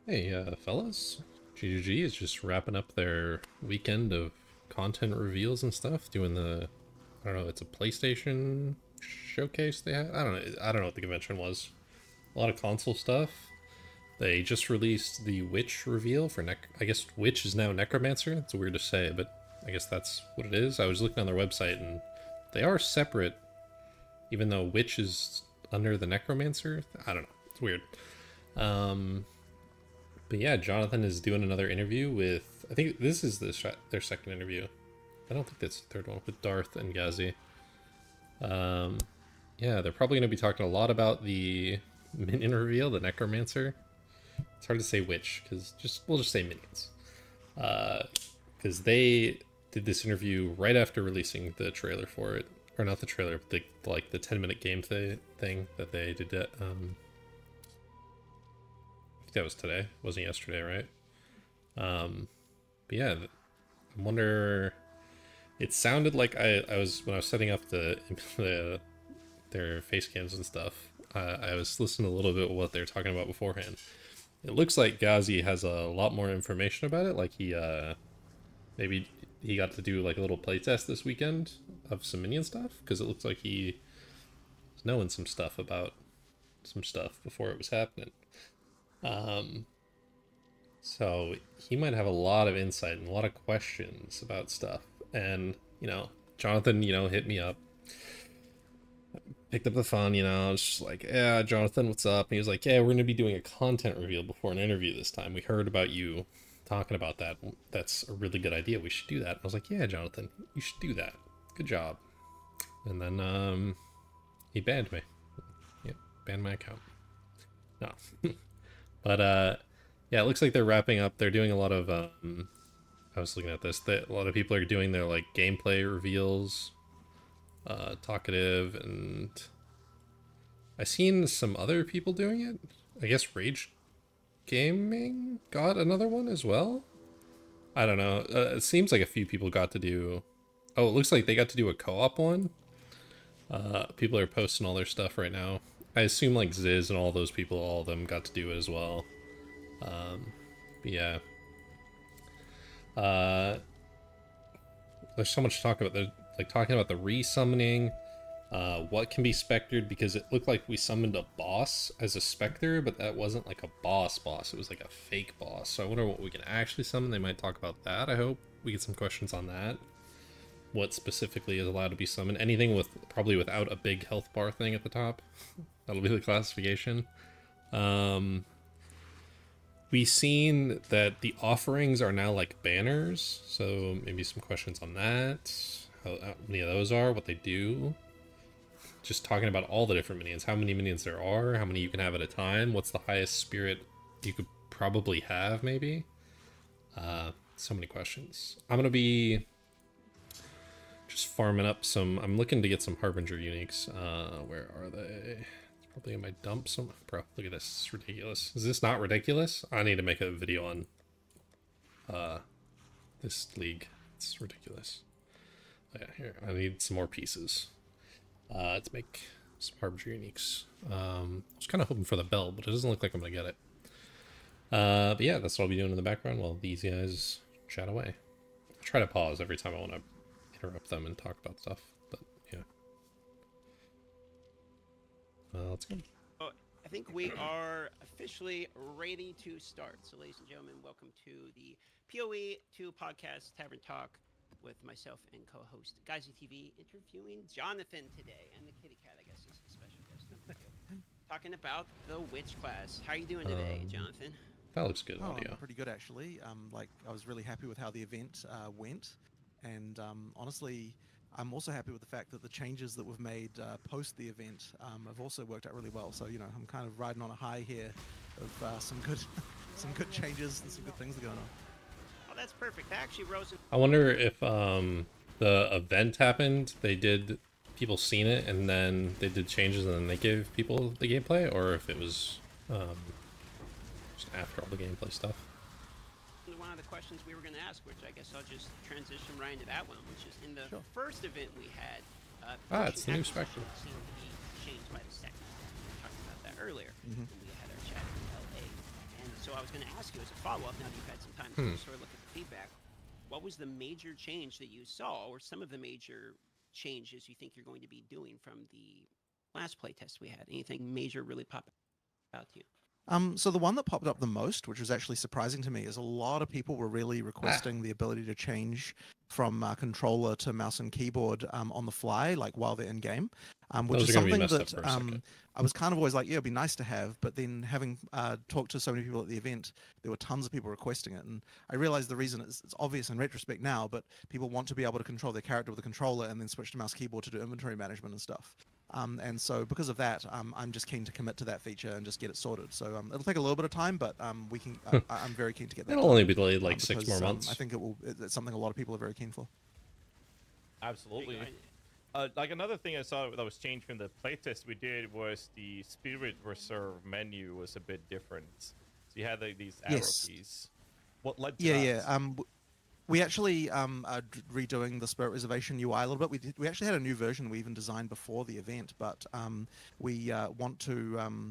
Hey, fellas. GGG is just wrapping up their weekend of content reveals and stuff, doing I don't know, it's a PlayStation showcase they had? I don't know what the convention was. A lot of console stuff. They just released the Witch reveal for I guess Witch is now Necromancer. It's weird to say, but I guess that's what it is. I was looking on their website and they are separate, even though Witch is under the Necromancer. I don't know. It's weird. Um, But yeah, Jonathan is doing another interview with. I think this is their second interview. I don't think that's the third one with Darth and Ghazi. Um, yeah, they're probably going to be talking a lot about the minion reveal, the Necromancer. It's hard to say which, because we'll just say minions. Because they did this interview right after releasing the trailer for it, or not the trailer, but the 10-minute game thing that they did. I think that was today. It wasn't yesterday, right? But yeah, I wonder. It sounded like I was when I was setting up their face cams and stuff. I was listening a little bit of what they were talking about beforehand. It looks like Ghazi has a lot more information about it. Like maybe he got to do like a little playtest this weekend of some minion stuff, because it looks like he was knowing some stuff about some stuff before it was happening. So he might have a lot of insight and a lot of questions about stuff. And, Jonathan, hit me up, picked up the phone, I was just like, yeah, Jonathan, what's up? And he was like, yeah, we're going to be doing a content reveal before an interview this time. We heard about you talking about that. That's a really good idea. We should do that. And I was like, yeah, Jonathan, you should do that. Good job. And then, he banned me. Yep, banned my account. No. But, yeah, it looks like they're wrapping up. They're doing a lot of, I was looking at this. A lot of people are doing their, like, gameplay reveals. Talkative, and I've seen some other people doing it. I guess Rage Gaming got another one as well. I don't know. It seems like a few people got to do... Oh, it looks like they got to do a co-op one. People are posting all their stuff right now. I assume, like, Ziz and all those people, all of them got to do it as well. But yeah. There's so much to talk about. They're like talking about the resummoning, what can be spectered, because it looked like we summoned a boss as a specter, but that wasn't like a boss. It was like a fake boss. So I wonder what we can actually summon. They might talk about that. I hope we get some questions on that. What specifically is allowed to be summoned? Anything with probably without a big health bar thing at the top. That'll be the classification. We've seen that the offerings are now like banners, so maybe some questions on that. How many of those are, what they do. Just talking about all the different minions, how many minions there are, how many you can have at a time, what's the highest spirit you could probably have, maybe. So many questions. I'm gonna be just farming up some. I'm looking to get some Harbinger uniques. Where are they? Probably in my dump some. Bro, look at this. It's ridiculous. Is this not ridiculous? I need to make a video on this league. It's ridiculous. Oh, yeah, here. I need some more pieces to make some Harbinger uniques. I was kind of hoping for the bell, but it doesn't look like I'm going to get it. But yeah, that's what I'll be doing in the background while these guys chat away. I try to pause every time I want to interrupt them and talk about stuff, but yeah. Let's go. Oh, I think we are officially ready to start. So, ladies and gentlemen, welcome to the PoE2 podcast Tavern Talk with myself and co-host Ghazi TV, interviewing Jonathan today, and the kitty cat, I guess, is the special guest. Talking about the witch class. How are you doing today, Jonathan? That looks good audio. I'm pretty good, actually. Like, I was really happy with how the event went, and honestly, I'm also happy with the fact that the changes that we've made post the event have also worked out really well. So, I'm kind of riding on a high here of some good changes and some good things going on. Oh, that's perfect. That actually rose. I wonder if the event happened, people seen it, and then they did changes, and then they gave people the gameplay, or if it was just after all the gameplay stuff. One of the questions we were going to ask, which I guess I'll just transition right into that one, which is in the first event we had. It's the new Spectre. Seemed to be changed by the second. We talked about that earlier when we had our chat in LA. And so I was going to ask you as a follow-up, now that you've had some time to sort of look at the feedback, what was the major change that you saw, or some of the major changes you think you're going to be doing from the last playtest we had? Anything major really pop out to you? So the one that popped up the most, which was actually surprising to me, is a lot of people were really requesting the ability to change from controller to mouse and keyboard on the fly, like while they're in game, which Those is are gonna be something messed up that for a second. I was kind of always like, yeah, it'd be nice to have. But then having talked to so many people at the event, there were tons of people requesting it, and I realized the reason is it's obvious in retrospect now, but people want to be able to control their character with a controller and then switch to mouse keyboard to do inventory management and stuff. And so because of that, I'm just keen to commit to that feature and just get it sorted. So it'll take a little bit of time, but we can. I'm very keen to get that. It'll done, only be delayed like 6 because, more months. I think it's something a lot of people are very keen for. Absolutely. Like another thing I saw that was changed from the playtest we did was the Spirit Reserve menu was a bit different. So you had these arrow keys. What led to that? Yeah. We actually are redoing the Spirit Reservation UI a little bit. We actually had a new version we even designed before the event, but we want to.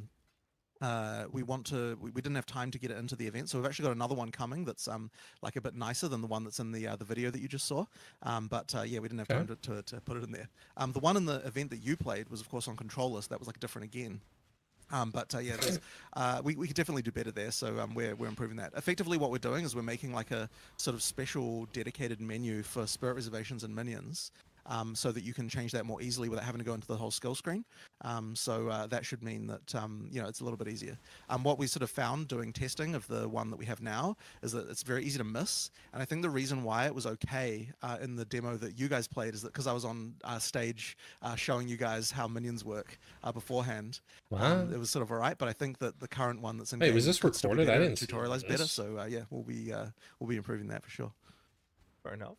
We didn't have time to get it into the event, so we've actually got another one coming that's like a bit nicer than the one that's in the video that you just saw. But yeah, we didn't have time to put it in there. The one in the event that you played was of course on controller, so that was like different again. But yeah, we could definitely do better there, so we're improving that. Effectively, what we're doing is we're making like a sort of special dedicated menu for Spirit Reservations and minions, so that you can change that more easily without having to go into the whole skill screen. So that should mean that you know, it's a little bit easier. What we sort of found doing testing of the one that we have now is that it's very easy to miss, and I think the reason why it was okay in the demo that you guys played is that because I was on stage showing you guys how minions work beforehand. Wow. It was sort of alright, but I think that the current one that's in Wait, game was this could still be recorded? I better didn't and see tutorialized this. better. So yeah, we'll be improving that for sure. Fair enough.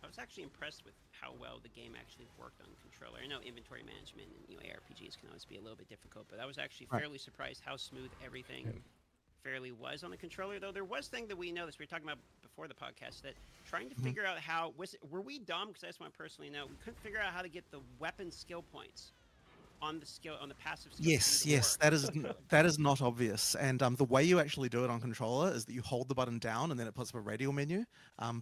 I was actually impressed with how well the game actually worked on controller. I know inventory management and ARPGs can always be a little bit difficult, but I was actually fairly surprised how smooth everything fairly was on the controller. Though there was thing that we noticed, we were talking about before the podcast, that trying to figure out how were we dumb? Because I just want to personally know, we couldn't figure out how to get the weapon skill points on the passive skill. Yes, that is not obvious. And the way you actually do it on controller is that you hold the button down and then it puts up a radial menu.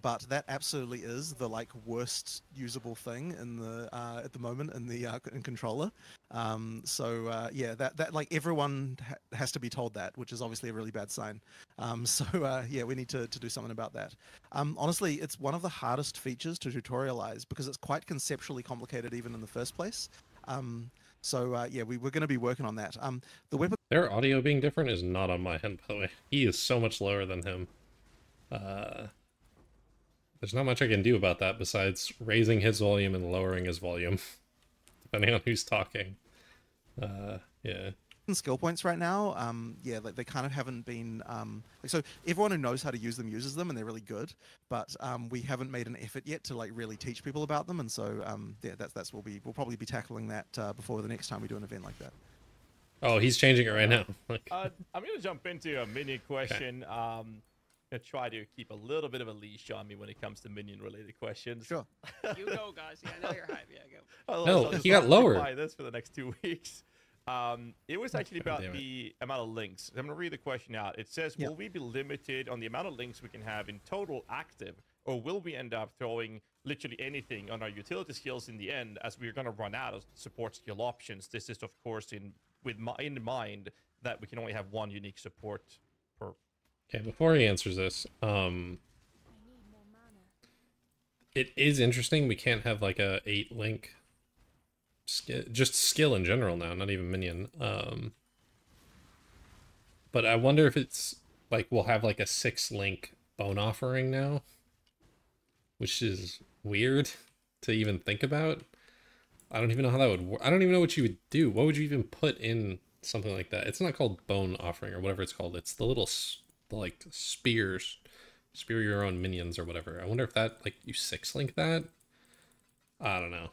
But that absolutely is the like worst usable thing in the at the moment in the in controller. So yeah, that like everyone has to be told that, which is obviously a really bad sign. So yeah, we need to do something about that. Honestly, it's one of the hardest features to tutorialize because it's quite conceptually complicated even in the first place. So yeah, we're going to be working on that. The weapon. Their audio being different is not on my end, by the way. He is so much lower than him. There's not much I can do about that besides raising his volume and lowering his volume, depending on who's talking. Yeah. Skill points right now, yeah, like they kind of haven't been like, so everyone who knows how to use them uses them and they're really good, but we haven't made an effort yet to like really teach people about them, and so yeah, that's we'll probably be tackling that before the next time we do an event like that. Oh, he's changing it right now. I'm gonna jump into a minion question. Okay. Gonna try to keep a little bit of a leash on me when it comes to minion related questions. Sure. You go, guys. Yeah, I know you're hype. Yeah, go. No, he got lower. This for the next 2 weeks. It was actually about the amount of links. I'm going to read the question out. It says, will we be limited on the amount of links we can have in total active, or will we end up throwing literally anything on our utility skills in the end, as we're going to run out of support skill options? This is, of course, in mind that we can only have one unique support per. Okay, before he answers this, it is interesting we can't have like a 8 link. Just skill in general now, not even minion. But I wonder if it's like we'll have like a 6 link bone offering now, which is weird to even think about. I don't even know how that would work. I don't even know what you would do. What would you even put in something like that? It's not called bone offering or whatever it's called. It's the little like spear your own minions or whatever. I wonder if that like you 6 link that. I don't know.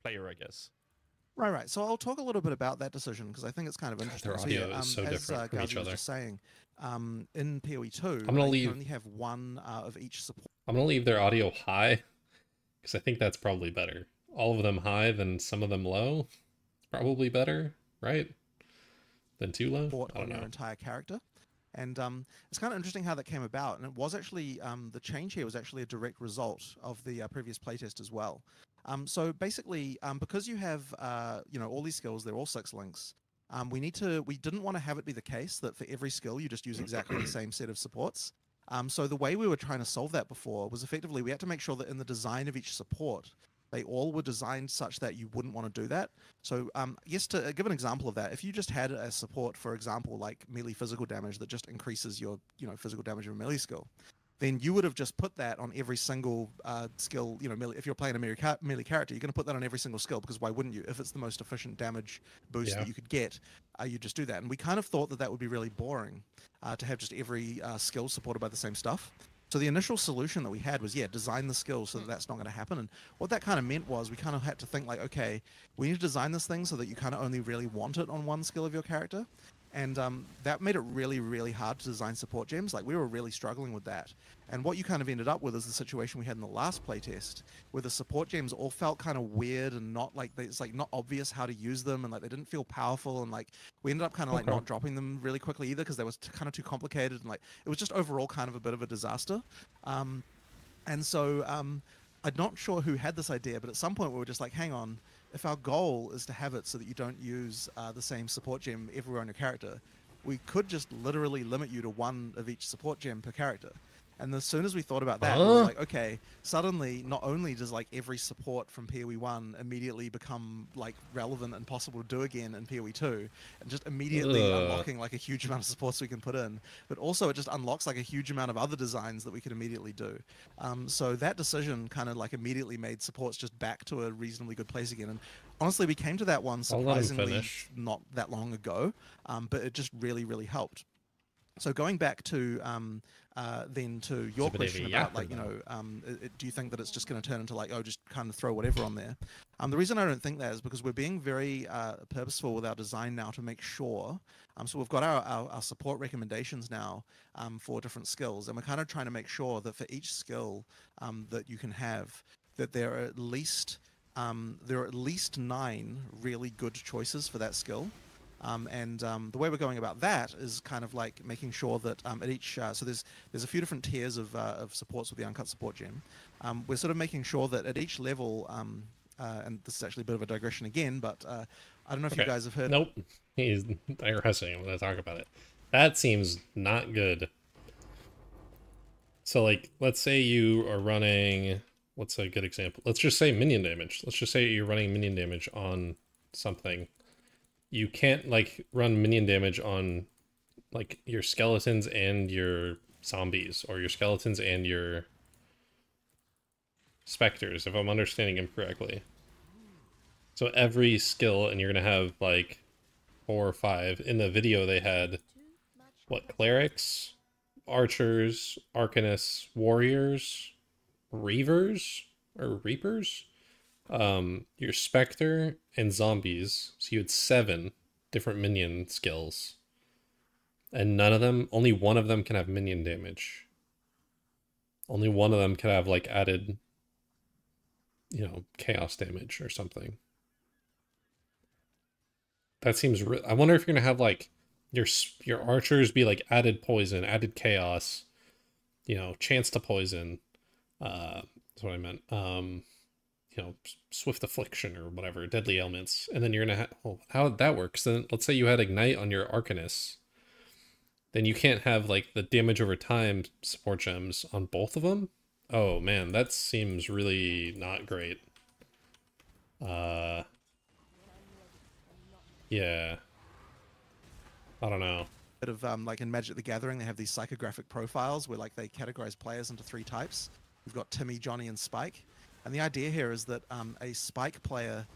Player, I guess. Right. So I'll talk a little bit about that decision because I think it's kind of interesting. Their audio is so different from each other. Was just saying, in PoE2, I'm gonna you can only have one of each support. I'm gonna leave their audio high because I think that's probably better. All of them high, then some of them low. It's probably better, right? Then too low? support I don't on your know. entire character. And it's kind of interesting how that came about. And it was actually, the change here was actually a direct result of the previous playtest as well. So basically, because you have, all these skills, they're all 6 links. We didn't want to have it be the case that for every skill you just use exactly the same set of supports. So the way we were trying to solve that before was effectively we had to make sure that in the design of each support, they all were designed such that you wouldn't want to do that. So yes, to give an example of that, if you just had a support, for example, like melee physical damage that just increases your physical damage of a melee skill, then you would have just put that on every single skill. Melee, if you're playing a melee character, you're going to put that on every single skill, because why wouldn't you? If it's the most efficient damage boost that you could get, you just do that. And we kind of thought that would be really boring to have just every skill supported by the same stuff. So the initial solution that we had was, design the skill so that that's not going to happen. And what that kind of meant was we kind of had to think like, okay, we need to design this thing so that you kind of only really want it on one skill of your character. And that made it really, really hard to design support gems. Like, we were really struggling with that. And what you kind of ended up with is the situation we had in the last playtest, where the support gems all felt kind of weird and not like, it's like not obvious how to use them, and like they didn't feel powerful, and like we ended up kind of like not dropping them really quickly either because they was kind of too complicated, and like it was just overall kind of a bit of a disaster. And so I'm not sure who had this idea, but at some point we were just like, hang on, if our goal is to have it so that you don't use the same support gem everywhere on your character, we could just literally limit you to 1 of each support gem per character. And as soon as we thought about that, we were like, okay, suddenly not only does like every support from PoE 1 immediately become like relevant and possible to do again in PoE 2, and just immediately unlocking like a huge amount of supports we can put in, but also it just unlocks like a huge amount of other designs that we could immediately do. So that decision kind of like immediately made supports just back to a reasonably good place again. And honestly, we came to that one surprisingly not that long ago, but it just really, really helped. So going back to then to your question about like, do you think that it's just going to turn into like, oh, just kind of throw whatever on there? The reason I don't think that is because we're being very purposeful with our design now to make sure. So we've got our support recommendations now for different skills, and we're kind of trying to make sure that for each skill that you can have, that there are at least 9 really good choices for that skill. The way we're going about that is kind of like making sure that at each so there's a few different tiers of supports with the uncut support gem. We're sort of making sure that at each level, and this is actually a bit of a digression again, but I don't know if you guys have heard. Nope, he's digressing. I'm going to talk about it. That seems not good. So like, let's say you are running, what's a good example? Let's just say minion damage. Let's just say you're running minion damage on something. You can't like run minion damage on like your skeletons and your zombies, or your skeletons and your specters, if I'm understanding him correctly. So every skill, and you're gonna have like 4 or 5. In the video they had what, clerics, archers, arcanists, warriors, reavers or reapers, your Spectre, and zombies. So you had 7 different minion skills, and none of them, only one of them can have minion damage. Only one of them can have like added, chaos damage or something. That seems I wonder if you're gonna have like your archers be like added poison, added chaos, chance to poison. That's what I meant. Swift affliction or whatever, deadly ailments, and then you're gonna have, how would that work? So then let's say you had ignite on your arcanists, then you can't have like the damage over time support gems on both of them. Oh man, that seems really not great. Yeah, I don't know. Bit of like in Magic the Gathering, they have these psychographic profiles where like they categorize players into 3 types. We've got Timmy, Johnny, and Spike. And the idea here is that a Spike player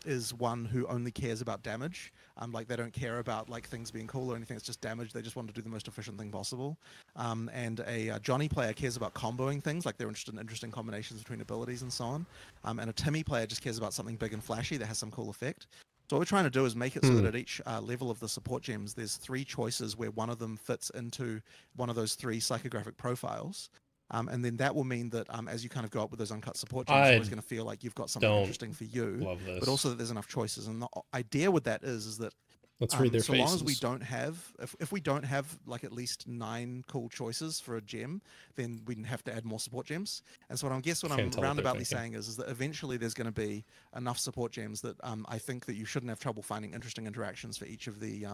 is one who only cares about damage. Like they don't care about like things being cool or anything. It's just damage. They just want to do the most efficient thing possible. And a Johnny player cares about comboing things. Like they're interested in interesting combinations between abilities and so on. And a Timmy player just cares about something big and flashy that has some cool effect. So what we're trying to do is make it so that at each level of the support gems, there's 3 choices where one of them fits into one of those 3 psychographic profiles. And then that will mean that as you kind of go up with those uncut support gems, you're always going to feel like you've got something interesting for you, but also that there's enough choices. And the idea with that is that Let's read their so faces. long as we don't have, if we don't have like at least 9 cool choices for a gem, then we have to add more support gems. And so what I'm roundaboutly saying is that eventually there's going to be enough support gems that I think that you shouldn't have trouble finding interesting interactions for each of the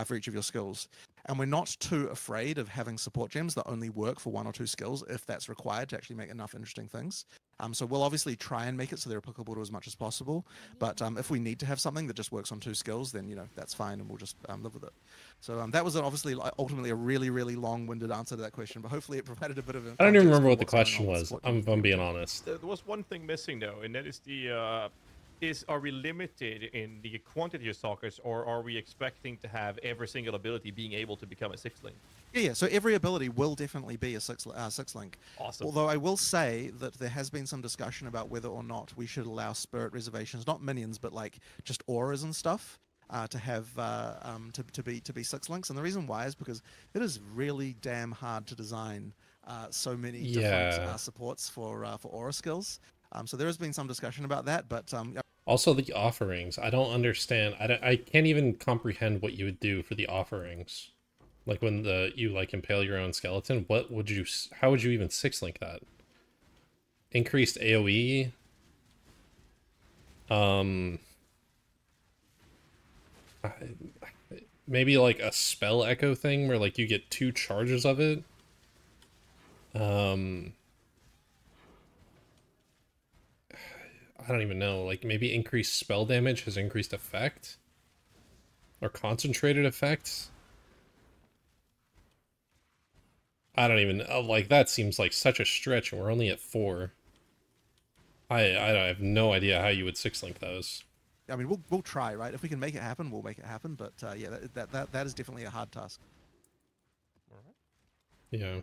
for each of your skills. And we're not too afraid of having support gems that only work for 1 or 2 skills if that's required to actually make enough interesting things. So we'll obviously try and make it so they're applicable to as much as possible. But if we need to have something that just works on 2 skills, then that's fine, and we'll just live with it. So that was obviously ultimately a really, really long-winded answer to that question, but hopefully it provided a bit of. I don't even remember what the question was. I'm being honest. There was one thing missing though, and that is are we limited in the quantity of sockets, or are we expecting to have every single ability being able to become a 6-link? Yeah, so every ability will definitely be a 6-link. Awesome. Although I will say that there has been some discussion about whether or not we should allow spirit reservations, not minions, but like just auras and stuff, to have to be 6-links. And the reason why is because it is really damn hard to design so many different supports for aura skills. So there has been some discussion about that, but also the offerings. I don't understand. I can't even comprehend what you would do for the offerings. Like when you like impale your own skeleton, how would you even 6-link that? Increased AoE? Maybe like a spell echo thing where like you get 2 charges of it? I don't even know. Like maybe increased spell damage has increased effect? Or concentrated effects? I don't even like that seems like such a stretch, and we're only at 4. I have no idea how you would 6-link those. I mean, we'll try, right? If we can make it happen, we'll make it happen. But yeah, that is definitely a hard task. All right. Yeah.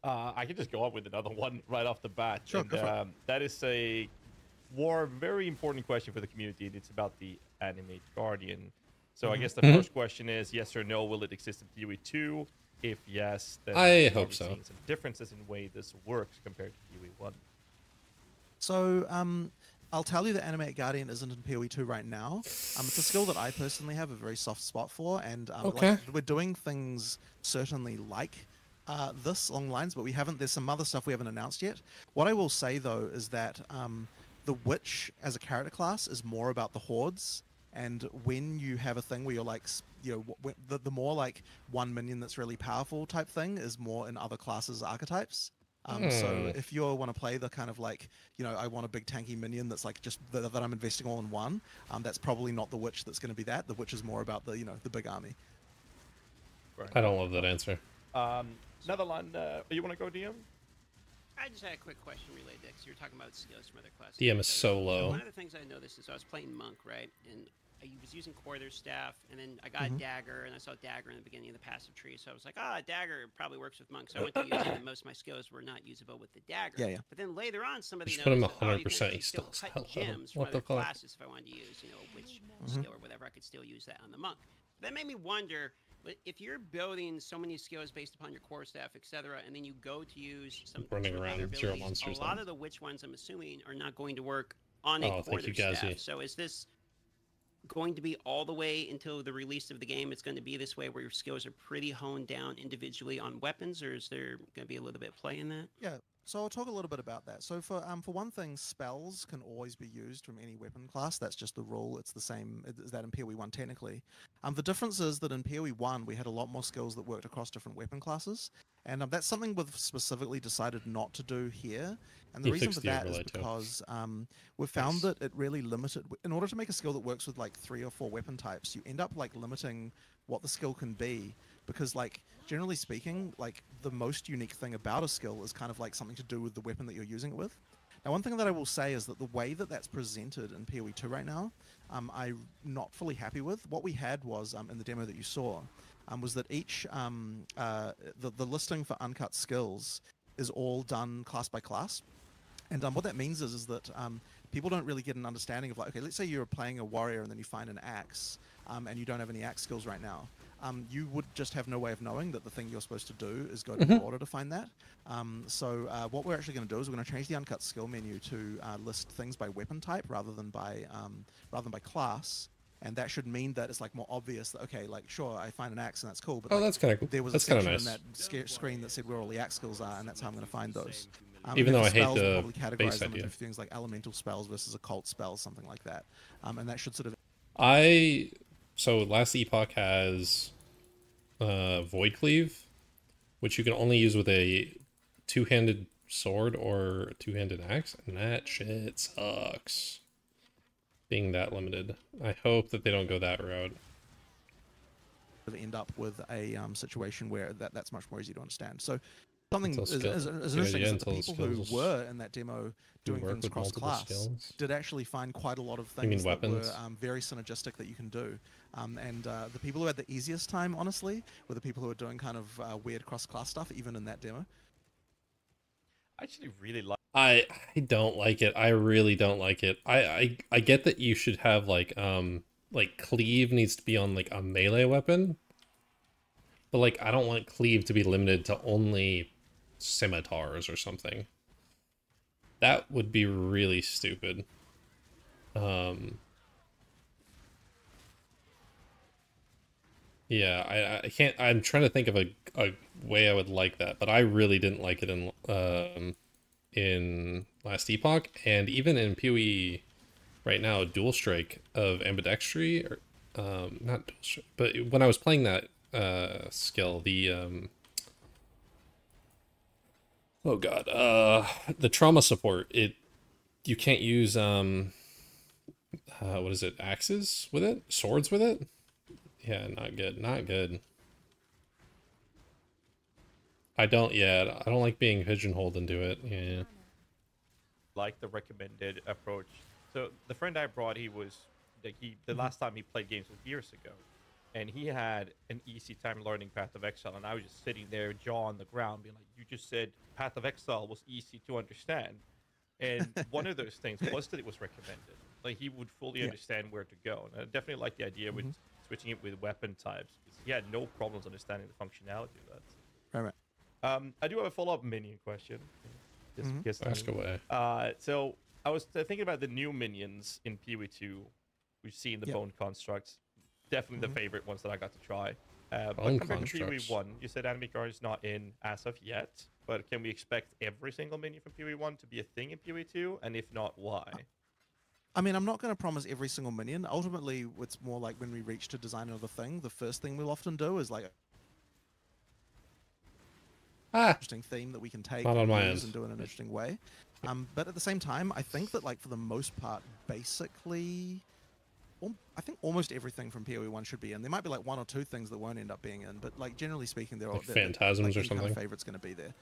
I can just go up with another one right off the bat. Sure, and, go for it. that is a very important question for the community. It's about the Animate Guardian. So I guess the first question is yes or no, will it exist in PoE2? If yes, then I hope so. Seeing some differences in the way this works compared to PoE1. So I'll tell you that Animate Guardian isn't in PoE2 right now. It's a skill that I personally have a very soft spot for, and like, we're doing things certainly like this along the lines, but there's some other stuff we haven't announced yet. What I will say though is that the Witch as a character class is more about the hordes, and when you have a thing where you're like, the more like 1 minion that's really powerful type thing is more in other classes archetypes. So if you want to play the kind of like, I want a big tanky minion that's like just that I'm investing all in one, that's probably not the Witch that's going to be that. The Witch is more about the big army. Right. I don't love that answer. Netherland, you want to go DM? I just had a quick question related to that, because you were talking about skills from other classes. DM is so low. One of the things I noticed is I was playing Monk, right? And I was using Quarter's staff, and then I got a dagger, and I saw dagger in the beginning of the passive tree, so I was like, dagger probably works with Monk, so I went to use it, and most of my skills were not usable with the dagger. Yeah. But then later on, somebody Just put him noticed that, 100%, you he's still cut gems from what the other fuck? classes if I wanted to use, a witch skill or whatever, I could still use that on the Monk. That made me wonder, if you're building so many skills based upon your core staff, etc., and then you go to use some running around other zero abilities, monsters, a lot of the witch ones, I'm assuming, are not going to work on a quarter staff. So is this going to be all the way until the release of the game? It's going to be this way where your skills are pretty honed down individually on weapons, or is there going to be a little bit of play in that? Yeah. So I'll talk a little bit about that. So for one thing, spells can always be used from any weapon class. That's just the rule. It's the same as that in PoE1 technically. The difference is that in PoE1 we had a lot more skills that worked across different weapon classes, and that's something we've specifically decided not to do here. And the reason for that is because we've found that it really limited. In order to make a skill that works with like 3 or 4 weapon types, you end up like limiting what the skill can be, because like generally speaking, like the most unique thing about a skill is kind of like something to do with the weapon that you're using it with. Now, one thing that I will say is that the way that that's presented in PoE2 right now, I'm not fully happy with. What we had was, in the demo that you saw, was that each, the listing for uncut skills is all done class by class. And what that means is that people don't really get an understanding of like, okay, let's say you're playing a warrior and then you find an axe, and you don't have any axe skills right now. You would just have no way of knowing that the thing you're supposed to do is go to the order to find that. So what we're actually going to do is we're going to change the uncut skill menu to list things by weapon type rather than by class. and that should mean that it's like more obvious that, okay, like sure, I find an axe and that's cool, but Oh, like, that's kind of cool. there was That's a kind of section nice. in that screen that said where all the axe skills are, and that's how I'm going to find those. Even and though then I for hate spells, we'll the probably categorize base them idea. into things like elemental spells versus occult spells, something like that. And that should sort of. So last epoch has Void Cleave, which you can only use with a two-handed sword or a two-handed axe, and that shit sucks. Being that limited. I hope that they don't go that route. End up with a situation where that's much more easy to understand. So something as interesting is that the people who were in that demo doing things cross-class did actually find quite a lot of things that were very synergistic that you can do. And the people who had the easiest time, honestly, were the people who were doing kind of weird cross-class stuff, even in that demo. I actually really like. I don't like it. I really don't like it. I get that you should have like cleave needs to be on like a melee weapon, but like I don't want cleave to be limited to only scimitars or something. That would be really stupid. Yeah, I can't. I'm trying to think of a way I would like that, but I really didn't like it in last epoch, and even in PoE right now, dual strike of ambidextry, or not dual strike, but when I was playing that skill, the oh god, the trauma support, you can't use what is it, axes with it, swords with it. Yeah, not good, not good. I don't like being pigeonholed into it. Yeah. Like the recommended approach. So the friend I brought, he was like the last time he played games was years ago, and he had an easy time learning Path of Exile, and I was just sitting there, jaw on the ground, being like, "You just said Path of Exile was easy to understand," and one of those things was that it was recommended. Like he would fully understand where to go, and I definitely like the idea with switching it with weapon types. He had no problems understanding the functionality of that. Right. I do have a follow-up minion question. Just ask away. So I was thinking about the new minions in PoE2. We've seen the bone constructs. Definitely the favorite ones that I got to try. But compared to PoE1, you said enemy guard is not in as of yet. But can we expect every single minion from PoE1 to be a thing in PoE2? And if not, why? I mean, I'm not going to promise every single minion. Ultimately, it's more like when we reach to design another thing, the first thing we'll often do is like interesting theme that we can take and use and do in an interesting way. But at the same time, I think that like for the most part, basically, I think almost everything from PoE1 should be in. There might be like one or two things that won't end up being in, but like generally speaking, they're all like phantasms or something. Kind of favorite's going to be there.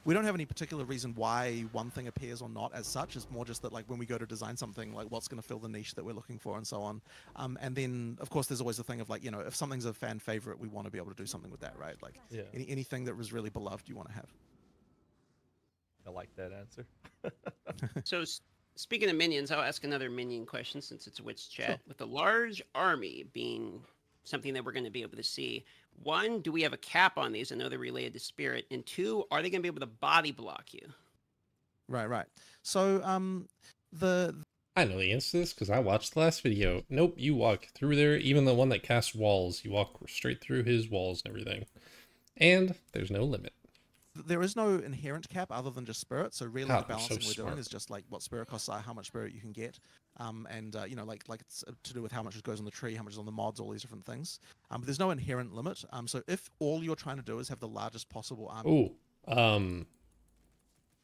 We don't have any particular reason why one thing appears or not as such. It's more just that like when we go to design something, like what's going to fill the niche that we're looking for and so on. And then of course there's always the thing of like, you know, if something's a fan favorite, we want to be able to do something with that, right? Like anything that was really beloved, you want to have. I like that answer. So speaking of minions, I'll ask another minion question since it's a Witch chat. Sure. With a large army being something that we're going to be able to see, one, do we have a cap on these? I know they're related to spirit. And two, are they going to be able to body block you? Right. So I know the answer to this because I watched the last video. Nope, you walk through there. Even the one that casts walls, you walk straight through his walls and everything. And there's no limit. There is no inherent cap other than just spirit. So really the balancing so we're doing is just like what spirit costs are, how much spirit you can get, and you know, like it's to do with how much goes on the tree, how much is on the mods, all these different things. But there's no inherent limit. So if all you're trying to do is have the largest possible army.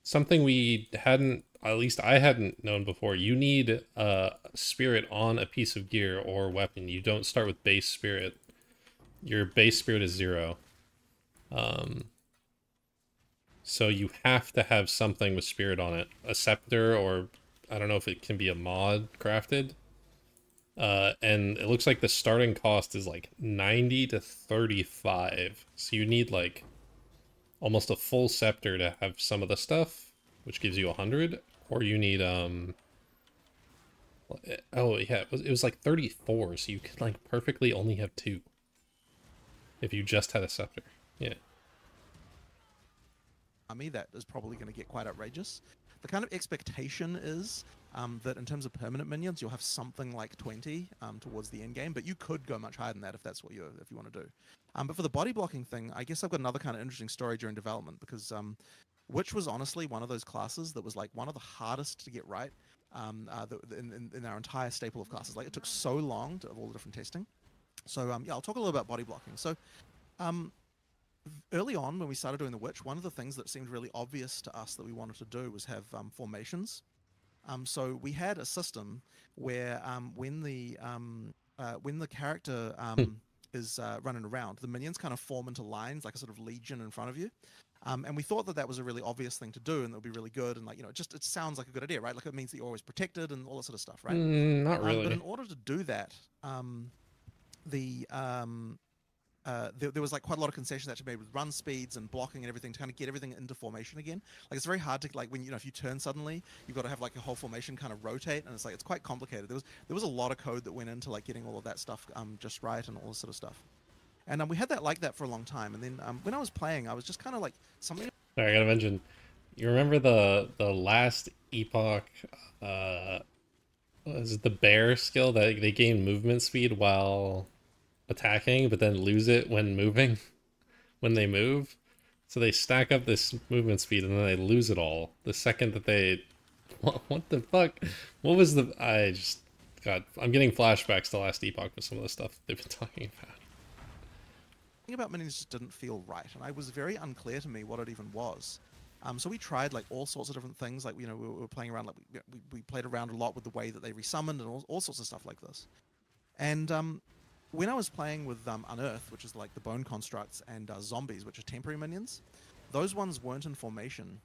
Something we hadn't, at least I hadn't known before. You need spirit on a piece of gear or weapon. You don't start with base spirit. Your base spirit is 0. So you have to have something with spirit on it. A scepter, or I don't know if it can be a mod crafted. And it looks like the starting cost is like 90 to 35. So you need like almost a full scepter to have some of the stuff, which gives you 100. Or you need oh yeah, it was like 34, so you could like perfectly only have 2 if you just had a scepter. Yeah. Army that is probably going to get quite outrageous. The kind of expectation is that in terms of permanent minions, you'll have something like 20 towards the end game, but you could go much higher than that if that's what you want to do. But for the body blocking thing, I guess I've got another kind of interesting story during development because Witch was honestly one of those classes that was like one of the hardest to get right in our entire staple of classes. Like it took so long to have all the different testing. So yeah, I'll talk a little about body blocking. So early on when we started doing the Witch, one of the things that seemed really obvious to us that we wanted to do was have formations. So we had a system where when the character is running around, the minions kind of form into lines, like a sort of legion in front of you. And we thought that that was a really obvious thing to do, and that would be really good, and like it sounds like a good idea, right? Like it means that you're always protected and all that sort of stuff, right? Not really. But in order to do that, there was like quite a lot of concessions that had to be made with run speeds and blocking and everything to kind of get everything into formation again. Like it's very hard to like when if you turn suddenly, you've got to have like a whole formation kind of rotate, and it's quite complicated. There was a lot of code that went into like getting all of that stuff just right and all this sort of stuff. And we had that like that for a long time. And then when I was playing, I was just kind of like something. Sorry, I gotta mention. You remember the last epoch? Was it the bear skill that they gain movement speed while attacking, but then lose it when moving, when they move? So they stack up this movement speed and then they lose it all the second that they. What the fuck? What was the? I'm getting flashbacks to last epoch with some of the stuff they've been talking about. About minions just didn't feel right, and it was very unclear to me what it even was. So we tried like all sorts of different things. Like we were playing around, like we played around a lot with the way that they resummoned and all sorts of stuff like this. And when I was playing with Unearth, which is like the bone constructs, and zombies, which are temporary minions, those ones weren't in formation.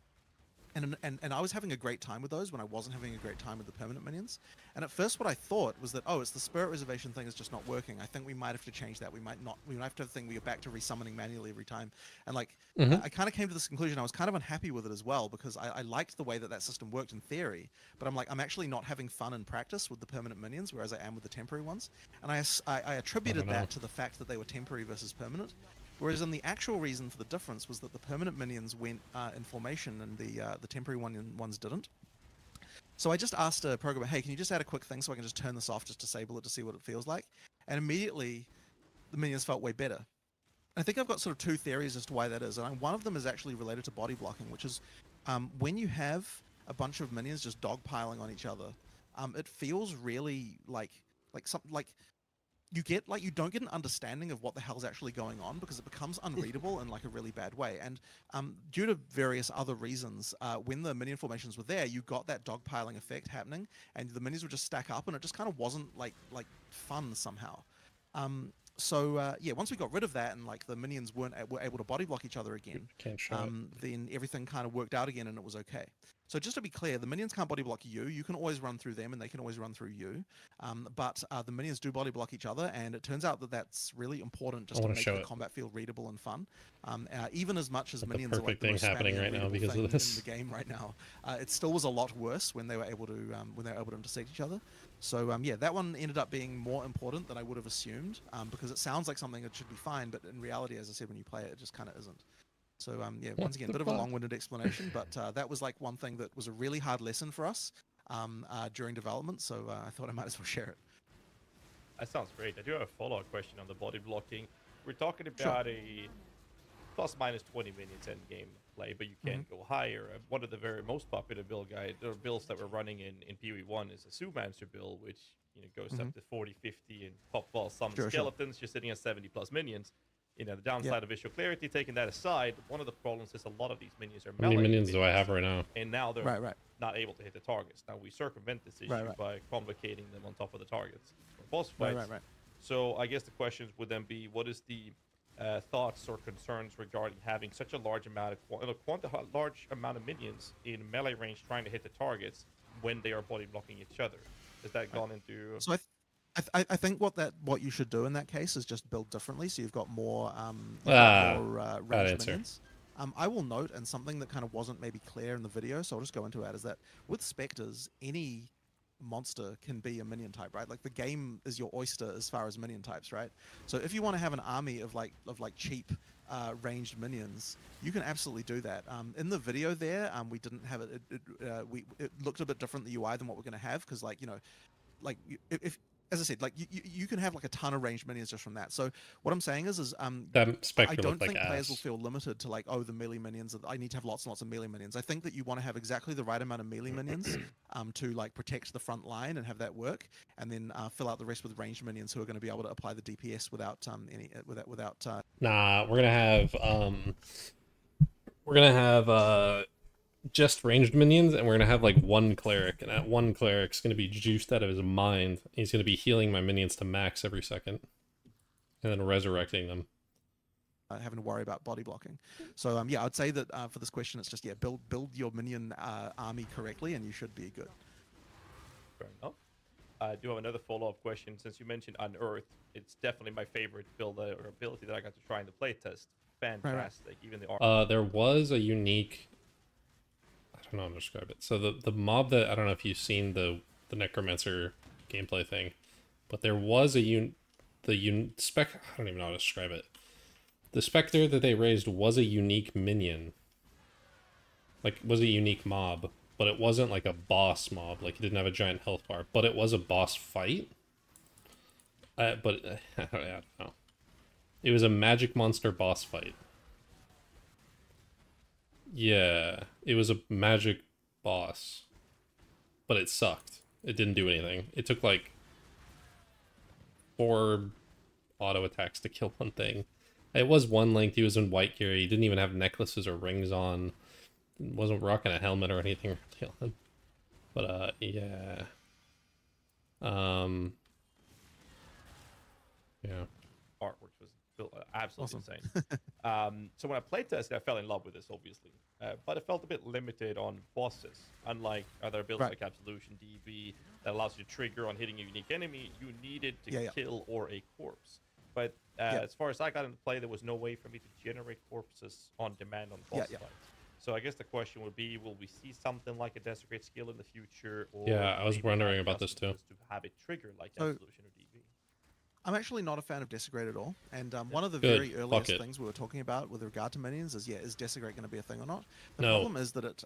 And I was having a great time with those when I wasn't having a great time with the permanent minions. And at first what I thought was that, it's the spirit reservation thing is just not working. I think we might have to change that. We might have to have a thing we go back to resummoning manually every time. And like, I kind of came to this conclusion. I was kind of unhappy with it as well, because I liked the way that system worked in theory, but I'm actually not having fun in practice with the permanent minions, whereas I am with the temporary ones. And I attributed that to the fact that they were temporary versus permanent. Whereas the actual reason for the difference was that the permanent minions went in formation and the temporary ones didn't. So I just asked a programmer, hey, can you just add a quick thing so I can just turn this off, just disable it to see what it feels like? And immediately the minions felt way better. I think I've got sort of two theories as to why that is. And one of them is actually related to body blocking, which is when you have a bunch of minions just dogpiling on each other, it feels really like you don't get an understanding of what the hell's actually going on, because it becomes unreadable in like a really bad way. And due to various other reasons, when the minion formations were there, you got that dogpiling effect happening, and the minions would just stack up, and it just kind of wasn't like fun somehow. So yeah, once we got rid of that and like the minions were able to body block each other again, then everything kind of worked out again and it was okay. So just to be clear, the minions can't body block you. You can always run through them and they can always run through you. But the minions do body block each other, and it turns out that that's really important just to make the combat feel readable and fun. Even as much as minions are like the most happening right now because of this in the game right now, it still was a lot worse when they were able to intersect each other. So yeah, that one ended up being more important than I would have assumed, because it sounds like something that should be fine, but in reality, as I said, when you play it, it just kind of isn't. So yeah, once again, a bit of a long-winded explanation, but that was like one thing that was a really hard lesson for us during development, so I thought I might as well share it. That sounds great. I do have a follow-up question on the body blocking. We're talking about a plus minus 20 minutes end game play, but you can go higher. One of the very most popular builds that we're running in PoE1 is a Zoomancer build, which goes up to 40, 50, and pop ball summon skeletons. You're sitting at 70 plus minions. The downside of visual clarity, taking that aside, one of the problems is a lot of these minions are melee. How many minions do I have right now? And now they're not able to hit the targets. Now we circumvent this issue by convocating them on top of the targets for boss fights. So I guess the questions would then be, what is the thoughts or concerns regarding having such a large amount of minions in melee range trying to hit the targets when they are body blocking each other? Has that gone into... So I think what you should do in that case is just build differently, so you've got more ranged minions. I will note, and something that kind of wasn't maybe clear in the video, so I'll just go into that, is that with Spectres, any monster can be a minion type, right? Like the game is your oyster as far as minion types, right? So if you want to have an army of like cheap ranged minions, you can absolutely do that. In the video there, we didn't have it. It looked a bit different, the UI, than what we're going to have, because like, you know, like if as I said, like you can have like a ton of ranged minions just from that. So what I'm saying is that Spectre I don't like think players will ass. feel limited to like, oh, the melee minions. I need to have lots and lots of melee minions. I think that you want to have exactly the right amount of melee minions to like protect the front line and have that work, and then fill out the rest with ranged minions who are going to be able to apply the DPS without Nah, we're gonna have just ranged minions, and we're gonna have like one cleric, and that one cleric's gonna be juiced out of his mind. He's gonna be healing my minions to max every second, and then resurrecting them. Having to worry about body blocking. So yeah, I'd say that for this question, it's just build your minion army correctly, and you should be good. Fair enough. I do have another follow-up question. Since you mentioned Unearth, it's definitely my favorite build or ability that I got to try in the playtest. Fantastic. Right. Even the art. There was a unique, I don't know how to describe it. So the mob that, I don't know if you've seen the Necromancer gameplay thing, but there was a spec. I don't even know how to describe it. The Spectre that they raised was a unique minion. Like, was a unique mob, but it wasn't like a boss mob. Like, it didn't have a giant health bar, but it was a boss fight. I don't know. It was a magic monster boss fight. Yeah, it was a magic boss, but it sucked. It didn't do anything. It took like 4 auto attacks to kill one thing. It was one length. He was in white gear. He didn't even have necklaces or rings on. Wasn't rocking a helmet or anything. But yeah. Yeah. Artwork was built absolutely insane. So when I played test, I fell in love with this, obviously, but it felt a bit limited on bosses. Unlike other builds like Absolution DB that allows you to trigger on hitting a unique enemy, you needed to kill or a corpse. But as far as I got into play, there was no way for me to generate corpses on demand on boss fights. So I guess the question would be, will we see something like a Desecrate skill in the future? Or yeah, I was wondering about this too. To have it trigger like Absolution or DB. I'm actually not a fan of Desecrate at all. And one of the very earliest things we were talking about with regard to minions is, is Desecrate going to be a thing or not? The problem is that it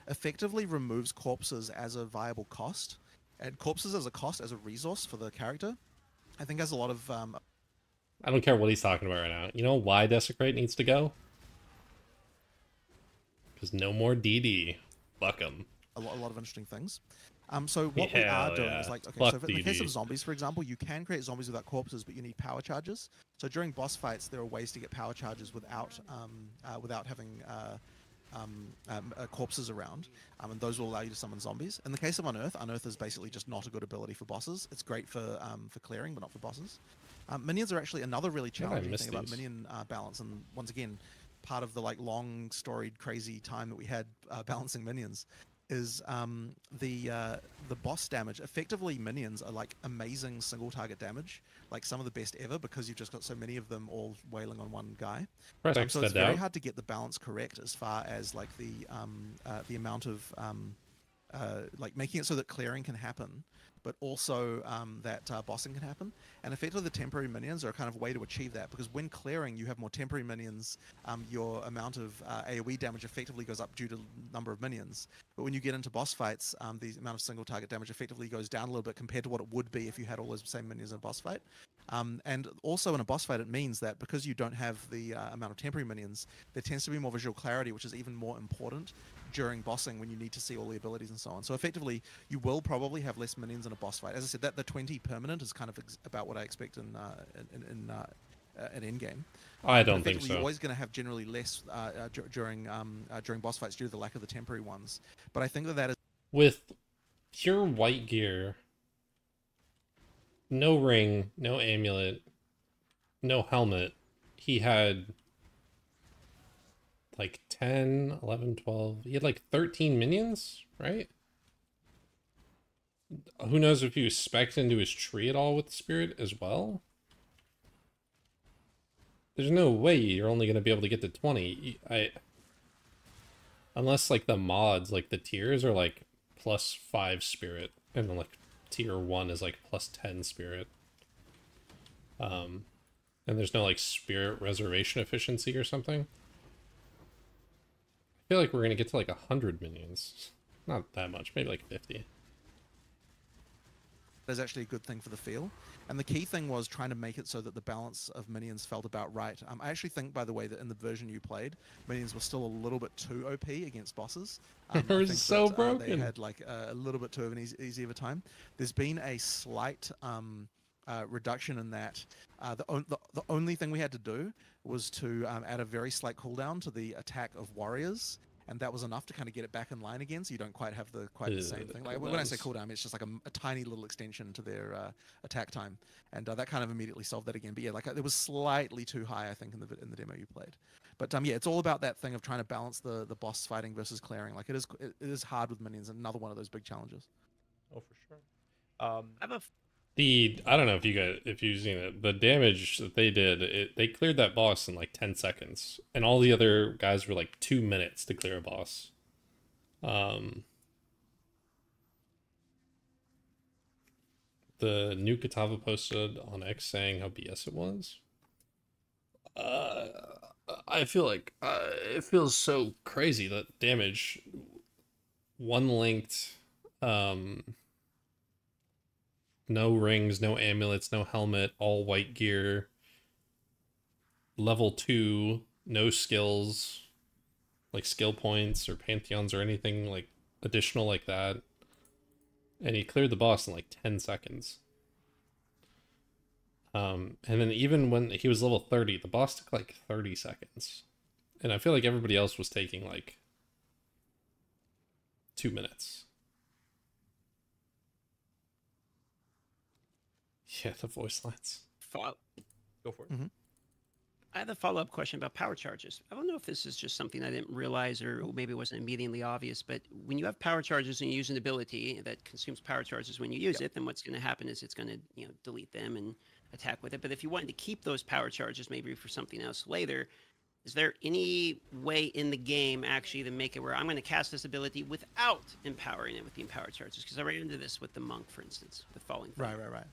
effectively removes corpses as a viable cost. And corpses as a cost, as a resource for the character, I think has a lot of... I don't care what he's talking about right now. You know why Desecrate needs to go? Because no more DD. Fuck them. A lot of interesting things. So what we are doing is like, okay, so in the case of zombies, for example, you can create zombies without corpses, but you need power charges. So during boss fights, there are ways to get power charges without having corpses around, and those will allow you to summon zombies. In the case of Unearth is basically just not a good ability for bosses. It's great for clearing, but not for bosses. Minions are actually another really challenging thing about minion balance, and once again, part of the like long storied crazy time that we had balancing minions is the boss damage. Effectively, minions are like amazing single target damage, like some of the best ever, because you've just got so many of them all wailing on one guy. So it's very hard to get the balance correct as far as like the amount of like making it so that clearing can happen, but also that bossing can happen. And effectively the temporary minions are a kind of way to achieve that, because when clearing you have more temporary minions, your amount of AoE damage effectively goes up due to the number of minions. But when you get into boss fights, the amount of single target damage effectively goes down a little bit compared to what it would be if you had all those same minions in a boss fight. And also in a boss fight, it means that because you don't have the amount of temporary minions, there tends to be more visual clarity, which is even more important during bossing when you need to see all the abilities and so on. So effectively, you will probably have less minions in a boss fight. As I said, that the 20 permanent is kind of about what I expect in an endgame. I don't think so. You're always going to have generally less during boss fights due to the lack of the temporary ones. But I think that is with pure white gear, no ring, no amulet, no helmet. He had like 10, 11, 12. He had like 13 minions, right? Who knows if he was spec'd into his tree at all with the spirit as well? There's no way you're only going to be able to get to 20. Unless like the mods, like the tiers are like +5 spirit. And then like tier 1 is like +10 spirit. And there's no like spirit reservation efficiency or something. I feel like we're gonna get to like 100 minions. Not that much, maybe like 50. That's actually a good thing for the feel. And the key thing was trying to make it so that the balance of minions felt about right. I actually think, by the way, that in the version you played, minions were still a little bit too OP against bosses. They're so broken. They had like a little bit too of an easy of a time. There's been a slight reduction in that. The only thing we had to do was to add a very slight cooldown to the attack of warriors. And that was enough to kind of get it back in line again, so you don't quite have the same thing. Like when I say cooldown, it's just like a tiny little extension to their attack time, and that kind of immediately solved that again. But yeah, like it was slightly too high, I think, in the demo you played. But yeah, it's all about that thing of trying to balance the boss fighting versus clearing. Like it is hard with minions, another one of those big challenges. Oh, for sure. I have a I don't know if you've seen it, the damage that they did, they cleared that boss in like 10 seconds, and all the other guys were like 2 minutes to clear a boss. The new Katava posted on X saying how BS it was. I feel like it feels so crazy that damage, one linked, no rings, no amulets, no helmet, all white gear. Level 2, no skills, like skill points or pantheons or anything like additional like that. And he cleared the boss in like 10 seconds. And then even when he was level 30, the boss took like 30 seconds. And I feel like everybody else was taking like 2 minutes. Yeah, the voice lines. Go for it. Mm-hmm. I have a follow-up question about power charges. I don't know if this is just something I didn't realize, or maybe it wasn't immediately obvious, but when you have power charges and you use an ability that consumes power charges when you use it, then what's going to happen is it's going to delete them and attack with it. But if you wanted to keep those power charges maybe for something else later, is there any way in the game actually to make it where I'm going to cast this ability without empowering it with the empower charges? Because I ran into this with the monk, for instance, with Falling Thunder. Right.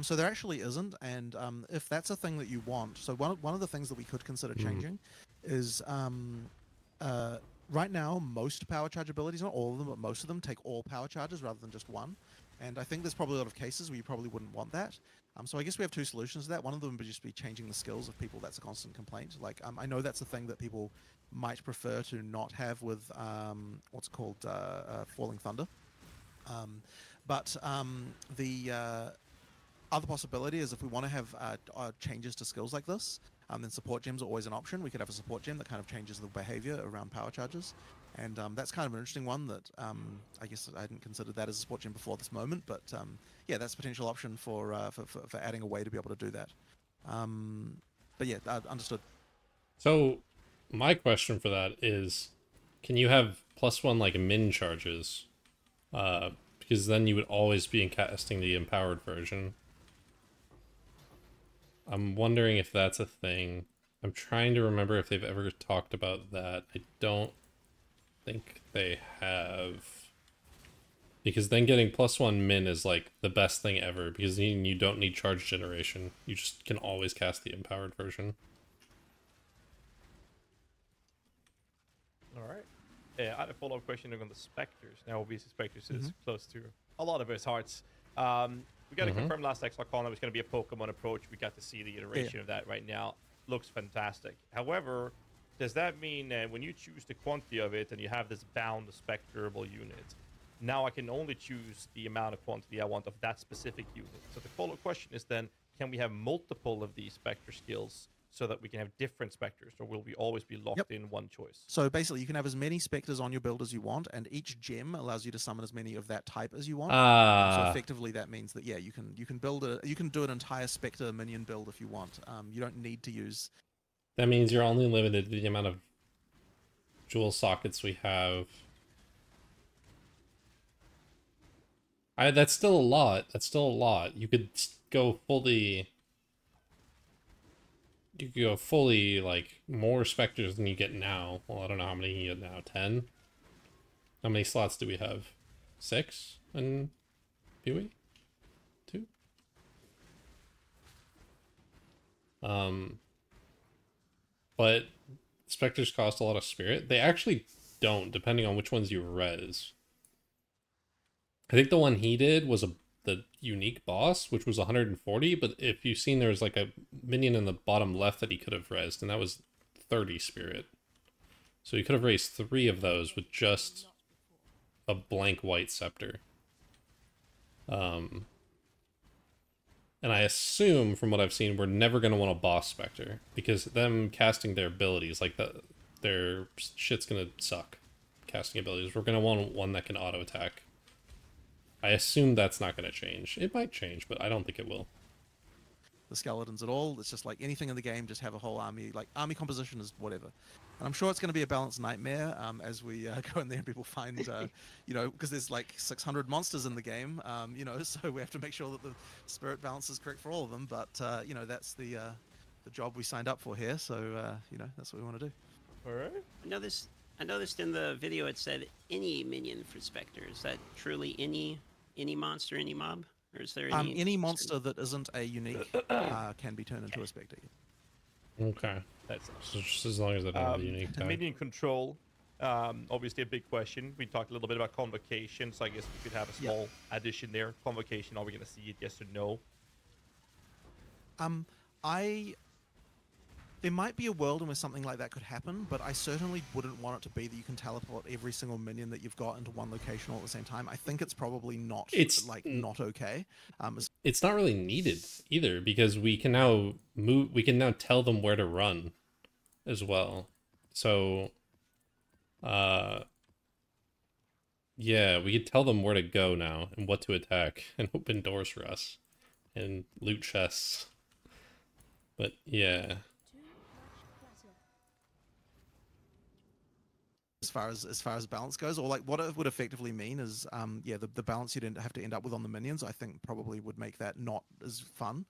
So there actually isn't, and if that's a thing that you want, so one of the things that we could consider changing is right now most power charge abilities, not all of them, but most of them take all power charges rather than just one. And I think there's probably a lot of cases where you probably wouldn't want that. So I guess we have two solutions to that. One of them would just be changing the skills of people. That's a constant complaint. Like I know that's a thing that people might prefer to not have with what's called Falling Thunder. But the other possibility is if we want to have changes to skills like this, then support gems are always an option. We could have a support gem that kind of changes the behavior around power charges. And that's kind of an interesting one that I guess I hadn't considered that as a support gem before this moment. But yeah, that's a potential option for adding a way to be able to do that. But yeah, understood. So my question for that is, can you have +1 like min charges? Because then you would always be casting the empowered version. I'm wondering if that's a thing. I'm trying to remember if they've ever talked about that. I don't think they have. Because then getting +1 min is like the best thing ever, because then you don't need charge generation. You just can always cast the empowered version. Alright. Yeah, I had a follow-up question on the Spectres. Now, obviously, Spectres is close to a lot of us hearts. We got to confirm last XLCon it was going to be a Pokemon approach. We got to see the iteration of that right now. Looks fantastic. However, does that mean when you choose the quantity of it and you have this bound spectrable unit, now I can only choose the amount of quantity I want of that specific unit? So the follow-up question is then, can we have multiple of these Spectre skills so that we can have different Spectres, or will we always be locked in one choice? So basically, you can have as many Spectres on your build as you want, and each gem allows you to summon as many of that type as you want. So effectively, that means that you can do an entire Spectre minion build if you want. You don't need to use. That means you're only limited to the amount of jewel sockets we have. That's still a lot. You could go fully. You could go fully, like, more Spectres than you get now. Well, I don't know how many you get now. 10? How many slots do we have? 6? And PoE 2. But Spectres cost a lot of spirit. They actually don't, depending on which ones you res. I think the one he did was the unique boss, which was 140, but if you've seen, there was like a minion in the bottom left that he could have resed, and that was 30 spirit. So he could have raised 3 of those with just a blank white scepter. And I assume, from what I've seen, we're never going to want a boss Spectre, because them casting their abilities, like their shit's going to suck. Casting abilities. We're going to want one that can auto-attack. I assume that's not going to change. It might change, but I don't think it will. The skeletons at all. It's just like anything in the game, just have a whole army. Like, army composition is whatever. And I'm sure it's going to be a balanced nightmare as we go in there and people find, you know, because there's like 600 monsters in the game, you know, so we have to make sure that the spirit balance is correct for all of them. But, you know, that's the job we signed up for here. So, you know, that's what we want to do. All right. I noticed in the video it said any minion for Spectre. Is that truly any monster, any mob? Or is there any monster that isn't a unique can be turned into a Spectre. Okay. That's so just as long as they don't have the unique tag. minion control. Obviously a big question. We talked a little bit about convocation, so I guess we could have a small addition there. Convocation, are we going to see it, yes or no? There might be a world in which something like that could happen, but I certainly wouldn't want it to be that you can teleport every single minion that you've got into one location all at the same time. I think it's probably not not okay. It's not really needed either, because we can now move. We can now tell them where to run, as well. So, yeah, we could tell them where to go now and what to attack, and open doors for us, and loot chests. But yeah. As far as balance goes, or like what it would effectively mean is, yeah, the balance you'd have to end up with on the minions, I think probably would make that not as fun.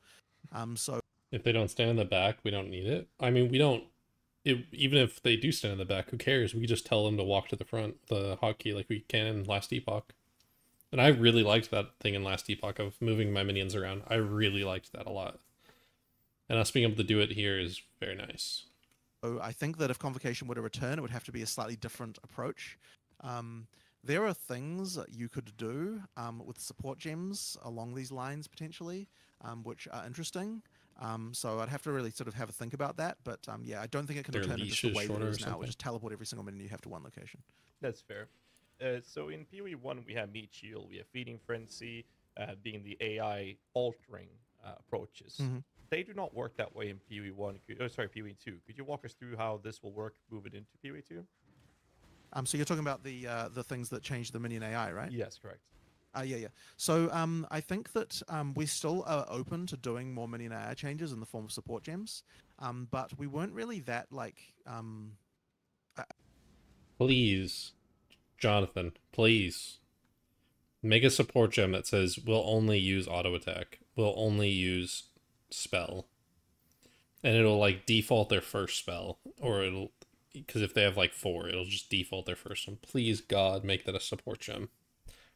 So if they don't stand in the back, we don't need it. I mean, we don't. Even if they do stand in the back, who cares? We just tell them to walk to the front, the hotkey, like we can in Last Epoch. And I really liked that thing in Last Epoch of moving my minions around. I really liked that a lot. And us being able to do it here is very nice. So I think that if Convocation were to return, it would have to be a slightly different approach. There are things that you could do with support gems along these lines, potentially, which are interesting. So I'd have to really sort of have a think about that. But yeah, I don't think it can return into the way that it is now, which is teleport every single minute you have to one location. That's fair. So in PoE 1, we have Meat Shield, we have Feeding Frenzy, being the AI altering approaches. Mm-hmm. They do not work that way in PoE 1. PoE 2. Could you walk us through how this will work moving into PoE 2? So you're talking about the things that change the minion AI, right? Yes, correct. Yeah. So I think that we still are open to doing more minion AI changes in the form of support gems, but we weren't really that like. Please, Jonathan, please make a support gem that says we'll only use auto attack. We'll only use spell, and it'll like default their first spell, or it'll, because if they have like 4, it'll just default their first one. Please God, make that a support gem,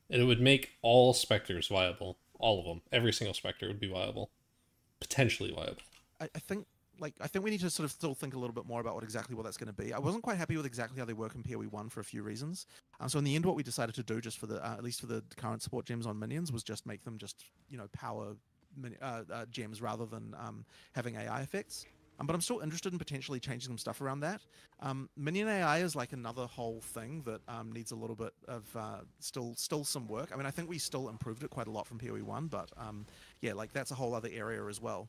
and it would make all Spectres viable. All of them, every single Spectre would be viable, potentially viable. I think we need to sort of still think a little bit more about what that's going to be. I wasn't quite happy with exactly how they work in PoE 1 for a few reasons. So in the end, what we decided to do, just for the at least for the current support gems on minions, was just make them just, you know, power gems rather than having AI effects. But I'm still interested in potentially changing some stuff around that. Minion AI is like another whole thing that needs a little bit of still some work. I mean, I think we still improved it quite a lot from PoE 1, but yeah, like that's a whole other area as well.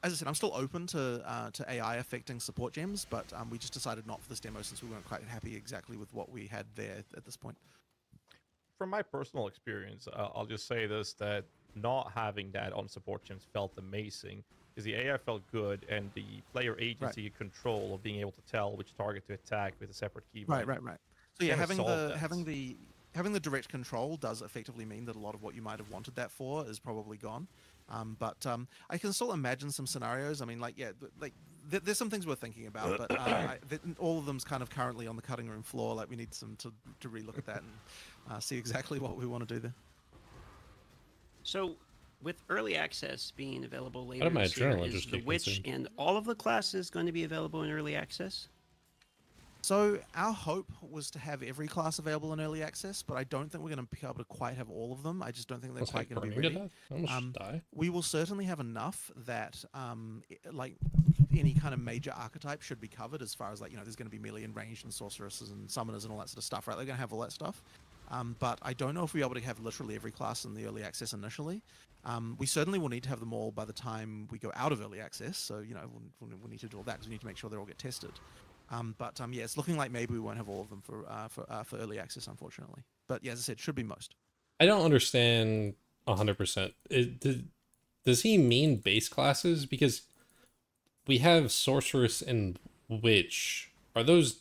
As I said, I'm still open to AI affecting support gems, but we just decided not for this demo since we weren't quite happy exactly with what we had there at this point. From my personal experience, I'll just say this, that not having that on support gems felt amazing, because the AI felt good, and the player agency and control of being able to tell which target to attack with a separate keybind. Right. So yeah, having the direct control does effectively mean that a lot of what you might have wanted that for is probably gone. But I can still imagine some scenarios. I mean, like, yeah, like there's some things we're thinking about, but all of them's kind of currently on the cutting room floor. Like, we need some to relook at that and see exactly what we want to do there. So, with early access being available Out later of my this year, adrenaline is just the get Witch consumed. and all of the classes going to be available in early access? So our hope was to have every class available in early access, but I don't think we're going to be able to quite have all of them. I just don't think they're Unless I quite going to be burning to ready. death? I almost die. We will certainly have enough that like any kind of major archetype should be covered, as far as like, there's going to be melee and ranged and sorceresses and summoners and all that sort of stuff, right? They're going to have all that stuff. But I don't know if we'll be able to have literally every class in the early access initially. We certainly will need to have them all by the time we go out of early access. So, we'll need to do all that because we need to make sure they all get tested. But yeah, it's looking like maybe we won't have all of them for early access, unfortunately. But yeah, as I said, should be most. I don't understand 100%. Does he mean base classes? Because we have Sorceress and Witch. Are those...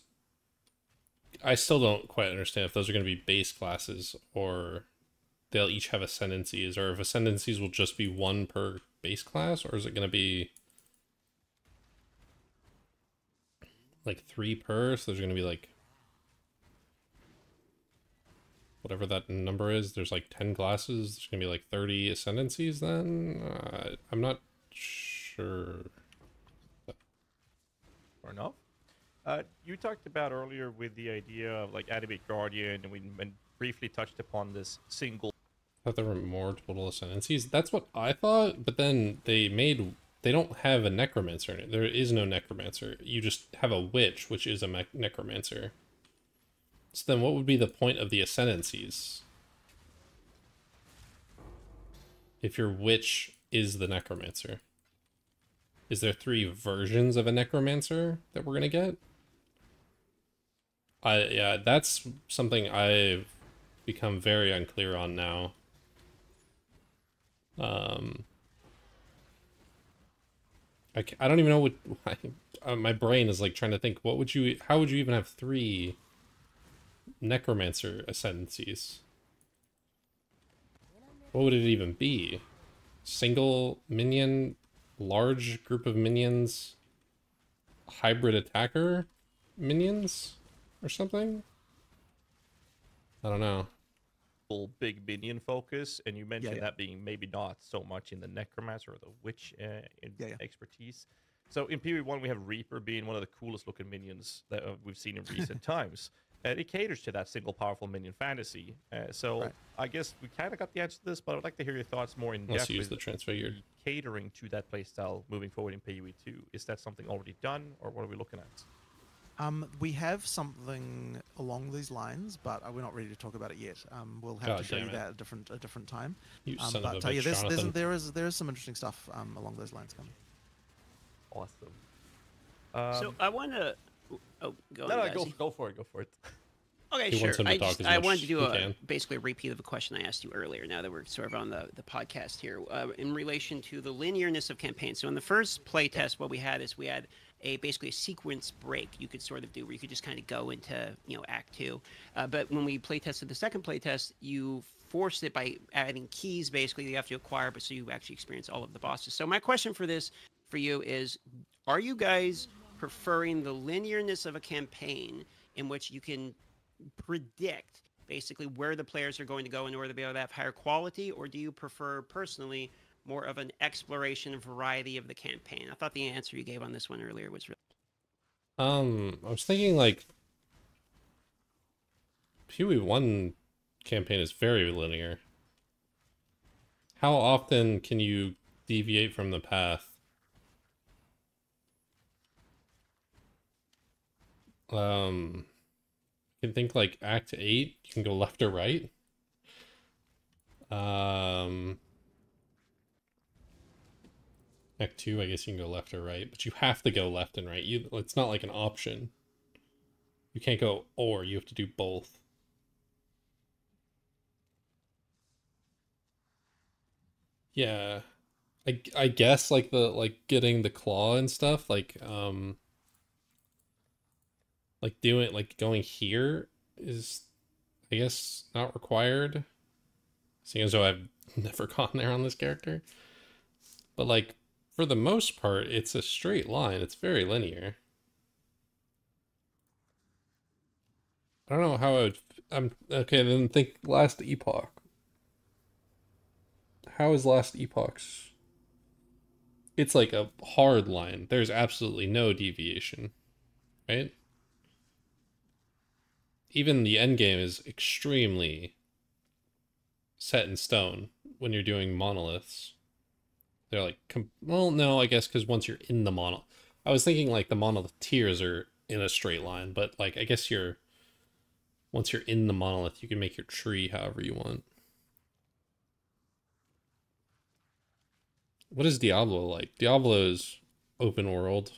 I still don't quite understand if those are going to be base classes or they'll each have ascendancies, or if ascendancies will just be one per base class, or is it going to be like 3 per? So there's going to be like whatever that number is. There's like 10 classes. There's going to be like 30 ascendancies then? I'm not sure. Fair enough. You talked about earlier with the idea of like Animate Guardian, and we briefly touched upon this single. I thought there were more total ascendancies. That's what I thought, but then they don't have a necromancer in it. There is no necromancer. You just have a witch, which is a necromancer. So then what would be the point of the ascendancies? If your witch is the necromancer. Is there 3 versions of a necromancer that we're gonna get? Yeah, that's something I've become very unclear on now. I don't even know what my brain is like trying to think. How would you even have 3 necromancer ascendancies? What would it even be? Single minion, large group of minions, hybrid attacker minions or something? I don't know. Big minion focus, and you mentioned that being maybe not so much in the necromancer or the witch expertise. So in PoE1 we have Reaper being one of the coolest looking minions that we've seen in recent times. It caters to that single powerful minion fantasy. Right. I guess we kind of got the answer to this, but I would like to hear your thoughts more in depth. Use the transfigured catering to that playstyle moving forward in PoE2. Is that something already done, or what are we looking at? We have something along these lines, but we're not ready to talk about it yet. We'll have to show you that at a different time. You son of a but bitch, Jonathan. there is some interesting stuff along those lines coming. Awesome. So I want to. Oh, go for it. Go for it. Okay, sure. I wanted to do basically a repeat of a question I asked you earlier, now that we're sort of on the podcast here, in relation to the linearness of campaigns. So in the first playtest, what we had is we had basically a sequence break you could sort of do, where you could just kind of go into Act 2. But when we playtested the second playtest, you forced it by adding keys, basically, you have to acquire, but so you actually experience all of the bosses. So my question for you is, are you guys preferring the linearness of a campaign in which you can predict basically where the players are going to go in order to be able to have higher quality, or do you prefer personally more of an exploration and variety of the campaign? I thought the answer you gave on this one earlier was really... I was thinking like PoE1 campaign is very linear. How often can you deviate from the path? You can think like Act 8, you can go left or right. Act 2, I guess you can go left or right, but you have to go left and right. It's not like an option. You can't go or, you have to do both. Yeah. I guess like getting the claw and stuff, like going here is, I guess, not required, seeing as though I've never gone there on this character. But like, for the most part, it's a straight line. It's very linear. I don't know how okay, then think last epoch. How is Last Epoch's? It's like a hard line. There's absolutely no deviation, right? Even the end game is extremely set in stone when you're doing monoliths. They're like, well, no, I guess because once you're in the monolith, I was thinking like the monolith tiers are in a straight line, but like I guess once you're in the monolith, you can make your tree however you want. What is Diablo like? Diablo is open world,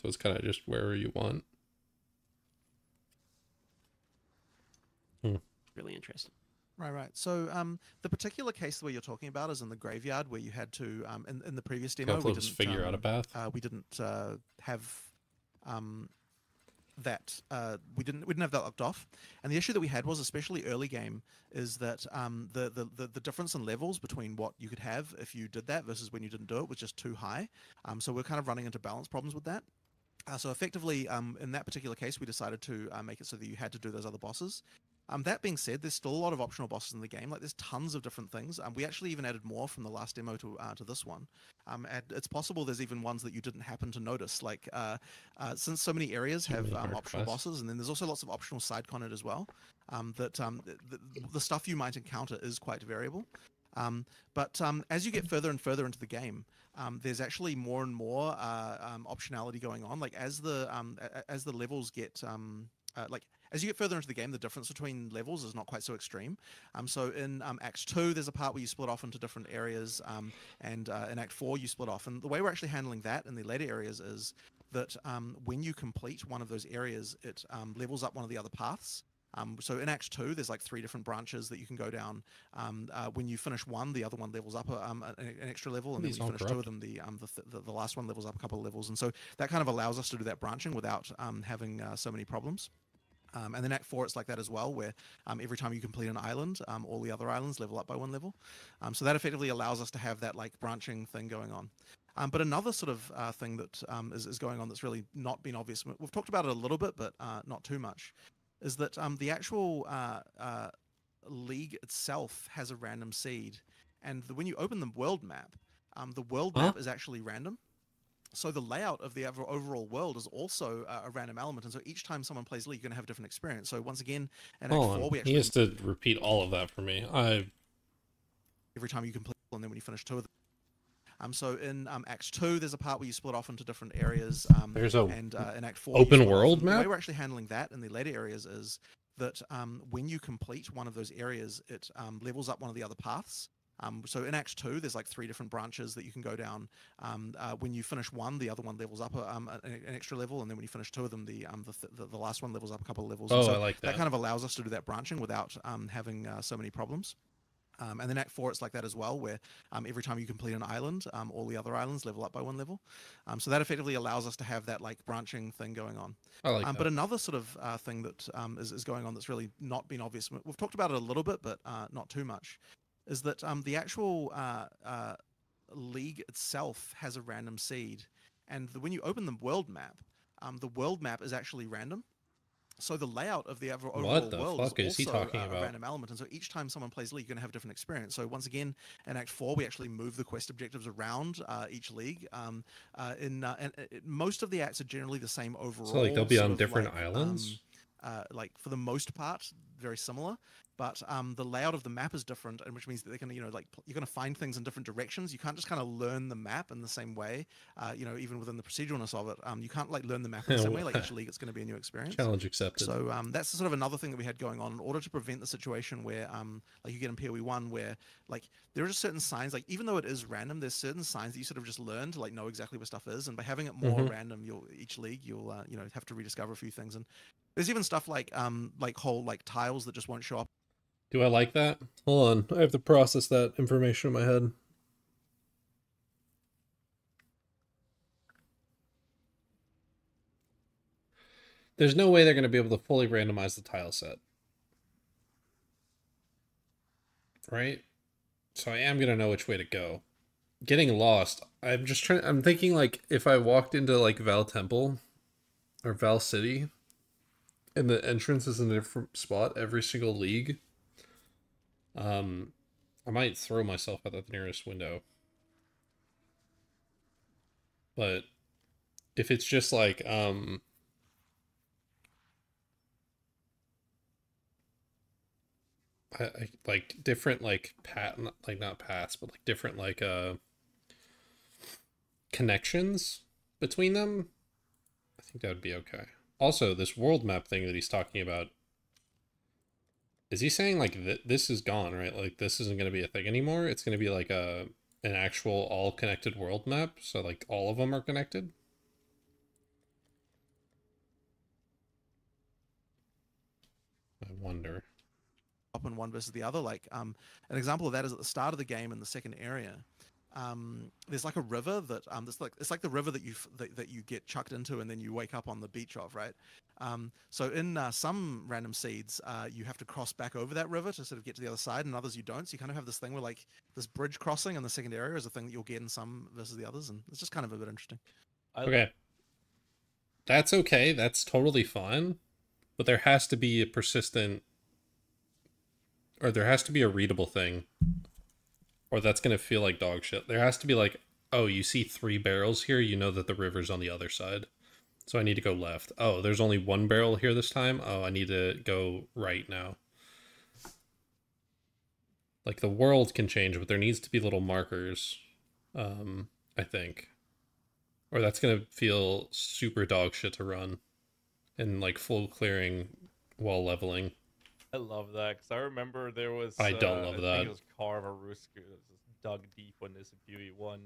so it's kind of just wherever you want. Really interesting. Right. So the particular case where you're talking about is in the graveyard, where you had to in the previous demo we didn't figure out a path. We didn't have that we didn't have that locked off, and the issue that we had was, especially early game, is that the difference in levels between what you could have if you did that versus when you didn't do it was just too high. So we're kind of running into balance problems with that. So effectively, in that particular case, we decided to make it so that you had to do those other bosses. That being said, there's still a lot of optional bosses in the game. Like, there's tons of different things. We actually even added more from the last demo to this one. And it's possible there's even ones that you didn't happen to notice. Like, since so many areas have optional bosses, and then there's also lots of optional side content as well, the stuff you might encounter is quite variable. But as you get further and further into the game, there's actually more and more optionality going on. Like, as the levels get as you get further into the game, the difference between levels is not quite so extreme. So in Act 2, there's a part where you split off into different areas, and in Act 4, you split off. And the way we're actually handling that in the later areas is that when you complete one of those areas, it levels up one of the other paths. So in Act 2, there's like 3 different branches that you can go down. When you finish one, the other one levels up an extra level, and then when you finish 2 of them, the last one levels up a couple of levels. And so that kind of allows us to do that branching without having so many problems. And then Act 4, it's like that as well, where every time you complete an island, all the other islands level up by 1 level. So that effectively allows us to have that like branching thing going on. But another sort of thing that is going on that's really not been obvious, we've talked about it a little bit, but not too much, is that the actual league itself has a random seed. And when you open the world map is actually random. So the layout of the overall world is also a random element, and so each time someone plays League, you're going to have a different experience. So once again, in Act 4, we actually... He has to repeat all of that for me. Every time you complete, and then when you finish 2 of them. So in Act 2, there's a part where you split off into different areas. There's a in Act 4, open world map? The way we're actually handling that in the later areas is that when you complete one of those areas, it levels up one of the other paths. So in Act 2, there's like 3 different branches that you can go down. When you finish one, the other one levels up an extra level, and then when you finish 2 of them, the last one levels up a couple of levels. Oh, so I like that. That kind of allows us to do that branching without having so many problems. And then Act 4, it's like that as well, where every time you complete an island, all the other islands level up by 1 level. So that effectively allows us to have that like branching thing going on. I like that. But another sort of thing that is going on that's really not been obvious, we've talked about it a little bit, but not too much, is that the actual league itself has a random seed. And when you open the world map is actually random. So the layout of the overall world is also a random element, and so each time someone plays League, you're going to have a different experience. So once again, in Act 4, we actually move the quest objectives around each League. Most of the acts are generally the same overall. So like they'll be on different islands? Like for the most part, very similar. But the layout of the map is different, and which means that they're going to, like, you're going to find things in different directions. You can't just kind of learn the map in the same way, even within the proceduralness of it. You can't like learn the map in the same way. Like each league, it's going to be a new experience. Challenge accepted. So that's sort of another thing that we had going on in order to prevent the situation where, like you get in PoE1, where like there are just certain signs. Like even though it is random, there's certain signs that you sort of just learn to like know exactly where stuff is. And by having it more random, each league you'll have to rediscover a few things. And there's even stuff like whole like tiles that just won't show up. Do I like that? Hold on. I have to process that information in my head. There's no way they're going to be able to fully randomize the tile set. Right? So I am going to know which way to go. Getting lost. I'm thinking like if I walked into like Val Temple or Val City and the entrance is in a different spot every single league. I might throw myself out the nearest window. But if it's just like, like different like like not paths, but like different like connections between them, I think that would be okay. Also, this world map thing that he's talking about, is he saying like this is gone, right? Like this isn't going to be a thing anymore. It's going to be like an actual all connected world map, so like all of them are connected. I wonder. Up in one versus the other. Like an example of that is at the start of the game in the second area. There's like a river that it's like the river that you get chucked into and then you wake up on the beach of, right? So in some random seeds, you have to cross back over that river to sort of get to the other side, and others you don't. So you kind of have this thing where like this bridge crossing in the second area is a thing that you'll get in some versus the others, and it's just kind of a bit interesting. Okay, that's okay. That's totally fine, but there has to be a persistent, or there has to be a readable thing, or that's going to feel like dog shit. There has to be like, oh, you see 3 barrels here, you know that the river's on the other side. So I need to go left. Oh, there's only 1 barrel here this time. Oh, I need to go right now. Like the world can change, but there needs to be little markers, I think. Or that's going to feel super dog shit to run. And like full clearing while leveling. I love that, because I remember there was... I don't love I that. think it was Carvarusku that was dug deep on this in PoE1.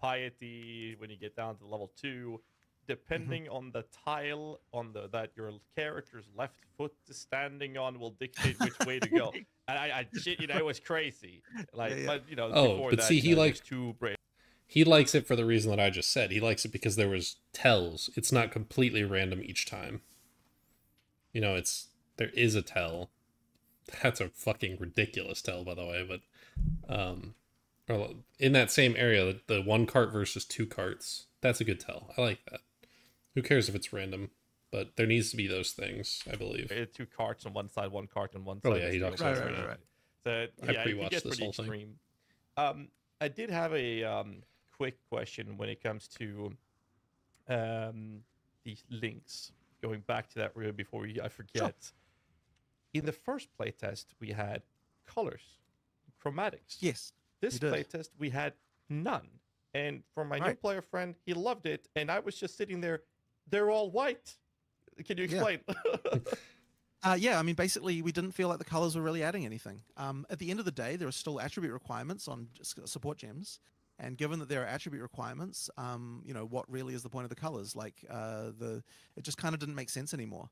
Piety, when you get down to level 2, depending on the tile on that your character's left foot is standing on will dictate which way to go. And I shit, you know, it was crazy. Like, yeah. But you know, but that, see, he likes he likes it for the reason that I just said. He likes it because there was tells. It's not completely random each time. You know, there is a tell. That's a fucking ridiculous tell, by the way. But in that same area, the 1 cart versus 2 carts. That's a good tell. I like that. Who cares if it's random? But there needs to be those things, I believe. 2 carts on one side, 1 cart on one side. Oh yeah, he talks about that. Right. So yeah, I pre-watched this whole extreme. Thing. I did have a quick question when it comes to these links. Going back to that really before I forget. Sure. In the first playtest, we had colors, chromatics. Yes. This playtest, we had none. And for my new player friend, he loved it. And I was just sitting there, they're all white. Can you explain? Yeah, I mean, basically, we didn't feel like the colors were really adding anything. At the end of the day, there are still attribute requirements on support gems. And given that there are attribute requirements, you know, what really is the point of the colors? Like, it just kind of didn't make sense anymore.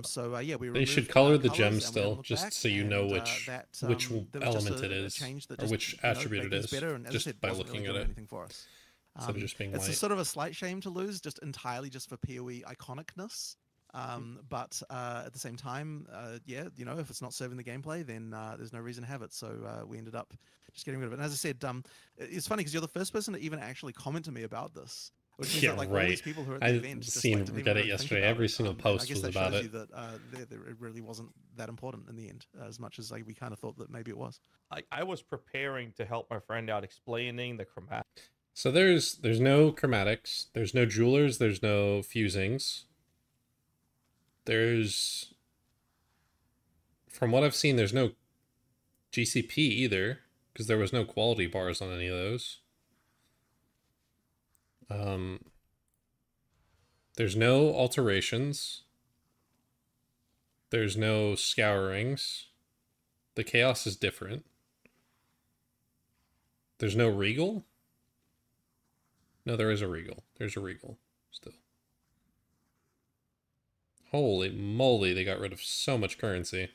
So yeah, they should color the gems still, just so you know which element it is, or which attribute it is, just by looking at it. For us. Instead of just being it's white. a sort of a slight shame to lose, just entirely just for PoE iconicness. But at the same time, yeah, you know, if it's not serving the gameplay, then there's no reason to have it. So we ended up just getting rid of it. And as I said, it's funny because you're the first person to even actually comment to me about this. Which means that, like, all these people who are at the event, seen Reddit yesterday. Every single post was about it. That it really wasn't that important in the end, as much as we kind of thought that maybe it was. I was preparing to help my friend out explaining the chromatics. So there's no chromatics. There's no jewelers. There's no fusings. There's, from what I've seen, there's no GCP either, because there was no quality bars on any of those. There's no alterations. There's no scourings. The chaos is different. There's no regal. No, there is a regal. There's a regal still. Holy moly, they got rid of so much currency.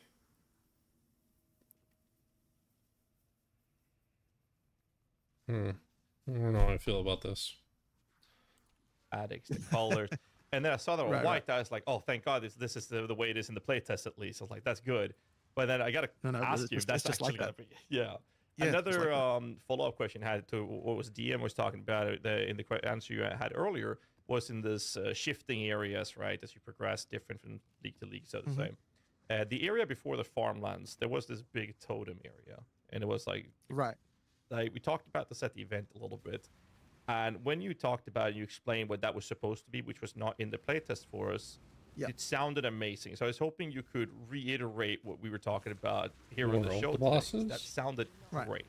I don't know how I feel about this. Addicts and colors. And then I saw that were white. I was like, oh, thank God, this is the way it is in the playtest at least. I was like, that's good. But then I got to ask you if that's actually going to be... Yeah. Another follow-up question had to what was DM was talking about in the answer you had earlier was in this shifting areas, right, as you progress different from league to league, so to say. The area before the farmlands, there was this big totem area. and it was like Right. we talked about this at the event a little bit, and when you talked about it, you explained what that was supposed to be, which was not in the playtest for us. Yeah. It sounded amazing. So I was hoping you could reiterate what we were talking about here on the World show today. bosses? That sounded Right. great.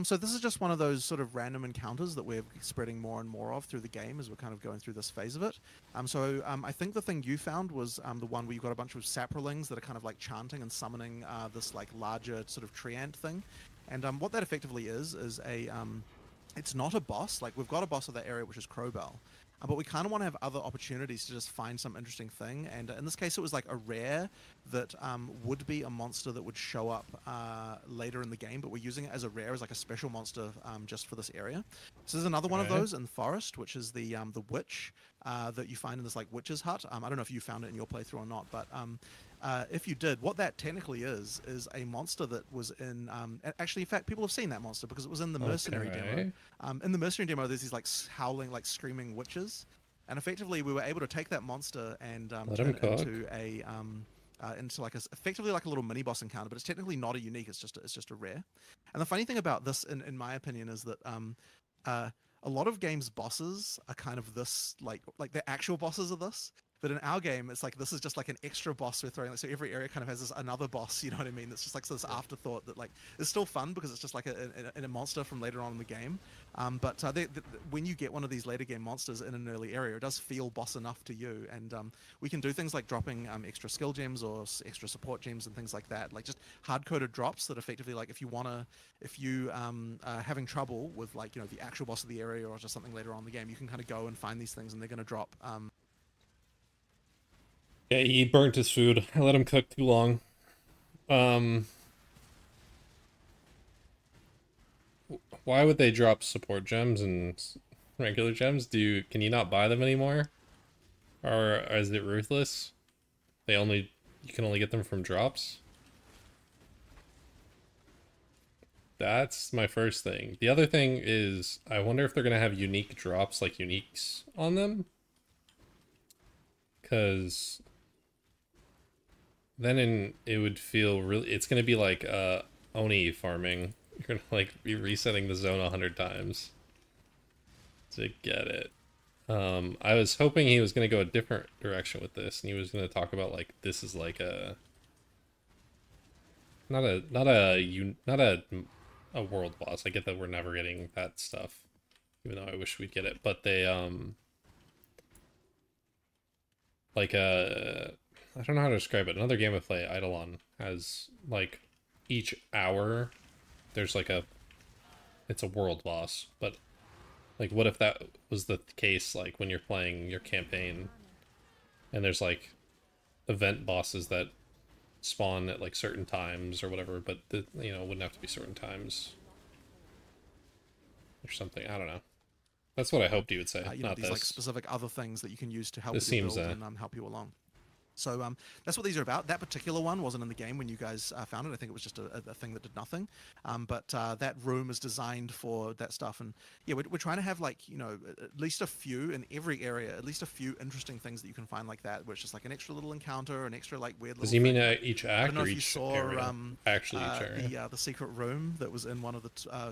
So this is just one of those sort of random encounters that we're spreading more and more of through the game as we're kind of going through this phase of it. I think the thing you found was the one where you've got a bunch of saprolings that are kind of like chanting and summoning this like larger sort of tree ant thing. And what that effectively is a it's not a boss. Like we've got a boss of that area, which is Crowbell. But we kind of want to have other opportunities to just find some interesting thing. And in this case, it was like a rare that would be a monster that would show up later in the game, but we're using it as a rare, as like a special monster just for this area. So there's another one of those in the forest, which is the witch that you find in this like witch's hut. I don't know if you found it in your playthrough or not, but if you did, what that technically is a monster that was in actually, in fact, people have seen that monster because it was in the mercenary demo. In the mercenary demo, there's these like howling, like screaming witches, and effectively we were able to take that monster and turn it into a into like effectively like a little mini boss encounter, but it's technically not a unique. It's just a rare. And the funny thing about this, in my opinion, is that a lot of games' bosses are kind of this like the actual bosses of this. But in our game, it's like this is just like an extra boss we're throwing. Like, so every area kind of has this another boss, you know what I mean? It's just like this afterthought that like is still fun because it's just like a monster from later on in the game. But when you get one of these later game monsters in an early area, it does feel boss enough to you. And we can do things like dropping extra skill gems or extra support gems and things like that. Like just hard-coded drops that effectively like if you are having trouble with like, you know, the actual boss of the area or just something later on in the game, you can kind of go and find these things and they're going to drop. Yeah, he burnt his food. I let him cook too long. Why would they drop support gems and regular gems? Can you not buy them anymore? Or is it ruthless? You can only get them from drops? That's my first thing. The other thing is, I wonder if they're gonna have unique drops, like uniques on them. Because then it would feel really, it's gonna be like Oni farming. You're gonna like be resetting the zone 100 times to get it. I was hoping he was gonna go a different direction with this, and he was gonna talk about like this is like a not a world boss. I get that we're never getting that stuff, even though I wish we'd get it. But they like I don't know how to describe it. Another game I play, Eidolon, has like each hour there's like it's a world boss. But like what if that was the case like when you're playing your campaign and there's like event bosses that spawn at like certain times or whatever, but it wouldn't have to be certain times or something. I don't know. That's what I hoped you would say. Not these this. like specific other things that you can use to help with your build and help you along. So that's what these are about. That particular one wasn't in the game when you guys found it. I think it was just a thing that did nothing. But that room is designed for that stuff. And yeah, we're trying to have like, at least a few in every area, at least a few interesting things that you can find like that, where it's just like an extra little encounter, an extra like weird little Does he mean thing. each act or each area? Actually, each area. The secret room that was in one of the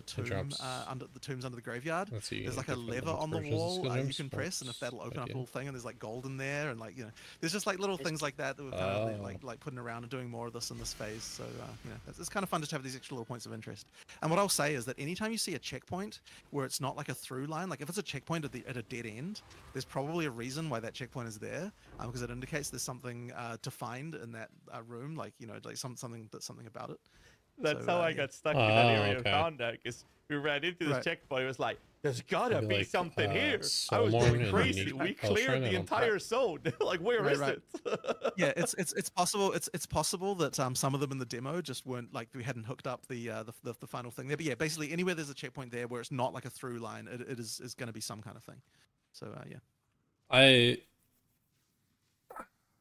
tombs under the graveyard. There's like a lever on the wall you can press, and if that'll open up a little thing, and there's like gold in there, and like, there's just like little things like that we're kind of like putting around and doing more of this in this phase. So it's kind of fun just to have these extra little points of interest. And what I'll say is that anytime you see a checkpoint where it's not like a through line, like if it's a checkpoint at a dead end, there's probably a reason why that checkpoint is there, because it indicates there's something to find in that room, like like something about it. That's how I got stuck in that area and found that, because we ran into this checkpoint. It was like, there's gotta be like, something here. I was going crazy. We cleared the entire zone. Like, where is it? Yeah, it's possible. It's possible that some of them in the demo just weren't like, we hadn't hooked up the final thing there. But yeah, basically anywhere there's a checkpoint there where it's not like a through line, it is going to be some kind of thing. So yeah. I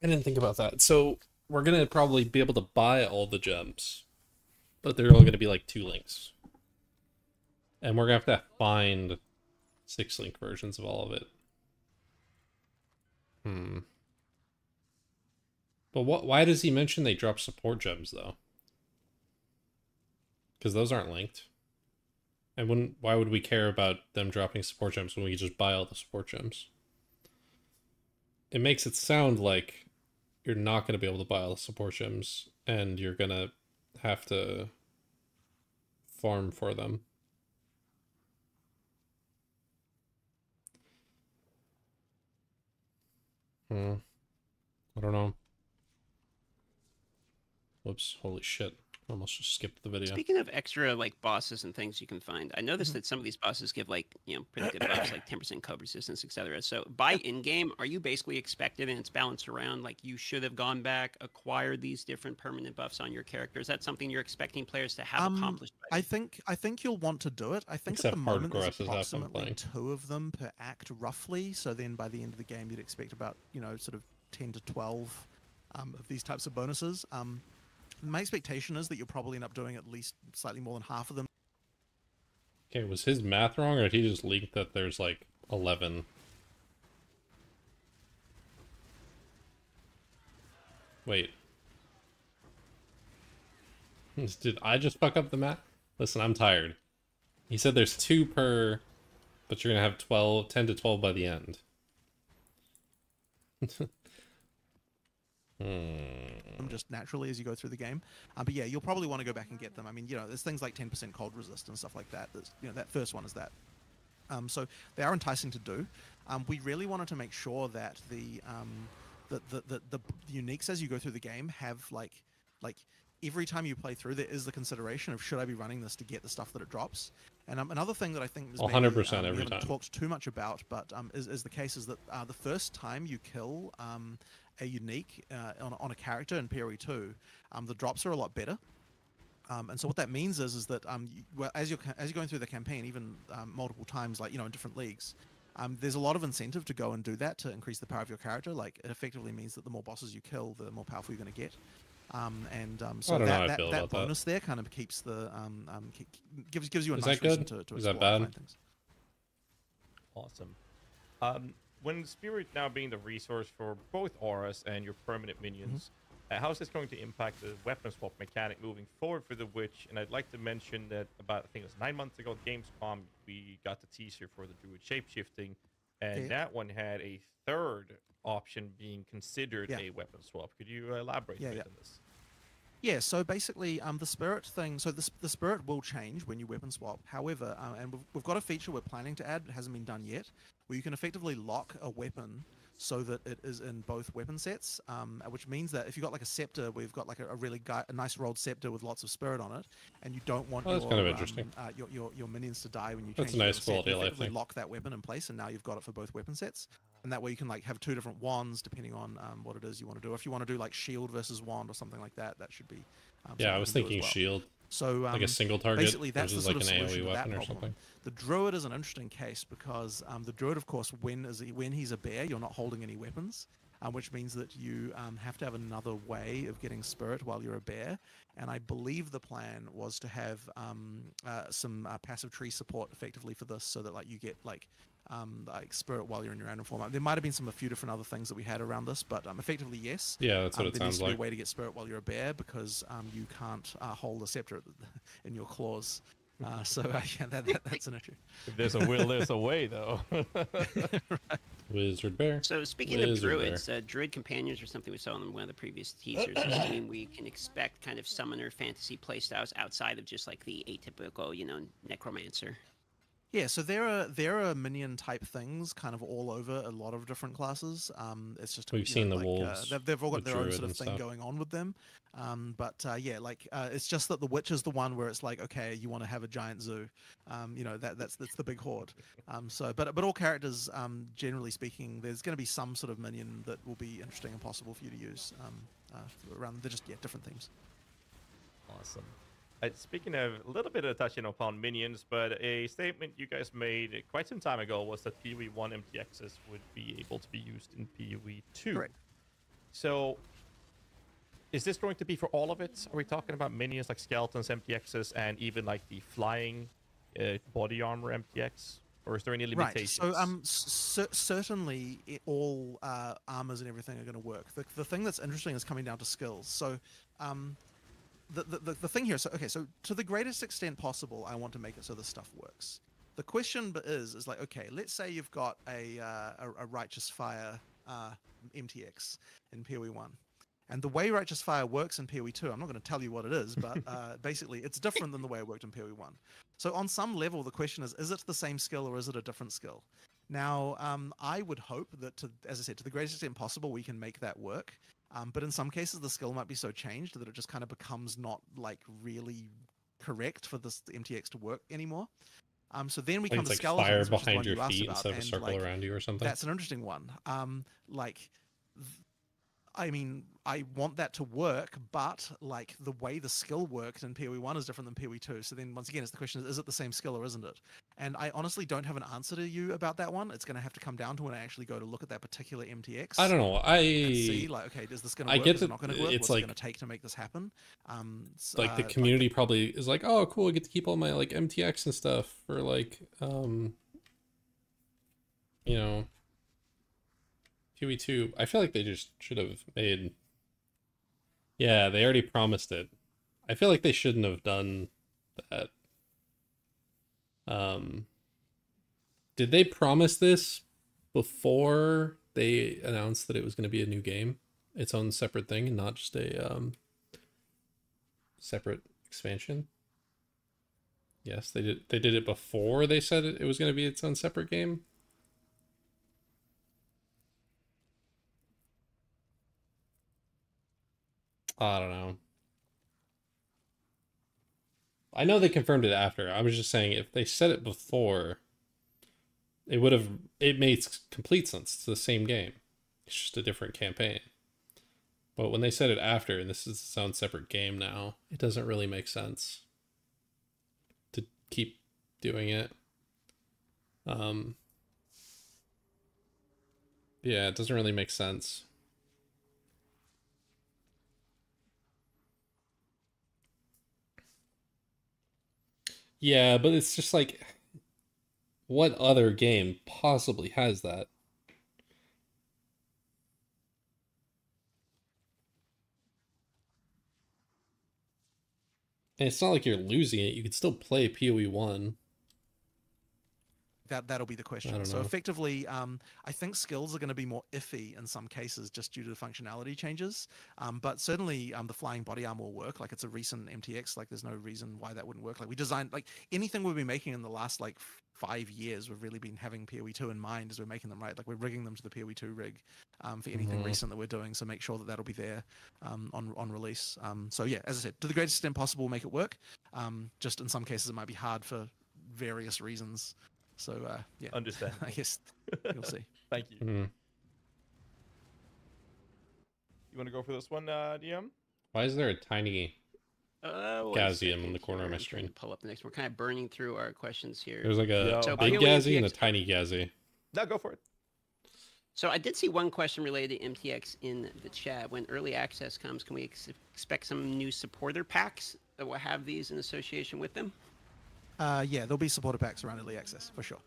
didn't think about that. So we're gonna probably be able to buy all the gems, but they're all gonna be like 2 links. And we're going to have to find 6-link versions of all of it. But why does he mention they drop support gems, though? Because those aren't linked. And why would we care about them dropping support gems when we just buy all the support gems? It makes it sound like you're not going to be able to buy all the support gems, and you're going to have to farm for them. I don't know. Whoops, holy shit. Almost just skipped the video. Speaking of extra like bosses and things you can find, I noticed that some of these bosses give like pretty good buffs, like 10% code resistance, etc. So by in-game, are you basically expected, and it's balanced around like you should have gone back, acquired these different permanent buffs on your character? Is that something you're expecting players to have accomplished? I think you'll want to do it. I think Except at the moment there's hardcore approximately 2 of them per act, roughly. So then by the end of the game, you'd expect about sort of 10 to 12 of these types of bonuses. My expectation is that you'll probably end up doing at least slightly more than half of them. Okay, was his math wrong, or did he just leak that there's like 11? Wait. Did I just fuck up the math? Listen, I'm tired. He said there's 2 per, but you're gonna have 10 to 12 by the end. Just naturally as you go through the game, but yeah, you'll probably want to go back and get them. I mean, there's things like 10% cold resist and stuff like that. There's, that first one is that. So they are enticing to do. We really wanted to make sure that the uniques as you go through the game have like every time you play through, there is the consideration of should I be running this to get the stuff that it drops. And another thing that I think is 100% every we haven't talked too much about, but is the case is that the first time you kill a unique on a character in PoE2, the drops are a lot better. And so what that means is that as you're going through the campaign, even multiple times, like in different leagues, there's a lot of incentive to go and do that to increase the power of your character. Like it effectively means that the more bosses you kill, the more powerful you're going to get. So that bonus there kind of keeps the gives you a nice reason to explore and find things. Awesome. When Spirit now being the resource for both auras and your permanent minions, how is this going to impact the weapon swap mechanic moving forward for the Witch? And I'd like to mention that about, I think it was 9 months ago at Gamescom, we got the teaser for the Druid shapeshifting, and that one had a third option being considered a weapon swap. Could you elaborate a bit on this? Yeah, so basically, the spirit thing. So the spirit will change when you weapon swap. However, and we've got a feature we're planning to add, it hasn't been done yet, where you can effectively lock a weapon so that it is in both weapon sets. Which means that if you've got like a scepter, we've got like a nice rolled scepter with lots of spirit on it, and you don't want that's kind of interesting. Your minions to die when you that's change a nice quality of life thing. Lock that weapon in place, and now you've got it for both weapon sets. And that way you can like have 2 different wands depending on what it is you want to do. If you want to do like shield versus wand or something like that, that should be. I was thinking shield. So like a single target basically that's the sort like of an solution AoE to that weapon or problem. something. The druid is an interesting case because the druid, of course, when he's a bear, you're not holding any weapons, which means that you have to have another way of getting spirit while you're a bear. And I believe the plan was to have some passive tree support effectively for this, so that like you get like spirit while you're in your random form. There might have been a few different other things that we had around this, but effectively yes. Yeah, that's what it sounds like. There needs to be a way to get spirit while you're a bear, because you can't hold a scepter in your claws. That's an issue. If there's a will, there's a way, though. Right. Wizard bear. So speaking of druids, druid companions are something we saw in one of the previous teasers. Assuming we can expect kind of summoner fantasy playstyles outside of just like the atypical, necromancer. Yeah, so there are minion type things kind of all over a lot of different classes. It's just we've seen the wolves. They've all got their own sort of thing stuff going on with them. It's just that the witch is the one where it's like, okay, you want to have a giant zoo. That's the big horde. But all characters, generally speaking, there's going to be some sort of minion that will be interesting and possible for you to use around. They're just different themes. Awesome. Speaking of a little bit of touching upon minions, but a statement you guys made quite some time ago was that PoE 1 MTXs would be able to be used in PoE 2. Correct. So, is this going to be for all of it? Are we talking about minions like skeletons, MTXs, and even like the flying body armor MTX? Or is there any limitations? Right. So certainly all armors and everything are going to work. The thing that's interesting is coming down to skills. So the thing here. So okay, so to the greatest extent possible, I want to make it so this stuff works. The question is like, okay, let's say you've got a Righteous Fire MTX in PoE1. And the way Righteous Fire works in PoE2, I'm not going to tell you what it is, but basically it's different than the way it worked in PoE1. So on some level, the question is it the same skill or is it a different skill? Now, I would hope that, as I said, to the greatest extent possible, we can make that work. But in some cases, the skill might be so changed that it just kind of becomes not like really correct for this MTX to work anymore. So then we come to skeletons, fire behind your feet instead of a circle around you or something. That's an interesting one. I mean, I want that to work, but like the way the skill worked in PoE1 is different than PoE2. So then once again, it's the question, is it the same skill or isn't it? And I honestly don't have an answer to you about that one. It's going to have to come down to when I actually go to look at that particular MTX. I don't know. And see, like, okay, is this going to work? Is it not going to work? What's it going to take to make this happen? Like the community probably is like, oh, cool, I get to keep all my like MTX and stuff for like, you know, PoE2. I feel like they just should have made. Yeah, they already promised it. I feel like they shouldn't have done that. Did they promise this before they announced that it was going to be a new game, its own separate thing, and not just a separate expansion? Yes, they did. They did it before they said it was going to be its own separate game. I don't know. I know they confirmed it after. I was just saying if they said it before, it made complete sense. It's the same game. It's just a different campaign. But when they said it after, and this is its own separate game now, it doesn't really make sense to keep doing it. Yeah, it doesn't really make sense. Yeah, but it's just like, what other game possibly has that? And it's not like you're losing it. You could still play PoE1. That'll be the question. So effectively, I think skills are going to be more iffy in some cases just due to the functionality changes. But certainly the flying body armor will work. Like it's a recent MTX. Like there's no reason why that wouldn't work. Like we designed like anything we've been making in the last like 5 years. We've really been having PoE2 in mind as we're making them, right? Like we're rigging them to the PoE2 rig for anything recent that we're doing. So make sure that that'll be there on release. So yeah, as I said, to the greatest extent possible, make it work. Just in some cases, it might be hard for various reasons. So, yeah. Understand. I guess you'll see. Thank you. You want to go for this one, DM? Why is there a tiny Gazium in the corner of my screen? Pull up the next one. We're kind of burning through our questions here. There's like a big Gazi and a tiny Gazi. No, go for it. So I did see one question related to MTX in the chat. When early access comes, can we expect some new supporter packs that will have these in association with them? Yeah, there'll be supporter packs around early access for sure.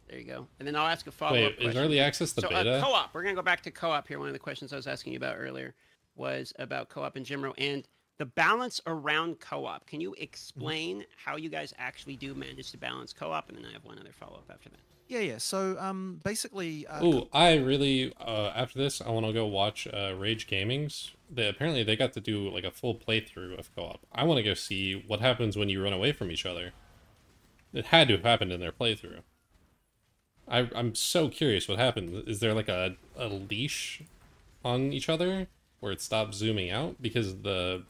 There you go. And then I'll ask a follow-up question. Is early access the beta? Co-op. We're going to go back to co-op here. One of the questions I was asking you about earlier was about co-op in Jimro and the balance around co-op. Can you explain how you guys actually do manage to balance co-op? And then I have one other follow-up after that. Yeah. So basically... I really, after this, I want to go watch Rage Gaming's. Apparently they got to do like a full playthrough of co-op. I want to go see what happens when you run away from each other. It had to have happened in their playthrough. I'm so curious what happened. Is there like a leash on each other where it stops zooming out? Because the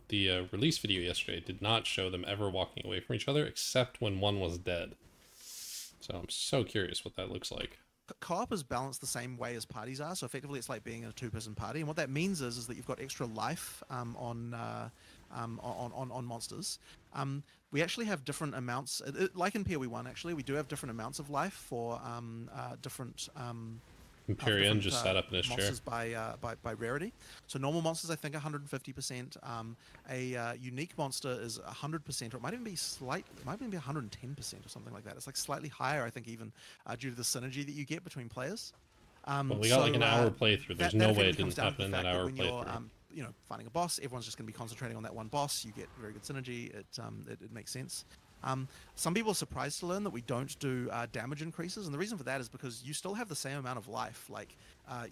release video yesterday did not show them ever walking away from each other except when one was dead. So I'm so curious what that looks like. Co-op is balanced the same way as parties are, so effectively it's like being in a two-person party, and what that means is that you've got extra life on monsters. We actually have different amounts, like in PoE1 actually, we do have different amounts of life for different Empyrean just sat up in his monsters chair. by rarity. So normal monsters, I think, 150%. A unique monster is 100%, or it might even be 110% or something like that. It's like slightly higher, I think, even due to the synergy that you get between players. Well, we got like an hour playthrough. There's no way it didn't happen in that hour playthrough. fighting a boss, everyone's just going to be concentrating on that one boss. You get very good synergy. It makes sense. Some people are surprised to learn that we don't do damage increases, and the reason for that is because you still have the same amount of life. Like,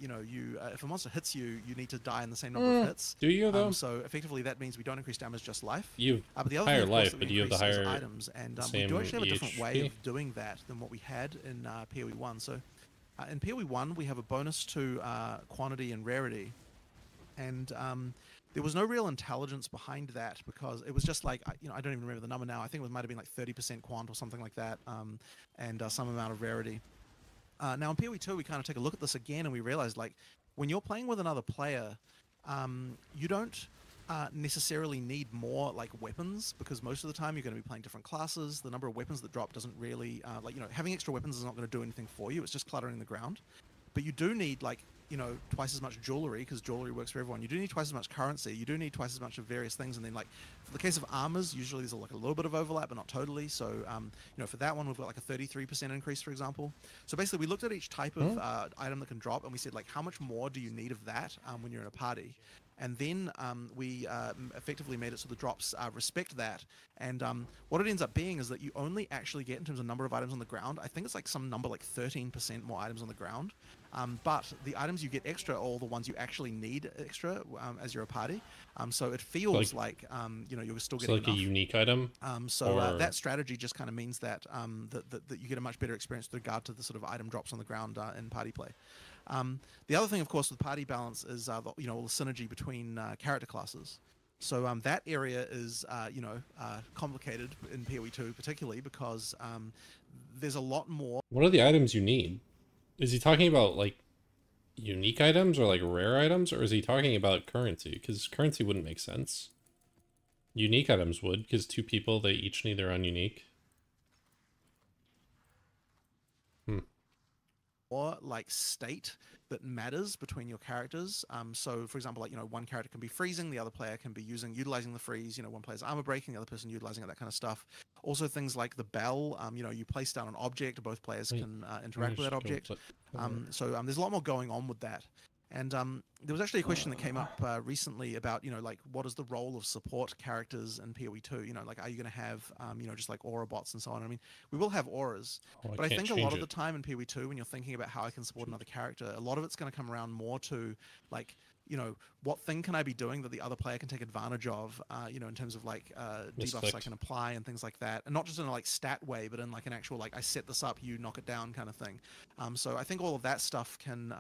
if a monster hits you, you need to die in the same number of hits. Do you though? So effectively, that means we don't increase damage, just life. You but the other higher thing, of course, life, that we but do you have the increase is higher items, and we do actually have a different way EHP? of doing that than what we had in PoE1. So in PoE1, we have a bonus to quantity and rarity, and there was no real intelligence behind that because it was just like, I don't even remember the number now. I think it might have been like 30% quant or something like that, and some amount of rarity. Now in PoE2, we kind of take a look at this again, and we realized, like, when you're playing with another player, you don't necessarily need more like weapons, because most of the time you're going to be playing different classes. The number of weapons that drop doesn't really having extra weapons is not going to do anything for you. It's just cluttering the ground. But you do need, like, twice as much jewelry, because jewelry works for everyone. You do need twice as much currency. You do need twice as much of various things. And then, like, for the case of armors, usually there's like a little bit of overlap, but not totally. So, for that one, we've got like a 33% increase, for example. So basically, we looked at each type of item that can drop, and we said, like, how much more do you need of that when you're in a party? And then we effectively made it so the drops respect that. And what it ends up being is that you only actually get, in terms of number of items on the ground, I think it's like some number like 13% more items on the ground. But the items you get extra are all the ones you actually need extra as you're a party. So it feels like you're still getting like enough. a unique item. That strategy just kind of means that that you get a much better experience with regard to the sort of item drops on the ground in party play. The other thing, of course, with party balance is all the synergy between character classes. So that area is complicated in PoE2 particularly because there's a lot more. What are the items you need? Is he talking about like unique items or like rare items, or is he talking about currency? Because currency wouldn't make sense. Unique items would, because two people, they each need their own unique. Or like state that matters between your characters. So for example, like, one character can be freezing, the other player can be utilizing the freeze, one player's armor breaking, the other person utilizing it, that kind of stuff. Also things like the bell, you place down an object, both players can interact with that object. So there's a lot more going on with that. And there was actually a question that came up recently about, like, what is the role of support characters in PoE2? Like, are you going to have, just like aura bots and so on? I mean, we will have auras, but I think a lot of the time in PoE2, when you're thinking about how I can support another character, a lot of it's going to come around more to, like, what thing can I be doing that the other player can take advantage of, in terms of like debuffs I can apply and things like that. And not just in a like stat way, but in like an actual, like, I set this up, you knock it down kind of thing. So I think all of that stuff can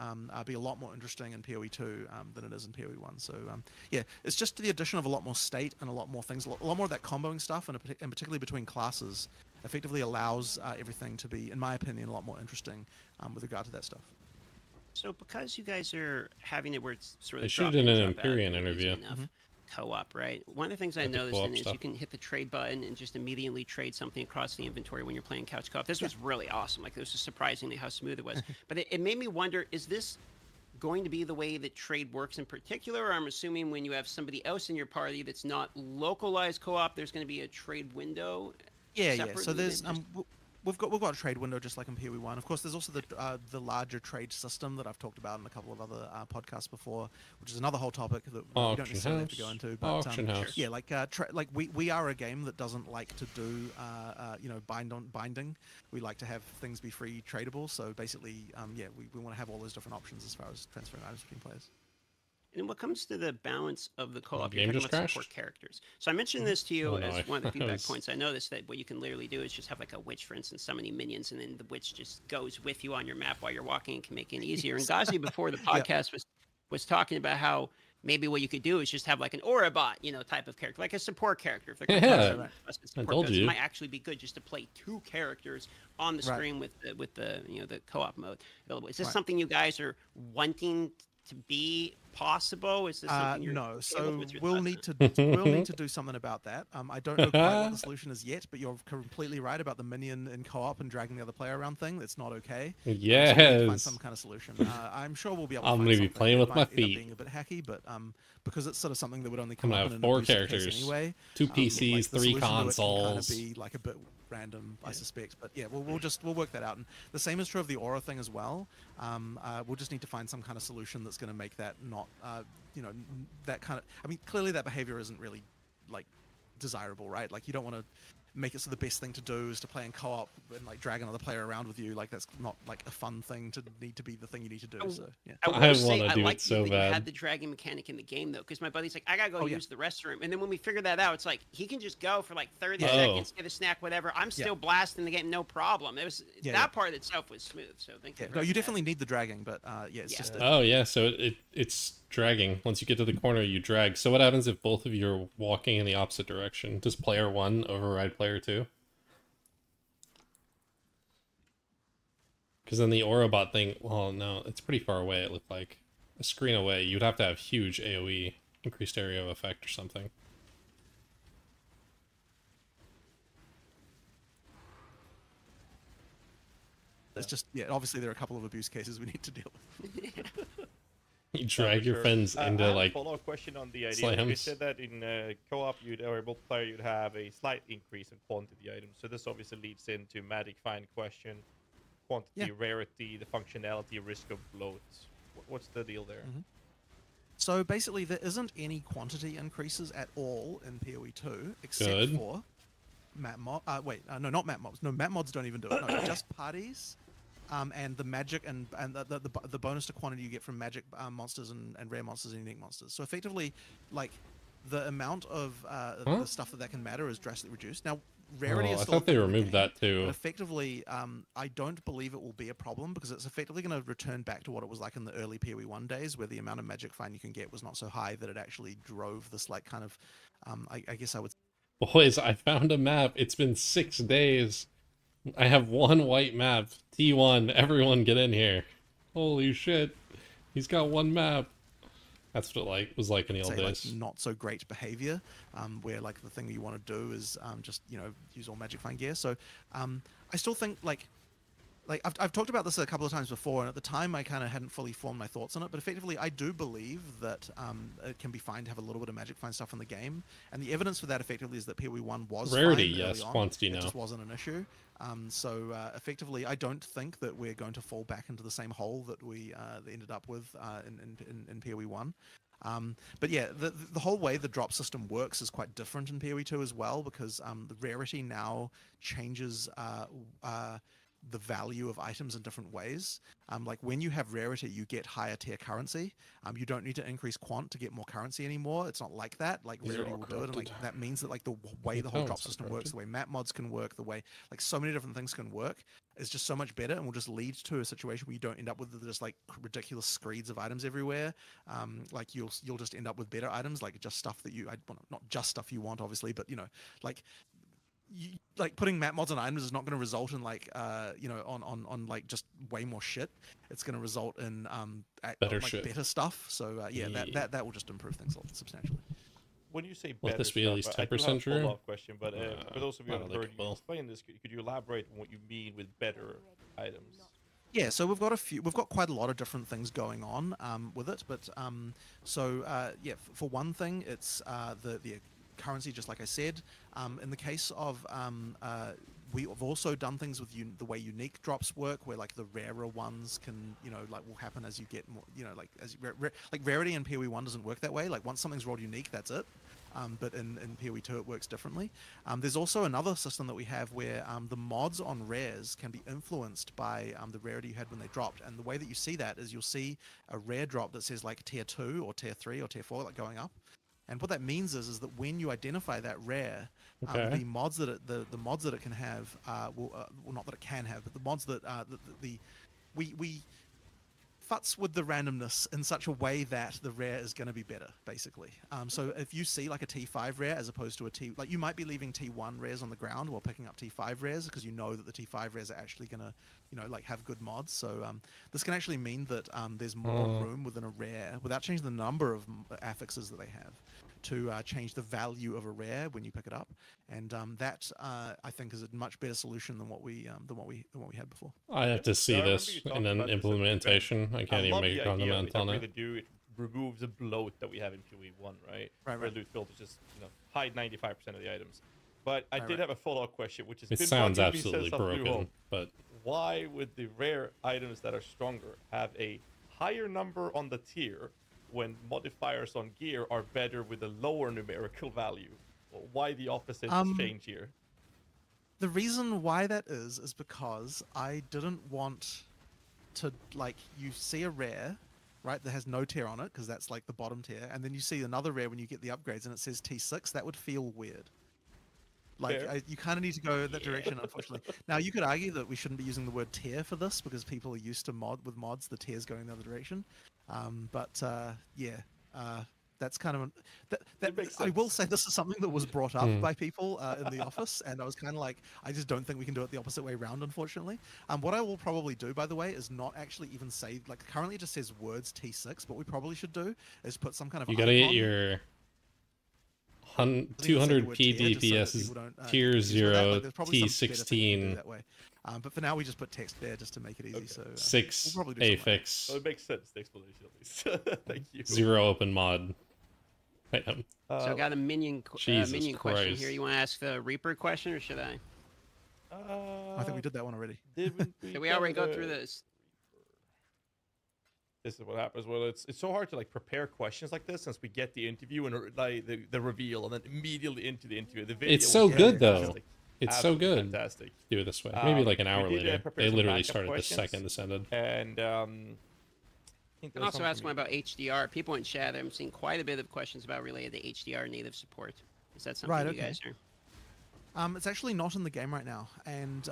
be a lot more interesting in PoE2 than it is in PoE1. So yeah, it's just the addition of a lot more state and a lot more things, a lot more of that comboing stuff, and particularly between classes, effectively allows everything to be, in my opinion, a lot more interesting with regard to that stuff. So because you guys are having it where it's sort of... They should have done an Empyrean interview. Co-op, right? One of the things I noticed is you can hit the trade button and just immediately trade something across the inventory when you're playing couch co-op. This was really awesome. Like, this was surprisingly how smooth it was. But it made me wonder, is this going to be the way that trade works in particular? Or I'm assuming when you have somebody else in your party that's not localized co-op, there's going to be a trade window? Yeah. So there's... We've got a trade window just like in PoE1. Of course, there's also the larger trade system that I've talked about in a couple of other podcasts before, which is another whole topic that we don't necessarily have to go into. But Auction house. Yeah, like we are a game that doesn't like to do binding. We like to have things be free tradable. So basically, we want to have all those different options as far as transferring items between players. And what comes to the balance of the co-op, you're talking about support characters. So I mentioned this to you as one of the feedback points. I noticed that what you can literally do is just have like a witch, for instance, summoning minions, and then the witch just goes with you on your map while you're walking and can make it easier. And Ghazi, before the podcast, was talking about how maybe what you could do is just have like an aura bot, type of character, like a support character. If I told you. It might actually be good just to play two characters on the screen with the co-op mode available. Is this something you guys are wanting to be possible? Is this something you're no? So we'll need to do something about that. I don't know quite what the solution is yet, but you're completely right about the minion in co-op and dragging the other player around thing. It's not okay. Yes. So we need to find some kind of solution. I'm sure we'll be able to find something. Playing with my feet. Being a bit hacky, but because it's sort of something that would only come up in have 4 characters, anyway. 2 PCs, like 3 consoles. Kind of be like a bit random, I suspect. But yeah, we'll work that out. And the same is true of the aura thing as well. We'll just need to find some kind of solution that's going to make that not, you know, that kind of. I mean, clearly that behavior isn't really like desirable, right? Like you don't want to make it so the best thing to do is to play in co-op and like drag another player around with you. Like that's not like a fun thing to need to be the thing you need to do. So yeah, I want say to I do like it so that you bad. had the dragging mechanic in the game though, because my buddy's like, I gotta go use the restroom, and then when we figured that out, it's like he can just go for like 30 seconds, get a snack, whatever. I'm still blasting the game, no problem. It was that part itself was smooth. So thank you. No, you definitely need the dragging, but yeah, it's just. Oh yeah, so it's dragging. Once you get to the corner, you drag. So what happens if both of you are walking in the opposite direction? Does player 1 override player 2? Because then the Aurobot thing, well, no, it's pretty far away, it looked like. A screen away, you'd have to have huge AoE, increased area of effect or something. It's just, yeah, obviously there are a couple of abuse cases we need to deal with. You drag your friends into, like, follow-up question on the idea. slams. You said that in co-op, or multiplayer, you'd have a slight increase in quantity items. So this obviously leads into Magic Find question. Quantity, rarity, the functionality, risk of bloat. What's the deal there? So basically, there isn't any quantity increases at all in PoE2, except for map mob. No, not map mobs. No, map mods don't even do it. No, just parties, and the magic and the bonus to quantity you get from magic monsters and rare monsters and unique monsters. So effectively, like the amount of the stuff that can matter is drastically reduced. Now, rarity is still I thought they removed that too. But effectively, I don't believe it will be a problem because it's effectively going to return back to what it was like in the early PoE1 days, where the amount of magic find you can get was not so high that it actually drove this like kind of, I guess I would. Boys, I found a map. It's been 6 days. I have one white map. T1, everyone get in here. Holy shit. He's got one map. That's what it was like in the old days. Like, not so great behavior, where like the thing you want to do is just, you know, use all magic find gear. So I still think like I've talked about this a couple of times before, and at the time I kind of hadn't fully formed my thoughts on it, but effectively I do believe that it can be fine to have a little bit of magic find stuff in the game, and the evidence for that effectively is that PoE1 was rarity, fine yes, on. quantity, it no. just wasn't an issue. So effectively, I don't think that we're going to fall back into the same hole that we ended up with in PoE1. But yeah, the whole way the drop system works is quite different in PoE2 as well, because the rarity now changes the value of items in different ways. Like when you have rarity, you get higher tier currency. You don't need to increase quant to get more currency anymore. It's not like that. Like rarity will do it, and like that means that like the way the whole drop system works, the way map mods can work, the way like so many different things can work is just so much better, and will just lead to a situation where you don't end up with just like ridiculous screeds of items everywhere. Like you'll just end up with better items, like just stuff that not just stuff you want, obviously, but you know, like. Like putting map mods on items is not going to result in like you know on like just way more shit. It's going to result in better stuff. So yeah, that will just improve things substantially. When you say will better this be at least 10% true? Follow-up question, but for those of you who haven't heard you explain this, could you elaborate on what you mean with better items? Yeah, so we've got quite a lot of different things going on with it, but yeah, for one thing, it's the currency, just like I said. In the case of we've also done things with the way unique drops work, where like the rarer ones can, you know, like will happen as you get more, you know, like as like rarity in PoE1 doesn't work that way. Like once something's rolled unique, that's it. But in PoE2 it works differently. There's also another system that we have where the mods on rares can be influenced by the rarity you had when they dropped. And the way that you see that is you'll see a rare drop that says like tier 2 or tier 3 or tier 4 like going up. And what that means is that when you identify that rare, the mods that it can have, well, not that it can have, but the mods that we futz with the randomness in such a way that the rare is going to be better, basically. So if you see like a T5 rare as opposed to a T, like you might be leaving T1 rares on the ground while picking up T5 rares because you know that the T5 rares are actually going to, you know, like have good mods. So this can actually mean that there's more room within a rare without changing the number of affixes that they have to change the value of a rare when you pick it up, and that I think is a much better solution than what we had before. I have to see this in an implementation. I can't even make a comment on it. It removes the bloat that we have in PoE1, right? Right. Where loot filters just, you know, hide 95% of the items. But I did have a follow-up question, which is It sounds absolutely broken, but why would the rare items that are stronger have a higher number on the tier when modifiers on gear are better with a lower numerical value? Why the opposite change here? The reason why that is because I didn't want to, like, you see a rare, right, that has no tier on it, because that's like the bottom tier, and then you see another rare when you get the upgrades and it says T6, that would feel weird. Like, you kind of need to go that direction, unfortunately. Now, you could argue that we shouldn't be using the word tier for this because people are used to with mods, the tiers going the other direction. That's kind of I will say this is something that was brought up by people in the office, and I was kind of like, I just don't think we can do it the opposite way around, unfortunately. What I will probably do, by the way, is not actually even say, like, currently it just says words T6. What we probably should do is put some kind of you gotta get your 200 PBPS tier 0 T16. But for now, we just put text there just to make it easy. Okay. So 6 we'll affix. So it makes sense, the explanation at least. Thank you. 0 open mod. So I got a minion question here. You want to ask the Reaper question, or should I? I think we did that one already. Did we already go through this? This is what happens. Well, it's so hard to like prepare questions like this since we get the interview and like the reveal and then immediately into the interview. The video it's so good though. Like, it's so good. Fantastic. Do it this way. Maybe like an hour later. They literally started the second this ended. And I can also ask one about HDR. People in chat, I'm seeing quite a bit of questions about related to HDR native support. Is that something you guys are? It's actually not in the game right now, and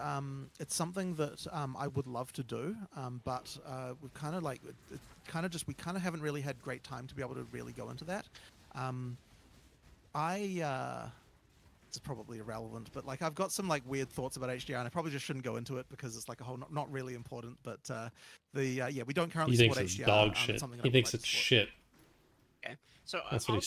it's something that I would love to do, but we've kind of like, we kind of haven't really had great time to be able to really go into that. It's probably irrelevant, but like I've got some like weird thoughts about HDR, and I probably just shouldn't go into it because it's like a whole not really important. But we don't currently support HDR. He thinks it's dog shit. He thinks it's shit. Okay, so that's what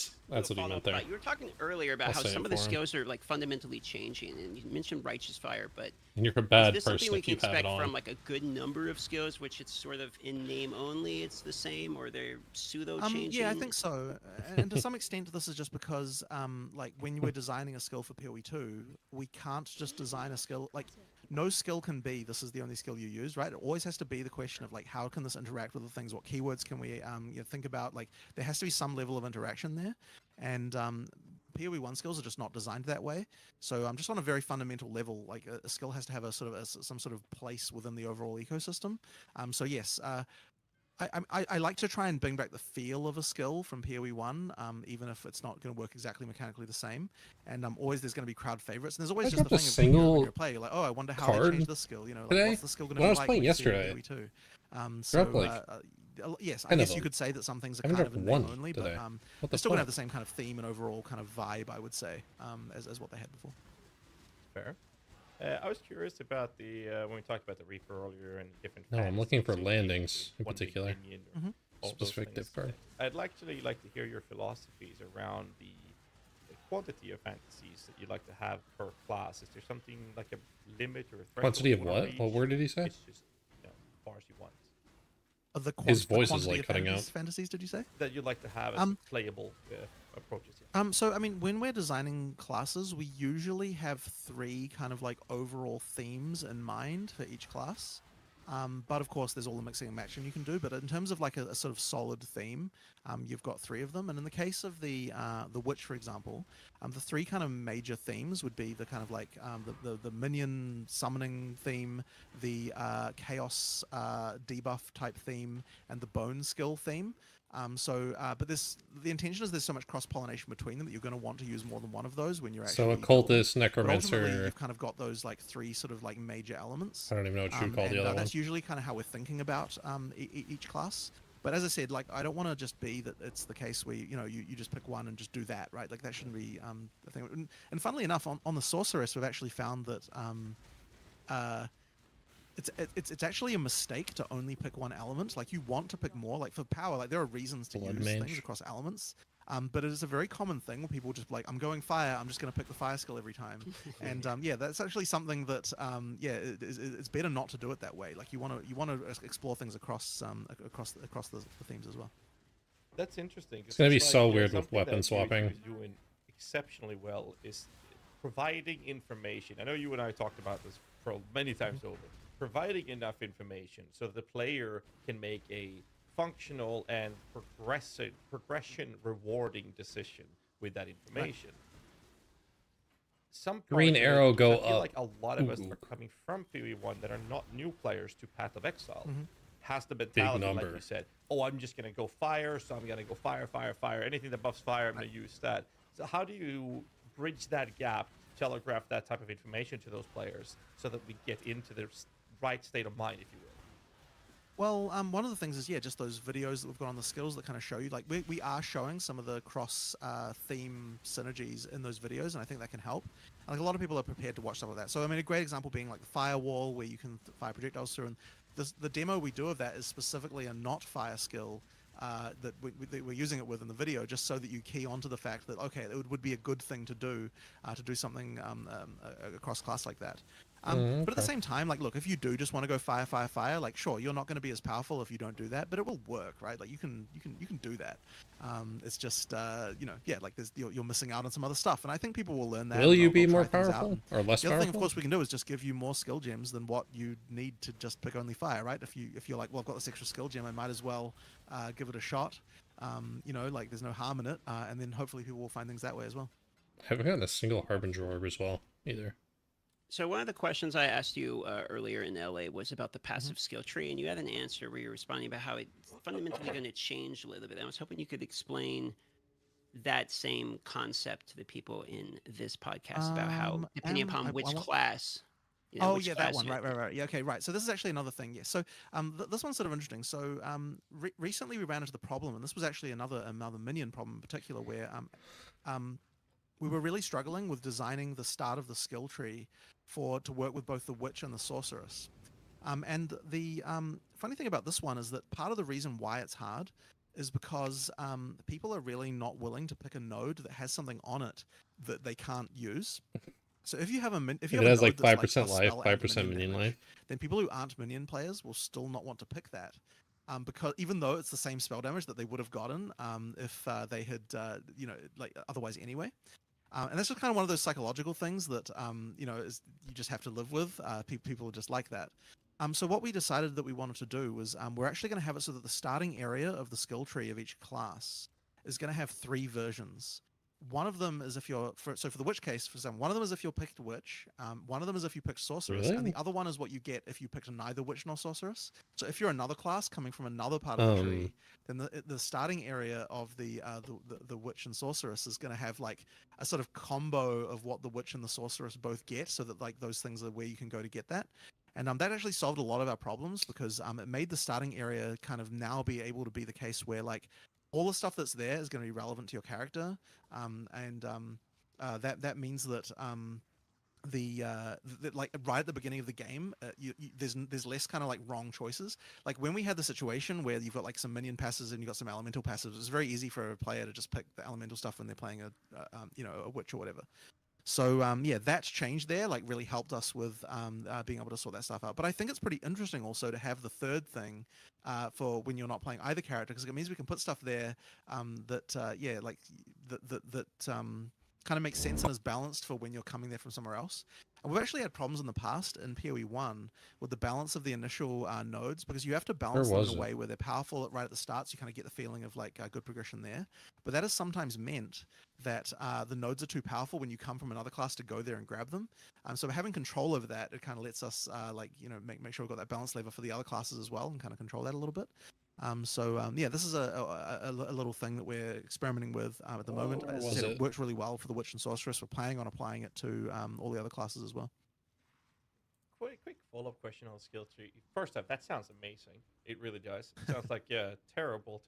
he meant there. You were talking earlier about how some of the skills are like fundamentally changing, and you mentioned Righteous Fire, but and you're a bad is this person something we can expect from like a good number of skills, which it's sort of in name only, it's the same, or they're pseudo changing? Yeah, I think so. And to some extent, this is just because like when we're designing a skill for PoE2, we can't just design a skill like. No skill can be, this is the only skill you use, right? It always has to be the question of, like, how can this interact with the things? What keywords can we think about? Like, there has to be some level of interaction there. And PoE1 skills are just not designed that way. So just on a very fundamental level, like, a skill has to have some sort of place within the overall ecosystem. So, yes, I like to try and bring back the feel of a skill from PoE1, even if it's not going to work exactly mechanically the same. And always there's going to be crowd favorites. And there's always just the thing of when you're playing, like, oh, I wonder how they change this skill. You know, like, what's the skill going to be like? I was playing yesterday. Yes, I guess you could say that some things are kind of in name only, but they're still going to have the same kind of theme and overall kind of vibe, I would say, as what they had before. Fair. I was curious about the when we talked about the Reaper earlier and different. No, I'm looking for landings in particular. Specific div card. I'd actually like to hear your philosophies around the quantity of fantasies that you'd like to have per class. Is there something like a limit or a threshold? Quantity of what? What word did he say? It's just, as far as you want. His voice is like cutting out. Fantasies, did you say? That you'd like to have as playable approaches. Yeah. So I mean, when we're designing classes, we usually have 3 kind of like overall themes in mind for each class. But of course, there's all the mixing and matching you can do. But in terms of like a sort of solid theme, you've got 3 of them. And in the case of the Witch, for example, the 3 kind of major themes would be the kind of like the minion summoning theme, the chaos debuff type theme, and the bone skill theme. But the intention is there's so much cross-pollination between them that you're going to want to use more than one of those when you're actually... So occultist, necromancer... You've kind of got those like 3 sort of like major elements. I don't even know what you would call the other one. That's usually kind of how we're thinking about each class. But as I said, like, I don't want to just be that it's the case where, you just pick one and just do that, right? Like, that shouldn't be the thing. And funnily enough, on the Sorceress, we've actually found that... It's actually a mistake to only pick one element. Like, you want to pick more. Like, for power, like, there are reasons to use things across elements. But it is a very common thing where people just like, I'm going fire, I'm just going to pick the fire skill every time. And that's actually something that it's better not to do it that way. Like, you want to explore things across the themes as well. That's interesting. It's going to be so weird with weapon swapping. Doing exceptionally well is providing information. I know you and I talked about this for many times over. Providing enough information so that the player can make a functional and progression rewarding decision with that information. Some Green arrow go I feel up. like a lot of us are coming from PoE1 that are not new players to Path of Exile. Has the mentality, like you said, oh, I'm just gonna go fire, so I'm gonna go fire, fire, fire. Anything that buffs fire, I'm gonna use that. So how do you bridge that gap, telegraph that type of information to those players so that we get into the right state of mind, if you will? Well, one of the things is, yeah, just those videos that we've got on the skills that kind of show you, like, we are showing some of the cross theme synergies in those videos, and I think that can help. Like, a lot of people are prepared to watch stuff like that. So, I mean, a great example being like the firewall, where you can fire projectiles through, and the demo we do of that is specifically a not fire skill that we're using it with in the video, just so that you key onto the fact that, okay, it would be a good thing to do something across class like that. But at the same time, like, look, if you do just want to go fire, fire, fire, like, sure, you're not going to be as powerful if you don't do that, but it will work, right? Like, you can do that. It's just, you know, yeah, like, you're missing out on some other stuff, and I think people will learn that. Will you be more powerful or less powerful? The other thing, of powerful? course, we can do is just give you more skill gems than what you need to just pick only fire, right? If you're like, well, I've got this extra skill gem, I might as well give it a shot. You know, like, there's no harm in it, and then hopefully people will find things that way as well. I haven't gotten a single Harbinger orb as well, either. So one of the questions I asked you earlier in LA was about the passive skill tree, and you had an answer where you were responding about how it's fundamentally going to change a little bit. I was hoping you could explain that same concept to the people in this podcast about how, depending upon which class. You know, yeah, that one. Right. Yeah, okay, right. So this is actually another thing. Yeah. So this one's sort of interesting. So recently we ran into the problem, and this was actually another minion problem in particular, where we were really struggling with designing the start of the skill tree to work with both the witch and the sorceress. And the funny thing about this one is that part of the reason why it's hard is because people are really not willing to pick a node that has something on it that they can't use. So if you have if it has like 5% life, 5% minion life, then people who aren't minion players will still not want to pick that. Because even though it's the same spell damage that they would have gotten if they had, you know, like otherwise anyway. And that's just kind of one of those psychological things that, you know, you just have to live with. People are just like that. So what we decided that we wanted to do was we're actually going to have it so that the starting area of the skill tree of each class is going to have 3 versions. One of them is if you're, for the witch case, for example, one of them is if you're picked witch, one of them is if you picked sorceress, and the other one is what you get if you picked neither witch nor sorceress. So if you're another class coming from another part of the tree, then the starting area of the witch and sorceress is going to have like a sort of combo of what the witch and the sorceress both get, so that like those things are where you can go to get that. And that actually solved a lot of our problems, because it made the starting area kind of now be able to be the case where like all the stuff that's there is going to be relevant to your character, that means that like right at the beginning of the game, there's less kind of like wrong choices. Like when we had the situation where you've got like some minion passes and you've got some elemental passes, it's very easy for a player to just pick the elemental stuff when they're playing a witch or whatever. So yeah, that's changed there, like really helped us with being able to sort that stuff out. But I think it's pretty interesting also to have the third thing for when you're not playing either character, because it means we can put stuff there that yeah, like that kind of makes sense and is balanced for when you're coming there from somewhere else. And we've actually had problems in the past in PoE1 with the balance of the initial nodes, because you have to balance them in a way where they're powerful right at the start, so you kind of get the feeling of like good progression there. But that has sometimes meant that the nodes are too powerful when you come from another class to go there and grab them. So having control over that, it kind of lets us like, you know, make sure we've got that balance lever for the other classes as well, and kind of control that a little bit. Yeah, this is a little thing that we're experimenting with at the moment. As I said, it works really well for the witch and sorceress. We're planning on applying it to all the other classes as well. Quick follow-up question on the skill tree. First off, that sounds amazing. It really does. It sounds like terrible.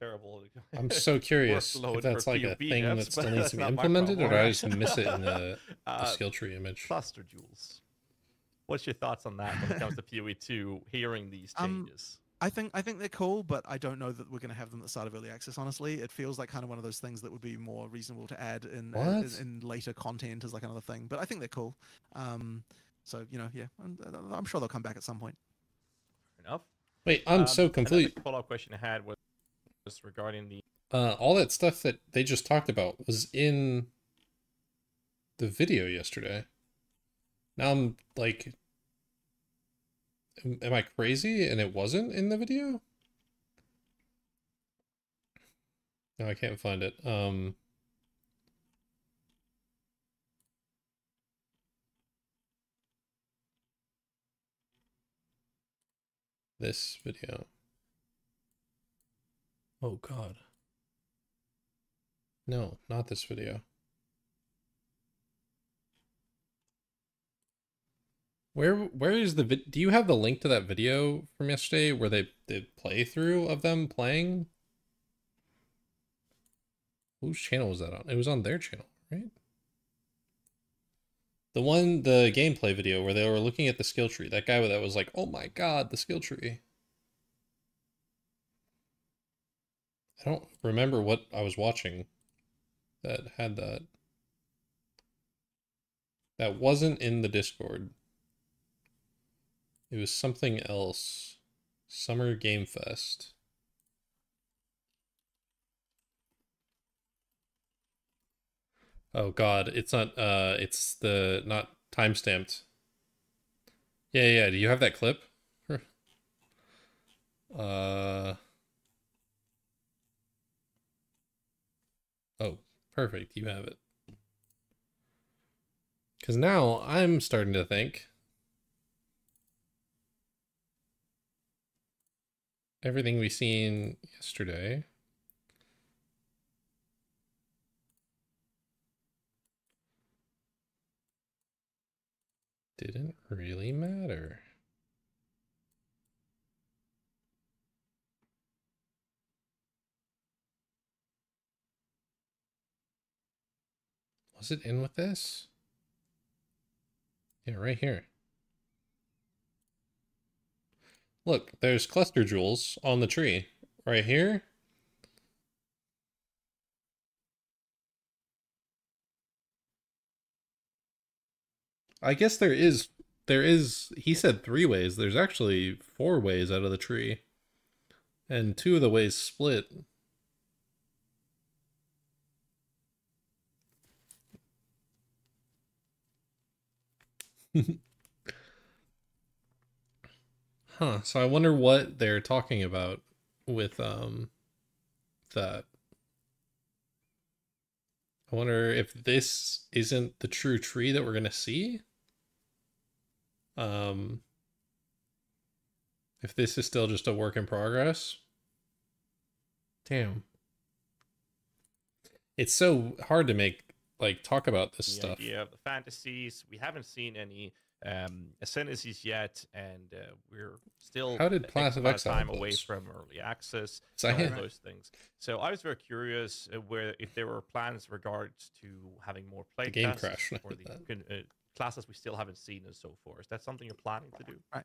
I'm so curious if that's like a thing that still needs to be implemented, or did I just miss it in the skill tree image? Cluster jewels. What's your thoughts on that when it comes to PoE2? Hearing these changes. I think they're cool, but I don't know that we're going to have them at the start of early access. Honestly, it feels like kind of one of those things that would be more reasonable to add in later content as like another thing. But I think they're cool. So you know, yeah, I'm sure they'll come back at some point. Fair enough. Wait, I'm so complete. Follow-up question I had was regarding the all that stuff that they just talked about was in the video yesterday. Now I'm like, am I crazy and it wasn't in the video? No, I can't find it. This video. Oh God. No, not this video. Where is the do you have the link to that video from yesterday where they did playthrough of them playing? Whose channel was that on? It was on their channel, right? The gameplay video where they were looking at the skill tree. That guy that was like, oh my God, the skill tree. I don't remember what I was watching that had that. That wasn't in the Discord. It was something else. Summer Game Fest. Oh God, it's not it's the not timestamped. Yeah, do you have that clip? Oh, perfect, you have it. Cause now I'm starting to think everything we seen yesterday didn't really matter. Was it in with this? Yeah, right here. Look, there's cluster jewels on the tree. Right here. I guess there is, he said 3 ways. There's actually 4 ways out of the tree. And 2 of the ways split. Huh, so I wonder what they're talking about with that. I wonder if this isn't the true tree that we're gonna see. If this is still just a work in progress. Damn. It's so hard to make, like, talk about this stuff. Yeah, the fantasies. We haven't seen any ascendancies yet, and we're still How did Class of Exile time away from early access. So all those things. So I was very curious if there were plans regards to having more play game tests crash for the classes we still haven't seen and so forth. Is that something you're planning to do? Right.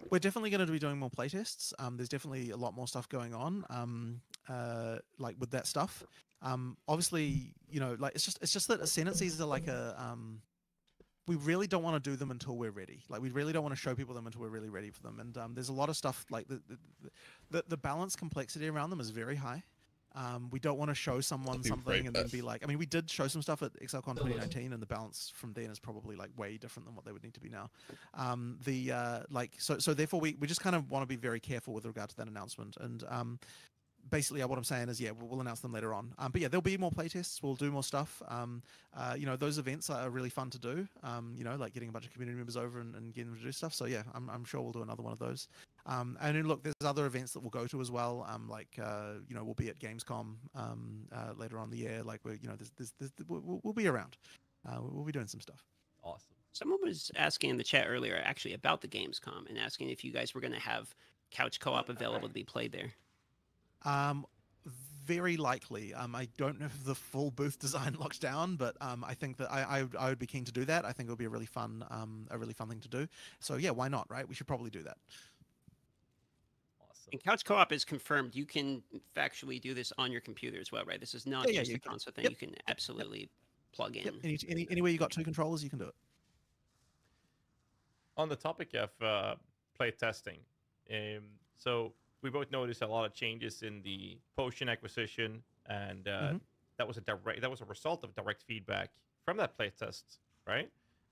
We're definitely going to be doing more playtests. There's definitely a lot more stuff going on, like with that stuff. Obviously, you know, like it's just that ascendancies are like a we really don't want to do them until we're ready. Like we really don't want to show people them until we're really ready for them. And there's a lot of stuff like the balance complexity around them is very high. We don't want to show someone something and then be like, I mean, we did show some stuff at ExileCon 2019, and the balance from then is probably like way different than what they would need to be now. So therefore we just kind of want to be very careful with regard to that announcement. And basically what I'm saying is, yeah, we'll announce them later on. But yeah, there'll be more playtests. We'll do more stuff. You know, those events are really fun to do. You know, like getting a bunch of community members over and getting them to do stuff. So yeah, I'm sure we'll do another one of those. And then look, there's other events that we'll go to as well. You know, we'll be at Gamescom later on in the year. Like we're, you know, we'll be around. We'll be doing some stuff. Awesome. Someone was asking in the chat earlier, actually, about the Gamescom and asking if you guys were going to have couch co-op available to be played there. Very likely. I don't know if the full booth design locks down, but I think that I would be keen to do that. I think it would be a really fun thing to do. So yeah, why not, right? We should probably do that. Awesome. And couch co-op is confirmed. You can factually do this on your computer as well, right? This is not just a console thing. Yep. You can absolutely plug in. Yep. Anywhere you got 2 controllers, you can do it. On the topic of play testing, so we both noticed a lot of changes in the potion acquisition, and that was a result of direct feedback from that playtest, right?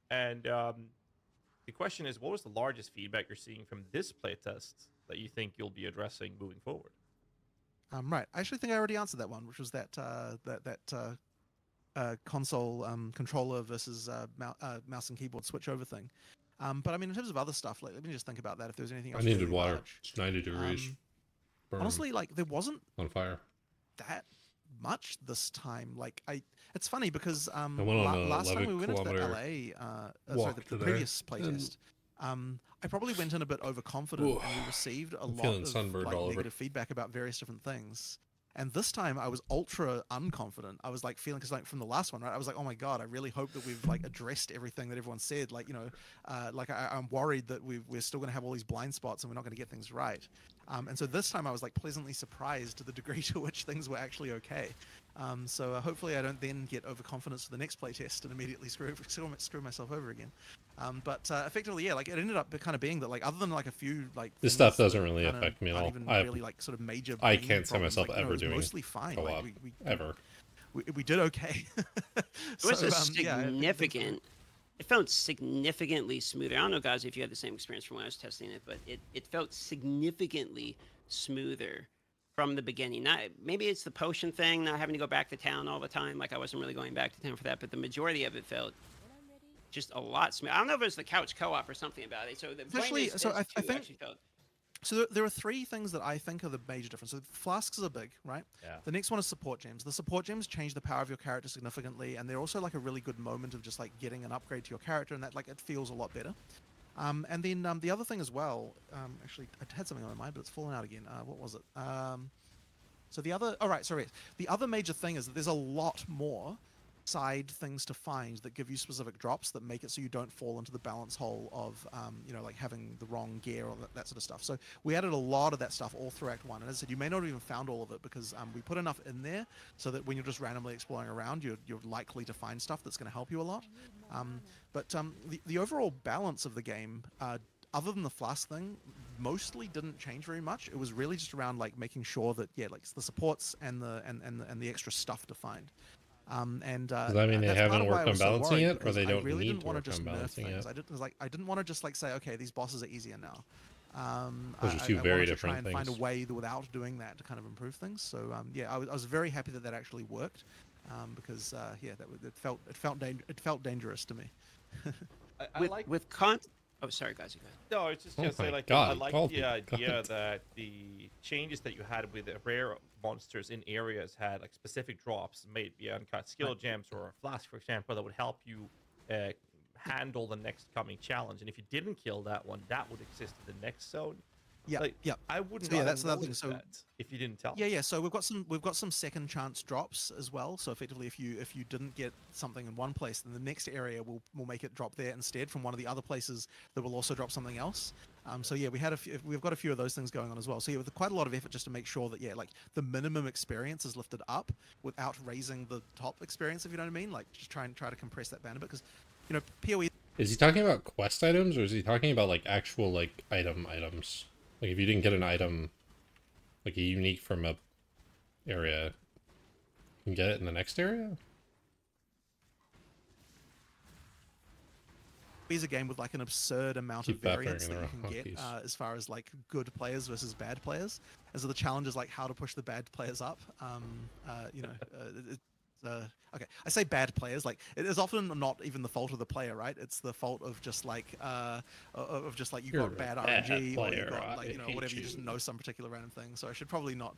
And the question is, what was the largest feedback you're seeing from this playtest that you think you'll be addressing moving forward? Right. I actually think I already answered that one, which was that console controller versus mouse and keyboard switch over thing. But I mean, in terms of other stuff, like let me just think about that. If there's anything else, I needed really water. large. It's 90 degrees. Burn. Honestly, like there wasn't On fire. that much this time. Like it's funny because I went on last time we went into the kilometer LA, sorry, the previous playtest. I probably went in a bit overconfident, and we received a lot of like, negative feedback about various different things. And this time I was ultra unconfident. I was like feeling, because like from the last one, right? I was like, oh my god, I really hope that we've like addressed everything that everyone said. Like, you know, like I'm worried that we're still going to have all these blind spots and we're not going to get things right. And so this time I was like pleasantly surprised to the degree to which things were actually okay. So hopefully I don't then get overconfidence for the next playtest and immediately screw myself over again. But effectively, yeah, like it ended up kind of being that, like, other than like a few like this stuff doesn't really affect me at all. Even really like sort of major. I can't see myself like, ever doing mostly fine. co-op, like, ever. We did okay. It was so, a significant. It felt significantly smoother. I don't know, guys, if you had the same experience from when I was testing it, but it felt significantly smoother from the beginning. Not maybe it's the potion thing, not having to go back to town all the time. Like I wasn't really going back to town for that, but the majority of it felt just a lot smoother. I don't know if it was the couch co-op or something about it. So the actually, I think actually felt. So there are three things that I think are the major difference. So flasks are big, right? Yeah. The next one is support gems. The support gems change the power of your character significantly, and they're also like a really good moment of just like getting an upgrade to your character, and that like it feels a lot better. And then the other thing as well, actually I had something on my mind, but it's fallen out again. What was it? So the other, the other major thing is that there's a lot more side things to find that give you specific drops that make it so you don't fall into the balance hole of you know, like having the wrong gear or that sort of stuff. So we added a lot of that stuff all through Act 1, and as I said, you may not have even found all of it because we put enough in there so that when you're just randomly exploring around, you're likely to find stuff that's going to help you a lot. But the overall balance of the game, other than the flask thing, mostly didn't change very much. It was really just around like making sure that, yeah, like the supports and the extra stuff to find. Does that mean they haven't worked on balancing it, or they don't really need didn't to want work to just on nerf balancing things. it? I didn't want to just like say, okay, these bosses are easier now. Those are two I very wanted different to try and things. find a way without doing that to kind of improve things. So yeah, I was very happy that actually worked, because yeah, it felt dangerous to me. Oh, sorry, guys. You No, it's just gonna say like God, I like the idea that the changes that you had with the rare monsters in areas had like specific drops, made via uncut skill gems or a flask, for example, that would help you handle the next coming challenge. And if you didn't kill that one, that would exist in the next zone. Yeah, like, yeah. I wouldn't. So, yeah, have that's another thing. noticed So that if you didn't tell. Yeah. So we've got some second chance drops as well. So effectively, if you didn't get something in one place, then the next area will make it drop there instead from one of the other places that will also drop something else. So yeah, we've got a few of those things going on as well. So yeah, with quite a lot of effort just to make sure that, yeah, like the minimum experience is lifted up without raising the top experience, if you know what I mean. Like just try to compress that band a bit, because you know PoE. Is he talking about quest items, or is he talking about like actual like items? Like if you didn't get an item, like a unique from a area, you can get it in the next area? Is a game with like an absurd amount of variance that you can get as far as like good players versus bad players. And so the challenge is like how to push the bad players up. You know, okay, I say bad players, like it is often not even the fault of the player, right? It's the fault of just like you got bad RNG, or you got like, you know, whatever, you just know some particular random thing. So I should probably not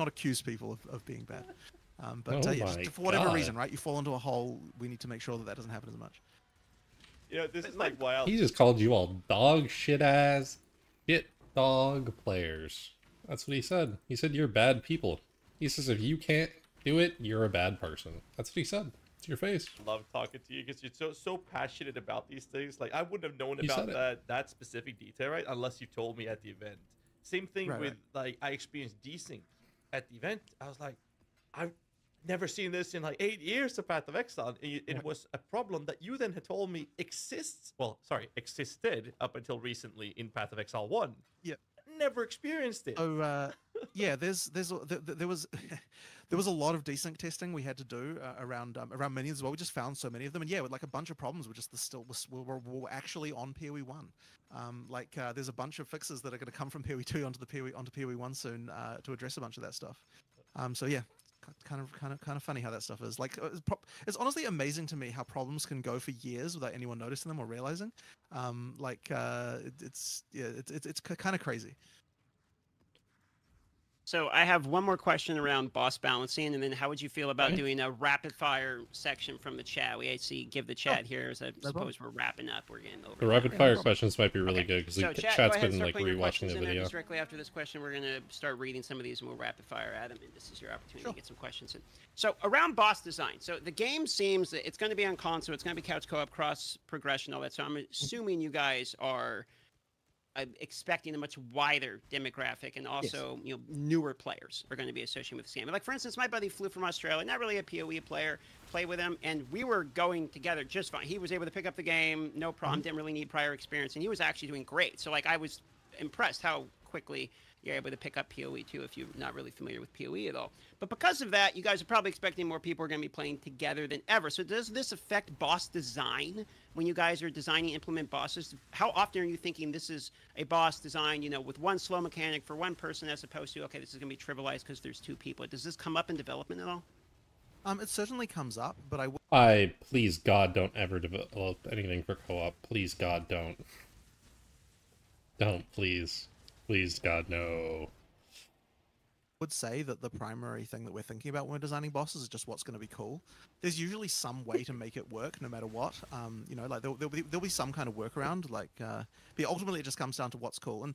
accuse people of being bad. But yeah, just for whatever reason, right? You fall into a hole. We need to make sure that doesn't happen as much. Yeah, this is like wild. He just called you all dog shit ass dog players. That's what he said. He said you're bad people. He says if you can't do it, you're a bad person. That's what he said. It's your face. Love talking to you because you're so passionate about these things. Like I wouldn't have known about that specific detail, right? Unless you told me at the event. Same thing with like I experienced desync at the event. I was like, I've never seen this in like 8 years of Path of Exile. It was a problem that you then had told me existed up until recently in Path of Exile 1. Yeah. Never experienced it. So yeah, there was there was a lot of desync testing we had to do around minions as well. We just found so many of them, and yeah, with like a bunch of problems. We're just we're actually on PoE1. There's a bunch of fixes that are going to come from PoE2 onto PoE1 soon to address a bunch of that stuff. So yeah, kind of funny how that stuff is. Like it's honestly amazing to me how problems can go for years without anyone noticing them or realizing. It's kind of crazy. So I have one more question around boss balancing, and then how would you feel about doing a rapid fire section from the chat? We actually give the chat here, as I suppose we're wrapping up. We're getting over. The rapid fire questions might be really good because the chat's been like rewatching the video. Just directly after this question, we're gonna start reading some of these, and we'll rapid fire Adam, and this is your opportunity to get some questions in. So around boss design, so the game seems that it's going to be on console, it's going to be couch co-op, cross progression, all that. So I'm assuming you guys are expecting a much wider demographic, and also newer players are going to be associated with this game. Like for instance, my buddy flew from Australia, not really a PoE player, play with him, and we were going together just fine. He was able to pick up the game, no problem, didn't really need prior experience, and he was actually doing great. So like I was impressed how quickly you're able to pick up PoE2 if you're not really familiar with PoE at all. But because of that, you guys are probably expecting more people are going to be playing together than ever. So does this affect boss design when you guys are designing, implement bosses? How often are you thinking this is a boss design, with one slow mechanic for one person as opposed to, okay, this is going to be trivialized because there's two people? Does this come up in development at all? It certainly comes up, but please God, don't ever develop anything for co-op. Please God, don't. Don't, please. Please, God, no. Would say that the primary thing that we're thinking about when we're designing bosses is just what's going to be cool. There's usually some way to make it work no matter what. Like there'll be some kind of workaround. But ultimately it just comes down to what's cool. And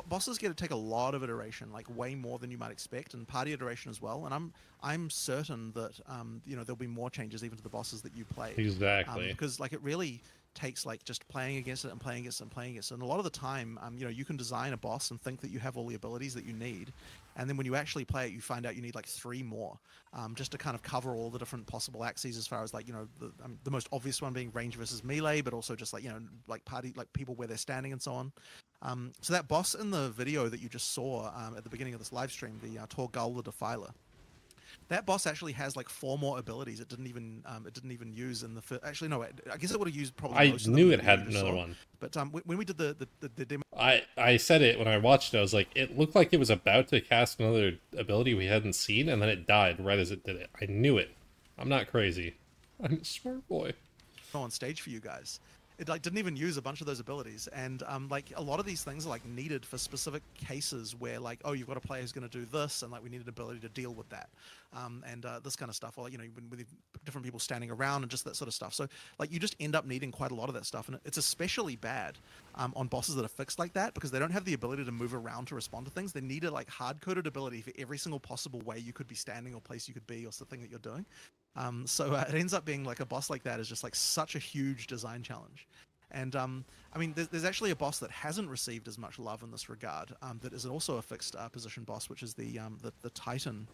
bosses get to take a lot of iteration, like way more than you might expect, and party iteration as well. And I'm certain that there'll be more changes even to the bosses that you play. Exactly. Because it really takes just playing against it and playing against it and playing against it. And a lot of the time, you can design a boss and think that you have all the abilities that you need, and then when you actually play it, you find out you need like 3 more, just to kind of cover all the different possible axes, as far as the most obvious one being range versus melee, but also just party, people where they're standing and so on. So that boss in the video that you just saw at the beginning of this live stream, the Torgal the Defiler, that boss actually has 4 more abilities it didn't even use in the actually no, I guess it would have used probably I most knew of them it had another one, but when we did the demo, I said it when I watched it. I was like, it looked like it was about to cast another ability we hadn't seen, and then it died right as it did it. I knew it. I'm not crazy. I'm a smart boy. on stage for you guys. It didn't even use a bunch of those abilities, and a lot of these things are needed for specific cases where you've got a player who's going to do this, and we need an ability to deal with that, and this kind of stuff, or with different people standing around and just that sort of stuff. So you just end up needing quite a lot of that stuff, and it's especially bad on bosses that are fixed like that, because they don't have the ability to move around to respond to things. They need a hard-coded ability for every single possible way you could be standing or place you could be or something that you're doing. So it ends up being a boss like that is just such a huge design challenge. And there's actually a boss that hasn't received as much love in this regard, that is also a fixed position boss, which is the Titan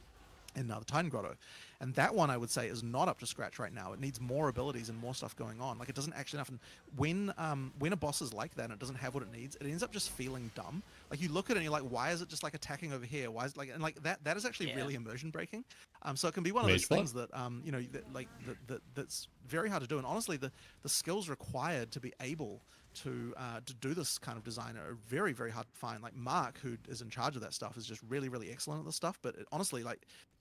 in the Titan Grotto. And that one, I would say, is not up to scratch right now. It needs more abilities and more stuff going on. It doesn't actually enough. And when a boss is like that and it doesn't have what it needs, it ends up just feeling dumb. You look at it and you're like, why is it just attacking over here? Why is that is actually really immersion breaking. So it can be one of those things that that's very hard to do. And honestly, the skills required to be able to do this kind of design are very, very hard to find. Mark, who is in charge of that stuff, is just really, really excellent at this stuff. But honestly,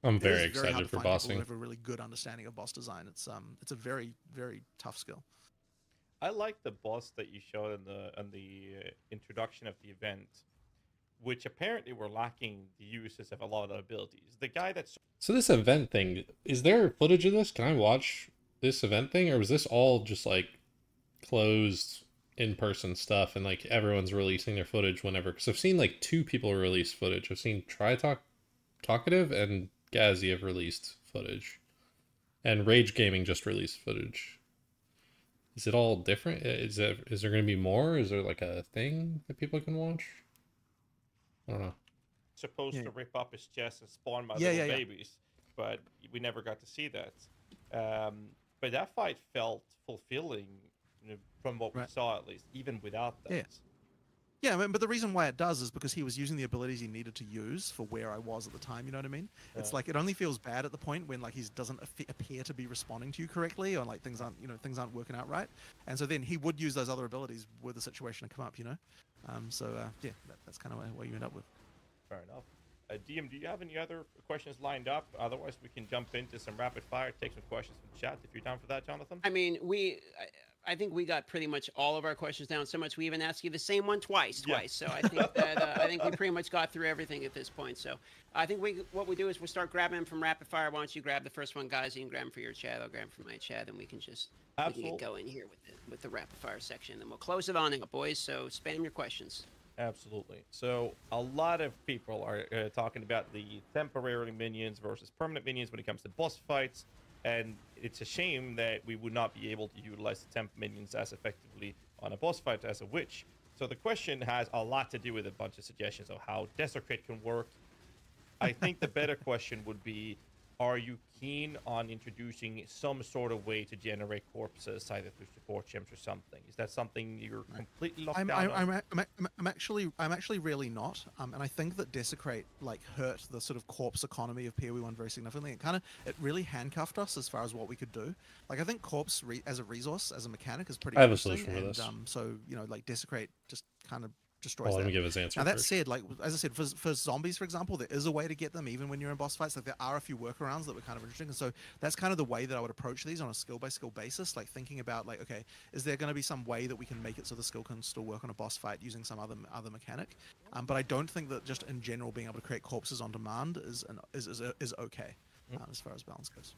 I'm very excited for bossing. Have a really good understanding of boss design. It's a very, very tough skill. I like the boss that you showed in the introduction of the event, which apparently were lacking the uses of a lot of abilities. The guy that's so this event thing, is there footage of this? Can I watch this event thing, or was this all just closed in-person stuff and everyone's releasing their footage whenever? Because I've seen 2 people release footage. I've seen Talkative and Gazzy have released footage, and Rage Gaming just released footage. Is it all different? Is there going to be more? Is there a thing that people can watch? I don't know. Supposed to rip up his chest and spawn my little babies, but we never got to see that. But that fight felt fulfilling, from what we saw, at least, even without that. Yeah, I mean, but the reason why it does is because he was using the abilities he needed to use for where I was at the time. You know what I mean? It's like it only feels bad at the point when like he doesn't appear to be responding to you correctly, or like things aren't working out right. And so then he would use those other abilities were the situation to come up. Yeah, that's kind of what you end up with. Fair enough. DM, do you have any other questions lined up? Otherwise, we can jump into some rapid fire, take some questions from the chat if you're down for that, Jonathan. I mean, I think we got pretty much all of our questions down. So much we even asked you the same one twice. So I think that I think we pretty much got through everything at this point. So I think what we do is we start grabbing them from rapid fire. Why don't you grab the first one, guys? You can grab them for your chat. I'll grab them for my chat, and we can get going here with the rapid fire section. Then we'll close it on it, boys. So spam your questions. Absolutely. So a lot of people are talking about the temporary minions versus permanent minions when it comes to boss fights, and it's a shame that we would not be able to utilize the temp minions as effectively on a boss fight as a witch. So the question has a lot to do with a bunch of suggestions of how Desecrate can work. I think the better question would be, are you keen on introducing some sort of way to generate corpses, either through support gems or something? Is that something you're completely locked down on? I'm actually really not. And I think that Desecrate like hurt the sort of corpse economy of PoE1 very significantly. It really handcuffed us as far as what we could do. Like I think corpse as a resource, as a mechanic, is pretty. I have a solution for this. So like Desecrate just kind of destroys let that. me give his answer. Now that said, like as I said, for zombies, for example, there is a way to get them even when you're in boss fights. Like there are a few workarounds that were kind of interesting, and so that's kind of the way that I would approach these on a skill by skill basis. Like thinking about like, okay, is there going to be some way that we can make it so the skill can still work on a boss fight using some other mechanic? But I don't think that just in general being able to create corpses on demand is okay as far as balance goes.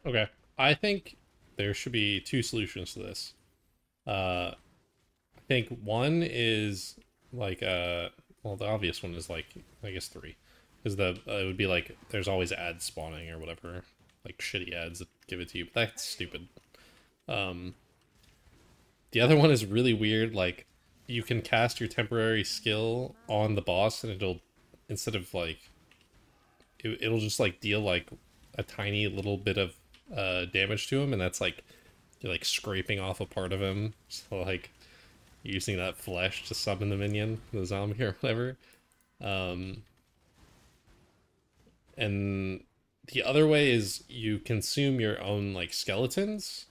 Okay, I think there should be two solutions to this. I think one is like well, the obvious one is like I guess three, because it would be like there's always ads spawning or whatever, like shitty ads that give it to you, but that's stupid. The other one is really weird, like you can cast your temporary skill on the boss and it'll, instead of like it'll just like deal like a tiny little bit of damage to him, and that's like you're like scraping off a part of him, so like using that flesh to summon the minion, the zombie or whatever. And the other way is you consume your own like skeletons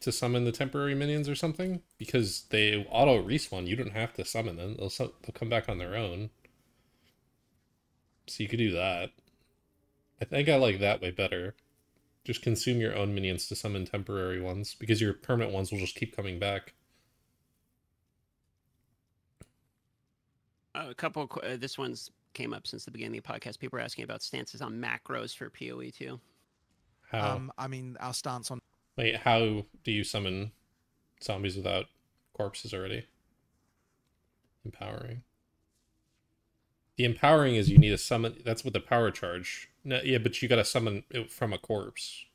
to summon the temporary minions or something, because they auto respawn. You don't have to summon them; they'll come back on their own. So you could do that. I think I like that way better. Just consume your own minions to summon temporary ones, because your permanent ones will just keep coming back. A couple. This one's came up since the beginning of the podcast. People are asking about stances on macros for PoE2. How? I mean, our stance on. Wait, how do you summon zombies without corpses already? Empowering. The empowering is you need to summon. That's what the power charge. No, yeah, but you gotta summon it from a corpse.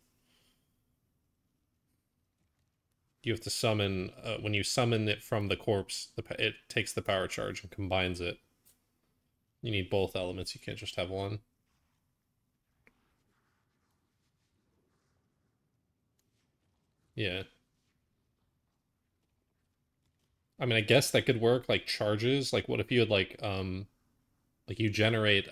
You have to summon, when you summon it from the corpse, it takes the power charge and combines it. You need both elements, you can't just have one. Yeah. I mean, I guess that could work, like charges. Like, what if you had, like you generate,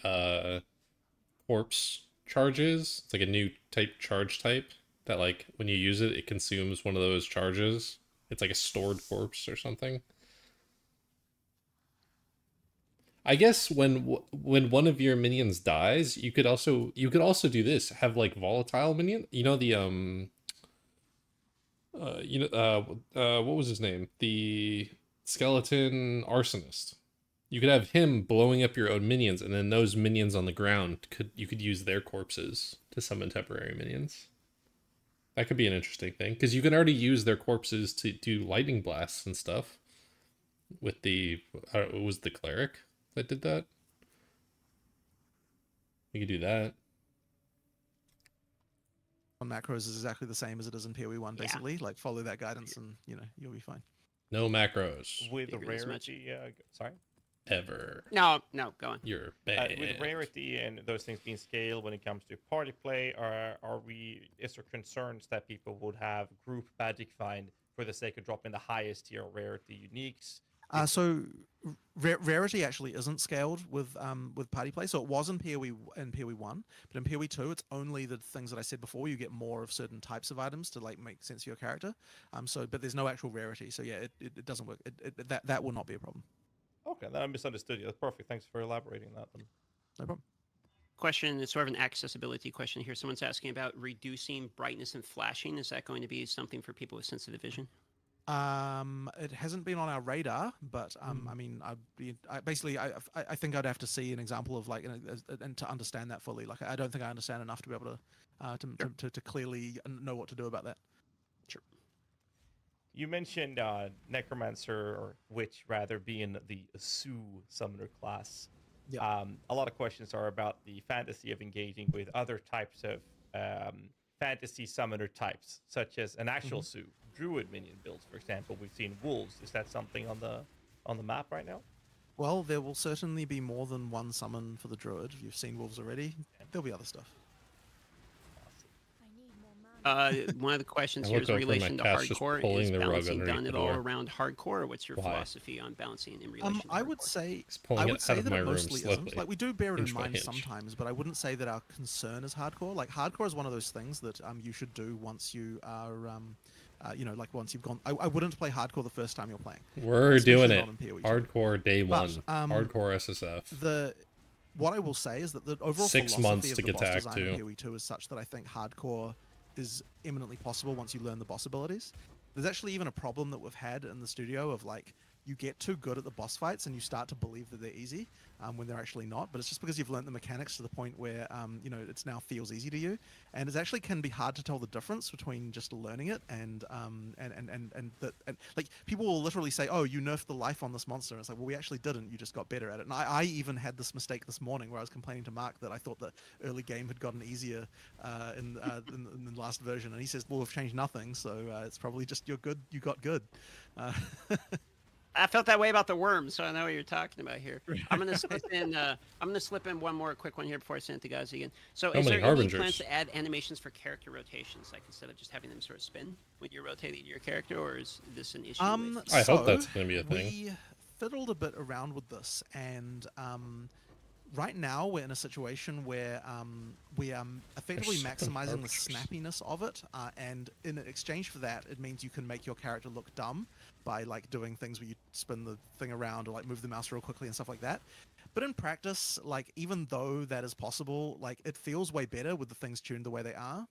corpse charges? It's like a new charge type that, like, when you use it, it consumes one of those charges. It's like a stored corpse or something. I guess when one of your minions dies, you could also do this. Have like volatile minion. You know the what was his name? The skeleton arsonist. You could have him blowing up your own minions, and then those minions on the ground you could use their corpses to summon temporary minions. That could be an interesting thing, because you can already use their corpses to do lightning blasts and stuff. With the it was the cleric that did that. You could do that. On macros is exactly the same as it is in PoE1, basically. Like follow that guidance, and you'll be fine. No macros. With the rarity, sorry. Ever. No, go on. You're bad. With rarity and those things being scaled when it comes to party play, is there concerns that people would have group magic find for the sake of dropping the highest tier rarity uniques So rarity actually isn't scaled with party play. So it was in PoE 1, but in PoE 2, it's only the things that I said before. You get more of certain types of items to like make sense of your character. But there's no actual rarity. So yeah, it doesn't work. That will not be a problem. Okay, then I misunderstood you. That's perfect. Thanks for elaborating that. Then. No problem. Question, it's sort of an accessibility question here. Someone's asking about reducing brightness and flashing. Is that going to be something for people with sensitive vision? It hasn't been on our radar, but I mean, I think I'd have to see an example of like, and to understand that fully. Like, I don't think I understand enough to be able to clearly know what to do about that. Sure. You mentioned Necromancer, or Witch rather, being the Su summoner class. Yeah. A lot of questions are about the fantasy of engaging with other types of fantasy summoner types, such as an actual Su. Druid minion builds, for example. We've seen wolves. Is that something on the map right now? Well, there will certainly be more than one summon for the druid. You've seen wolves already. There'll be other stuff. One of the questions here is in relation to hardcore. Is balancing done at all around hardcore, or what's your philosophy on balancing in relation to hardcore? I would say that it mostly isn't. Like, we do bear it in mind sometimes, but I wouldn't say that our concern is hardcore. Like, hardcore is one of those things that you should do once you are like once you've gone. I wouldn't play hardcore the first time you're playing. We're doing it. Hardcore day one. Hardcore SSF. What I will say is that the overall 6 months to philosophy of the get boss tagged design too. in PoE2 is such that I think hardcore is eminently possible once you learn the boss abilities. There's actually even a problem that we've had in the studio of like, you get too good at the boss fights and you start to believe that they're easy when they're actually not. But it's just because you've learned the mechanics to the point where it's now feels easy to you, and it actually can be hard to tell the difference between just learning it and like people will literally say, "Oh, you nerfed the life on this monster." And it's like, well, we actually didn't. You just got better at it. And I even had this mistake this morning where I was complaining to Mark that I thought that early game had gotten easier in the last version, and he says, "Well, we've changed nothing, so it's probably just you're good. You got good." I felt that way about the worms, so I know what you're talking about here. I'm gonna slip in. I'm gonna slip in one more quick one here before I send it to guys again. So, is there any plans to add animations for character rotations, like instead of just having them sort of spin when you're rotating your character, or is this an issue? I hope that's gonna be a thing. We fiddled a bit around with this, and right now we're in a situation where we are effectively maximizing the snappiness of it, and in exchange for that, it means you can make your character look dumb by like doing things where you spin the thing around or like move the mouse real quickly and stuff like that. But in practice, like even though that is possible, like it feels way better with the things tuned the way they are.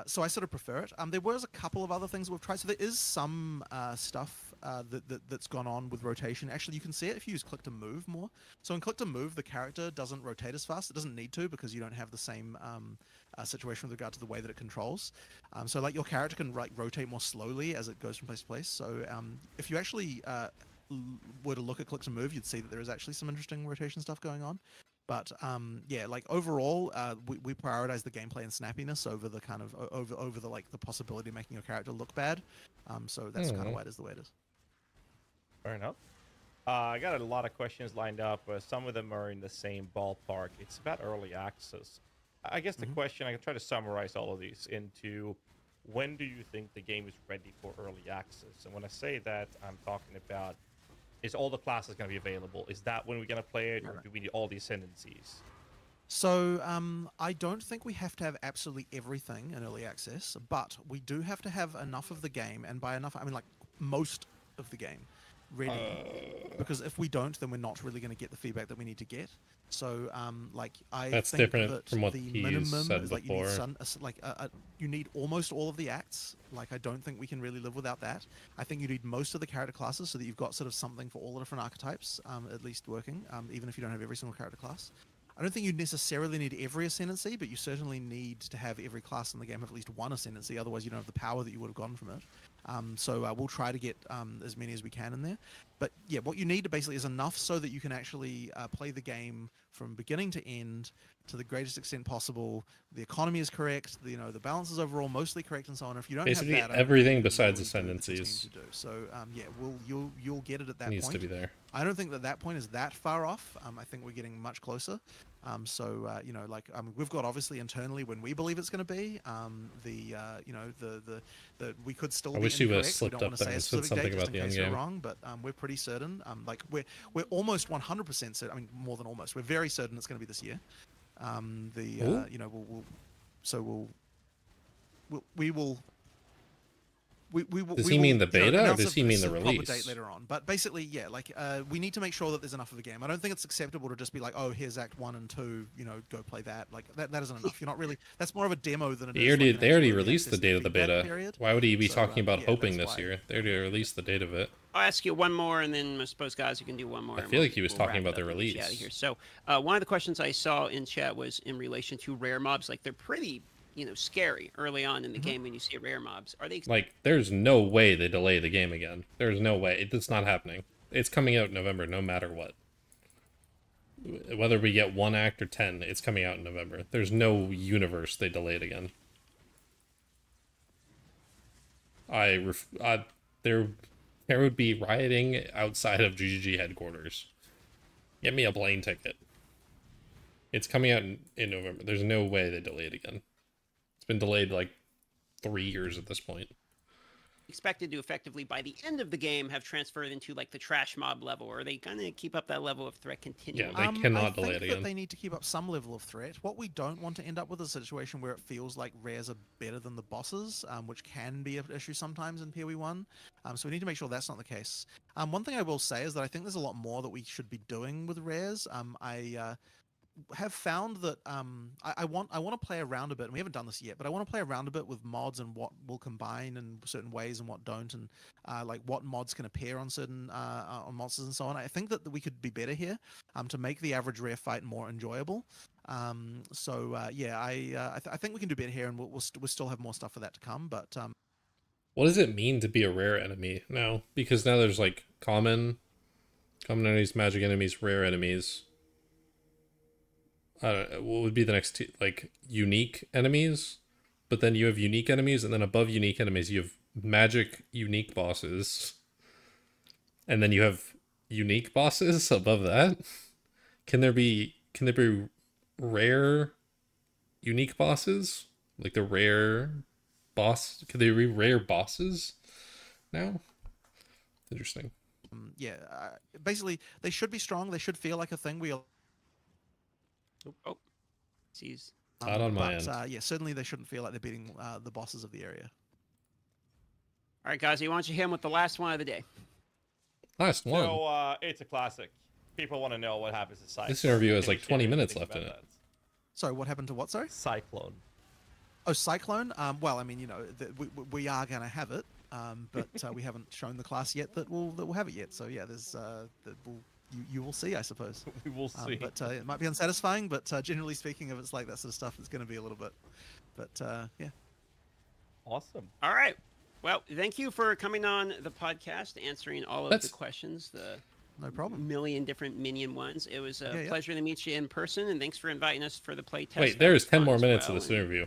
So I sort of prefer it. There was a couple of other things we've tried. So there is some stuff that's gone on with rotation. Actually, you can see it if you use click to move more. So in click to move, the character doesn't rotate as fast. It doesn't need to because you don't have the same situation with regard to the way that it controls. So like your character can like rotate more slowly as it goes from place to place. So if you actually were to look at click to move, you'd see that there is actually some interesting rotation stuff going on. But yeah, like overall, we prioritize the gameplay and snappiness over the kind of over the like the possibility of making your character look bad. So that's kind of why it is the way it is. Fair enough. I got a lot of questions lined up. Some of them are in the same ballpark. It's about early access. I guess the question, I can try to summarize all of these into when do you think the game is ready for early access? And when I say that, I'm talking about, is all the classes going to be available? Is that when we're going to play it, or do we need all the ascendancies? So I don't think we have to have absolutely everything in early access, but we do have to have enough of the game, and by enough I mean like most of the game ready, because if we don't, then we're not really going to get the feedback that we need to get. So like that's think different that from what the he's minimum said is like before. you need almost all of the acts. Like I don't think we can really live without that. I think you need most of the character classes so that you've got sort of something for all the different archetypes at least working, even if you don't have every single character class. I don't think you necessarily need every ascendancy, but you certainly need to have every class in the game have at least one ascendancy. Otherwise, you don't have the power that you would have gotten from it. So we'll try to get as many as we can in there. But yeah, what you need basically is enough so that you can actually play the game from beginning to end to the greatest extent possible. The economy is correct. The, the balance is overall mostly correct, and so on. If you don't Basically have that, everything I besides really ascendancies to do. So yeah, you'll get it at that needs point. to be there. I don't think that point is that far off. I think we're getting much closer. We've got obviously internally when we believe it's going to be. We could still. I be wish you would have incorrect. We slipped don't up want to there say a and said specific something date about the just in end case we're game. wrong, but we're pretty certain. We're almost 100% certain. I mean, more than almost. We're very certain it's going to be this year. We will. Does he mean the beta, or does he mean the proper release? date later on. But basically, yeah, we need to make sure that there's enough of a game. I don't think it's acceptable to just be like, oh, here's Act 1 and 2, go play that. Like that isn't enough. You're not really. That's more of a demo than it is. They already released the date of the beta. Period. Why would he be talking about yeah, hoping that's this why. year? They already released the date of it. I'll ask you one more, and then I suppose, guys, you can do one more. I feel like he was talking about the wrap it up and get you release. out of here. So one of the questions I saw in chat was in relation to rare mobs. Like, they're pretty, scary early on in the game when you see rare mobs. Are they? Like, there's no way they delay the game again. There's no way. It's not happening. It's coming out in November no matter what. Whether we get 1 act or 10, it's coming out in November. There's no universe they delay it again. There would be rioting outside of GGG headquarters. Get me a plane ticket. It's coming out in November. There's no way they delay it again. It's been delayed like 3 years at this point. Expected to effectively, by the end of the game, have transferred into like the trash mob level? Or are they gonna keep up that level of threat continually? Yeah, they cannot delay it I think again. that they need to keep up some level of threat. What we don't want to end up with is a situation where it feels like rares are better than the bosses, which can be an issue sometimes in PoE 1. So we need to make sure that's not the case. One thing I will say is that I think there's a lot more that we should be doing with rares. I have found that I want to play around a bit, and we haven't done this yet, but I want to play around a bit with mods and what will combine in certain ways and what don't, and like what mods can appear on certain on monsters and so on. I think that we could be better here to make the average rare fight more enjoyable. I think we can do better here, and we'll still have more stuff for that to come. But what does it mean to be a rare enemy now? Because now there's like common enemies, magic enemies, rare enemies. I don't know, what would be the next two? Like unique enemies, but then you have unique enemies, and then above unique enemies you have magic unique bosses, and then you have unique bosses above that. Can there be rare unique bosses, like the rare boss? Could they be rare bosses now? Interesting. Basically they should be strong. They should feel like a thing. Oh, sees. Not on my end. Yeah, certainly they shouldn't feel like they're beating the bosses of the area. All right, guys, why don't you hit him with the last one of the day? Last one. So it's a classic. People want to know what happens to Cyclone. This interview has Can like you 20 share minutes anything left in about it. that? Sorry, what happened to what? Sorry. Cyclone. Oh, Cyclone. Well, I mean, we are going to have it, but we haven't shown the class yet that we'll have it yet. So yeah, there's you will see, I suppose. We will see. But it might be unsatisfying. But generally speaking, if it's like that sort of stuff, it's going to be a little bit. But yeah. Awesome. All right. Well, thank you for coming on the podcast, answering all of the questions. No problem. Million different minion ones. It was a pleasure to meet you in person, and thanks for inviting us for the play test. Wait, there's 10 more minutes of this interview.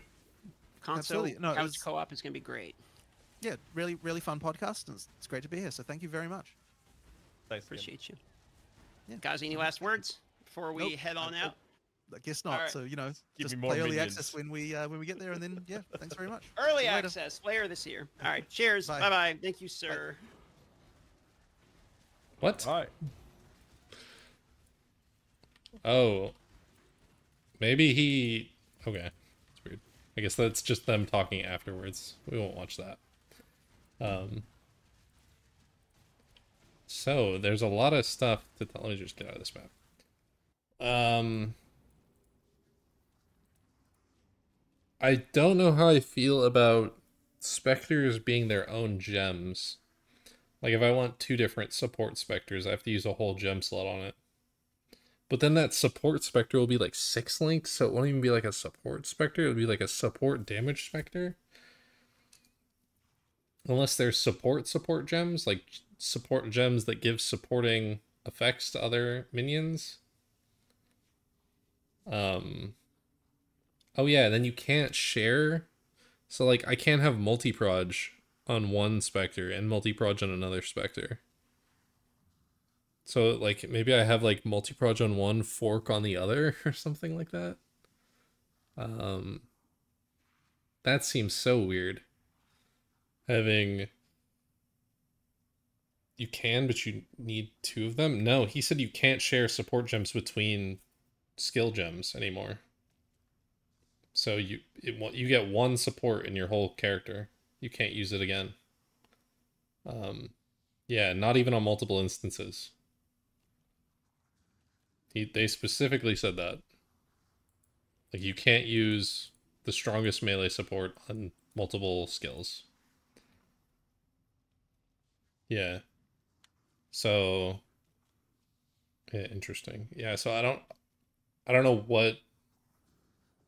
Console couch co-op is going to be great. Yeah, really, really fun podcast, and it's great to be here. So thank you very much. Thanks. Appreciate you. Yeah. Guys, any last words before we head on out? I guess not. Right. So just play early access when we get there, and then thanks very much. Early access later this year. All right, cheers. Bye bye. Thank you, sir. Bye. What? All right. Oh. Maybe he... Okay. That's weird. I guess that's just them talking afterwards. We won't watch that. So, there's a lot of stuff to... Let me just get out of this map. I don't know how I feel about Spectres being their own gems. Like, if I want 2 different support Spectres, I have to use a whole gem slot on it. But then that support Spectre will be like 6 links, so it won't even be like a support Spectre. It would be like a support damage Spectre. Unless there's support gems, like support gems that give supporting effects to other minions. Oh yeah, then you can't share. So like I can't have multi-proj on one Spectre and multi-proj on another Spectre. So like maybe I have like multi-proj on one, fork on the other or something like that. Um that seems so weird. Having you can, but you need two of them? No, he said you can't share support gems between skill gems anymore. So you get one support in your whole character. You can't use it again. Yeah, not even on multiple instances. They specifically said that. Like you can't use the strongest melee support on multiple skills. Yeah. So yeah, interesting. Yeah, so I don't know what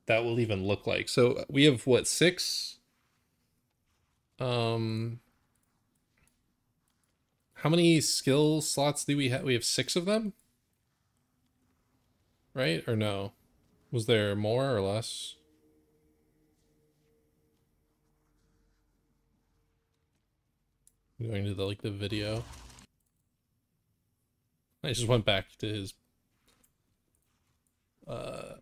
that will even look like. So we have what, 6? Um how many skill slots do we have? We have 6 of them? Right? Or no? Was there more or less? Going to the like the video. I just went back to his 1,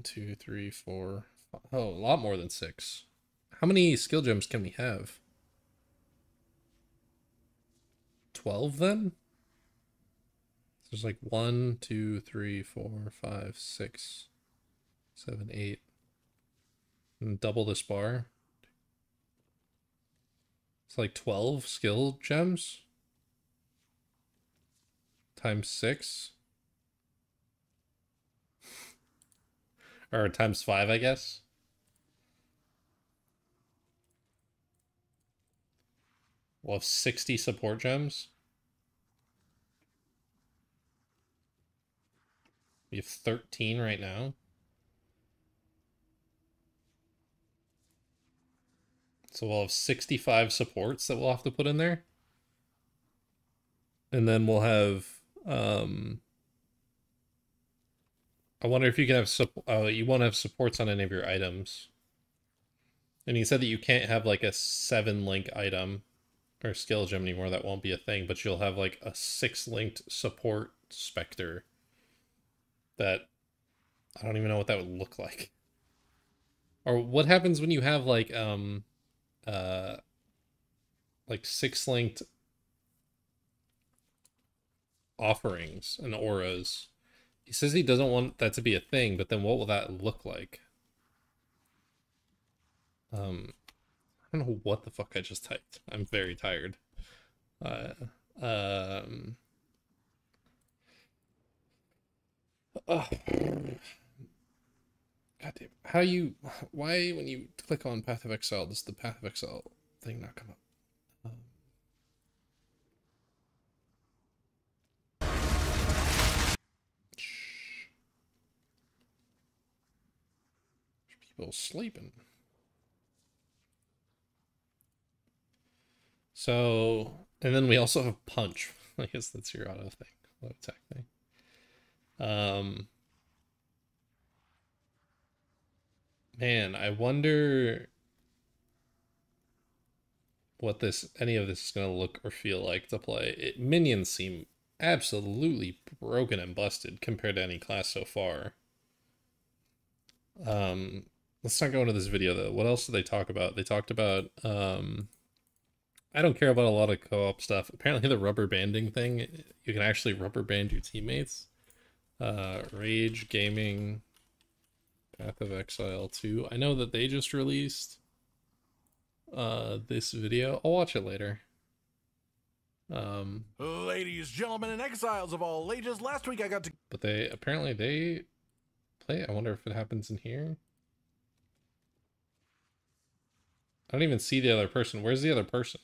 2, 3, 4, 5. Oh, a lot more than 6. How many skill gems can we have? 12 then? So there's like 1, 2, 3, 4, 5, 6, 7, 8. And double this bar. It's like 12 skill gems times 6. Or times 5, I guess. We'll have 60 support gems. We have 13 right now. So we'll have 65 supports that we'll have to put in there. And then we'll have, I wonder if you can have, you won't have supports on any of your items. And he said that you can't have like a 7-link item or skill gem anymore. That won't be a thing, but you'll have like a 6-linked support Spectre that I don't even know what that would look like. Or what happens when you have like 6-linked offerings and auras. He says he doesn't want that to be a thing, but then what will that look like? I don't know what the fuck I just typed. I'm very tired. God damn. How you... Why, when you click on Path of Exile, does the Path of Exile thing not come up? People sleeping. So, and then we also have Punch. I guess that's your auto thing. Auto attack thing. Man, I wonder what any of this is going to look or feel like to play. Minions seem absolutely broken and busted compared to any class so far. Let's not go into this video though. What else did they talk about? They talked about, I don't care about a lot of co-op stuff. Apparently the rubber banding thing, you can actually rubber band your teammates. Rage Gaming, Path of Exile 2. I know that they just released this video. I'll watch it later. Ladies, gentlemen, and exiles of all ages, last week I got to... But they play. I wonder if it happens in here. I don't even see the other person. Where's the other person?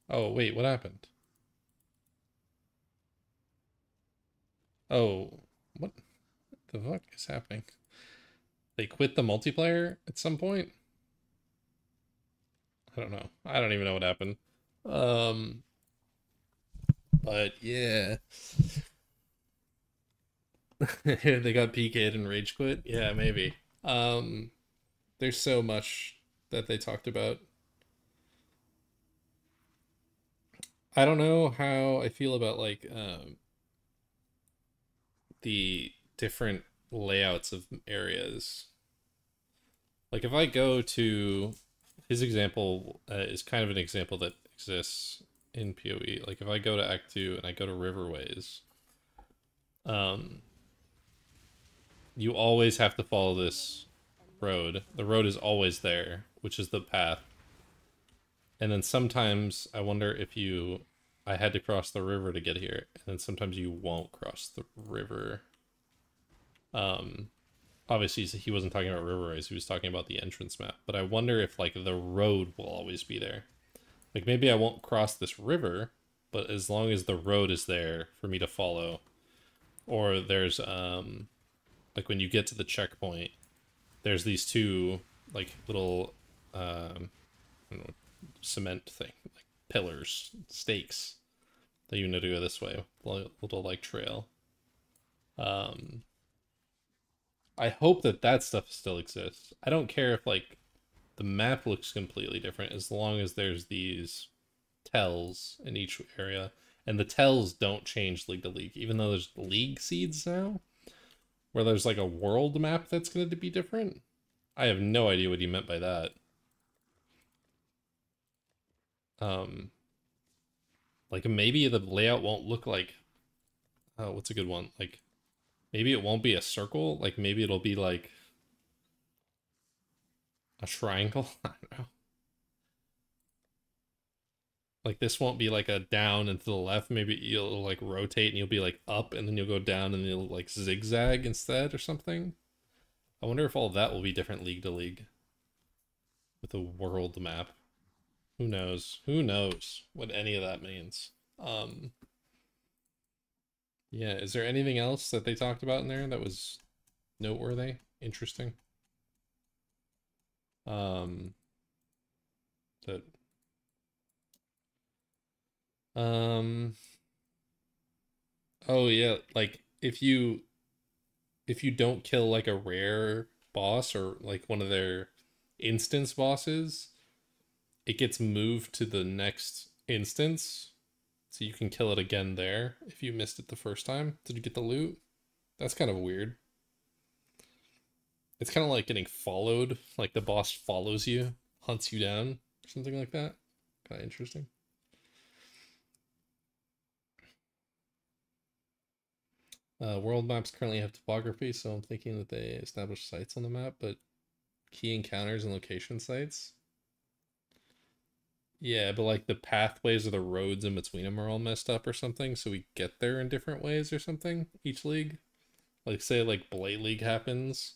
Oh, wait, what happened? Oh, what the fuck is happening? They quit the multiplayer at some point? I don't know. I don't even know what happened. But yeah. They got PK'd and rage quit. Yeah, maybe. There's so much that they talked about. I don't know how I feel about like the different layouts of areas. Like if I go to his example is kind of an example that exists in PoE. Like if I go to Act 2 and I go to Riverways, you always have to follow this road. The road is always there, which is the path. And then sometimes I wonder if I had to cross the river to get here, and then sometimes you won't cross the river. Obviously he wasn't talking about Riverways, he was talking about the entrance map, but I wonder if like the road will always be there. Like maybe I won't cross this river, but as long as the road is there for me to follow, or there's like when you get to the checkpoint, there's these two like little I don't know, cement thing, like pillars, stakes that you know to go this way, little like trail. I hope that stuff still exists. I don't care if like the map looks completely different as long as there's these tells in each area, and the tells don't change league to league, even though there's league seeds now where there's like a world map that's going to be different. I have no idea what he meant by that. Like maybe the layout won't look like, what's a good one? Like maybe it won't be a circle. Like maybe it'll be like a triangle. I don't know. Like this won't be like a down and to the left. Maybe you'll like rotate and you'll be like up and then you'll go down and you'll like zigzag instead or something. I wonder if all of that will be different league to league with a world map. Who knows? Who knows what any of that means? Yeah, is there anything else that they talked about in there that was noteworthy, interesting? That oh yeah, like if you don't kill like a rare boss or like one of their instance bosses, it gets moved to the next instance, so you can kill it again there if you missed it the first time. Did you get the loot? That's kind of weird. It's kind of like getting followed, like the boss follows you, hunts you down, or something like that. Kind of interesting. World maps currently have topography, so I'm thinking that they establish sites on the map, but key encounters and location sites. Yeah, but like the pathways or the roads in between them are all messed up or something, so we get there in different ways or something each league. Like say like Blade League happens,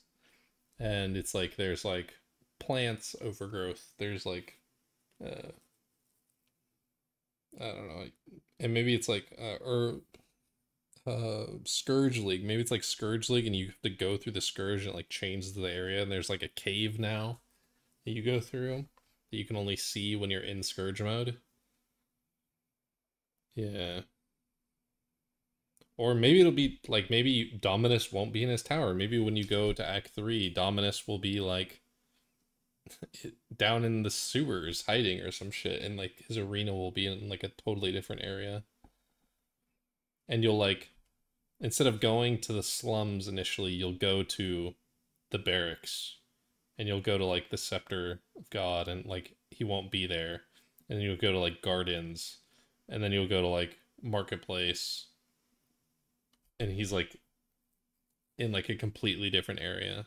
and it's like there's like plants overgrowth. There's like I don't know, and maybe it's like Scourge League. Maybe it's like Scourge League and you have to go through the Scourge and it like changes the area, and there's like a cave now that you go through that you can only see when you're in Scourge mode. Yeah. Or maybe it'll be like, maybe Dominus won't be in his tower. Maybe when you go to Act 3, Dominus will be like down in the sewers hiding or some shit, and like his arena will be in like a totally different area. And you'll like, instead of going to the slums initially, you'll go to the barracks, and you'll go to like the Scepter of God, and like he won't be there. And then you'll go to like Gardens, and then you'll go to like Marketplace, and he's like in like a completely different area.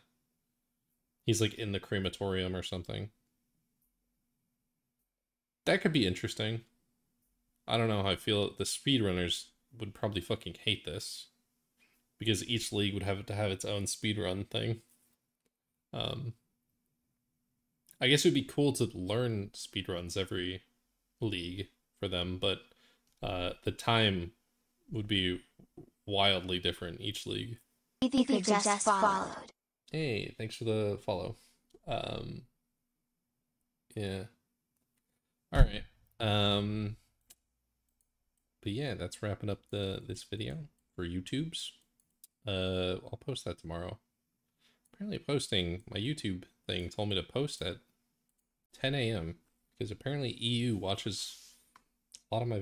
He's like in the crematorium or something. That could be interesting. I don't know how I feel. The speedrunners would probably fucking hate this, because each league would have to have its own speedrun thing. I guess it would be cool to learn speedruns every league for them, but the time would be wildly different each league. Ether just followed. Hey, thanks for the follow. Yeah. All right. But yeah, that's wrapping up this video for YouTube's. I'll post that tomorrow. Apparently posting my YouTube thing told me to post at 10 a.m. because apparently EU watches a lot of my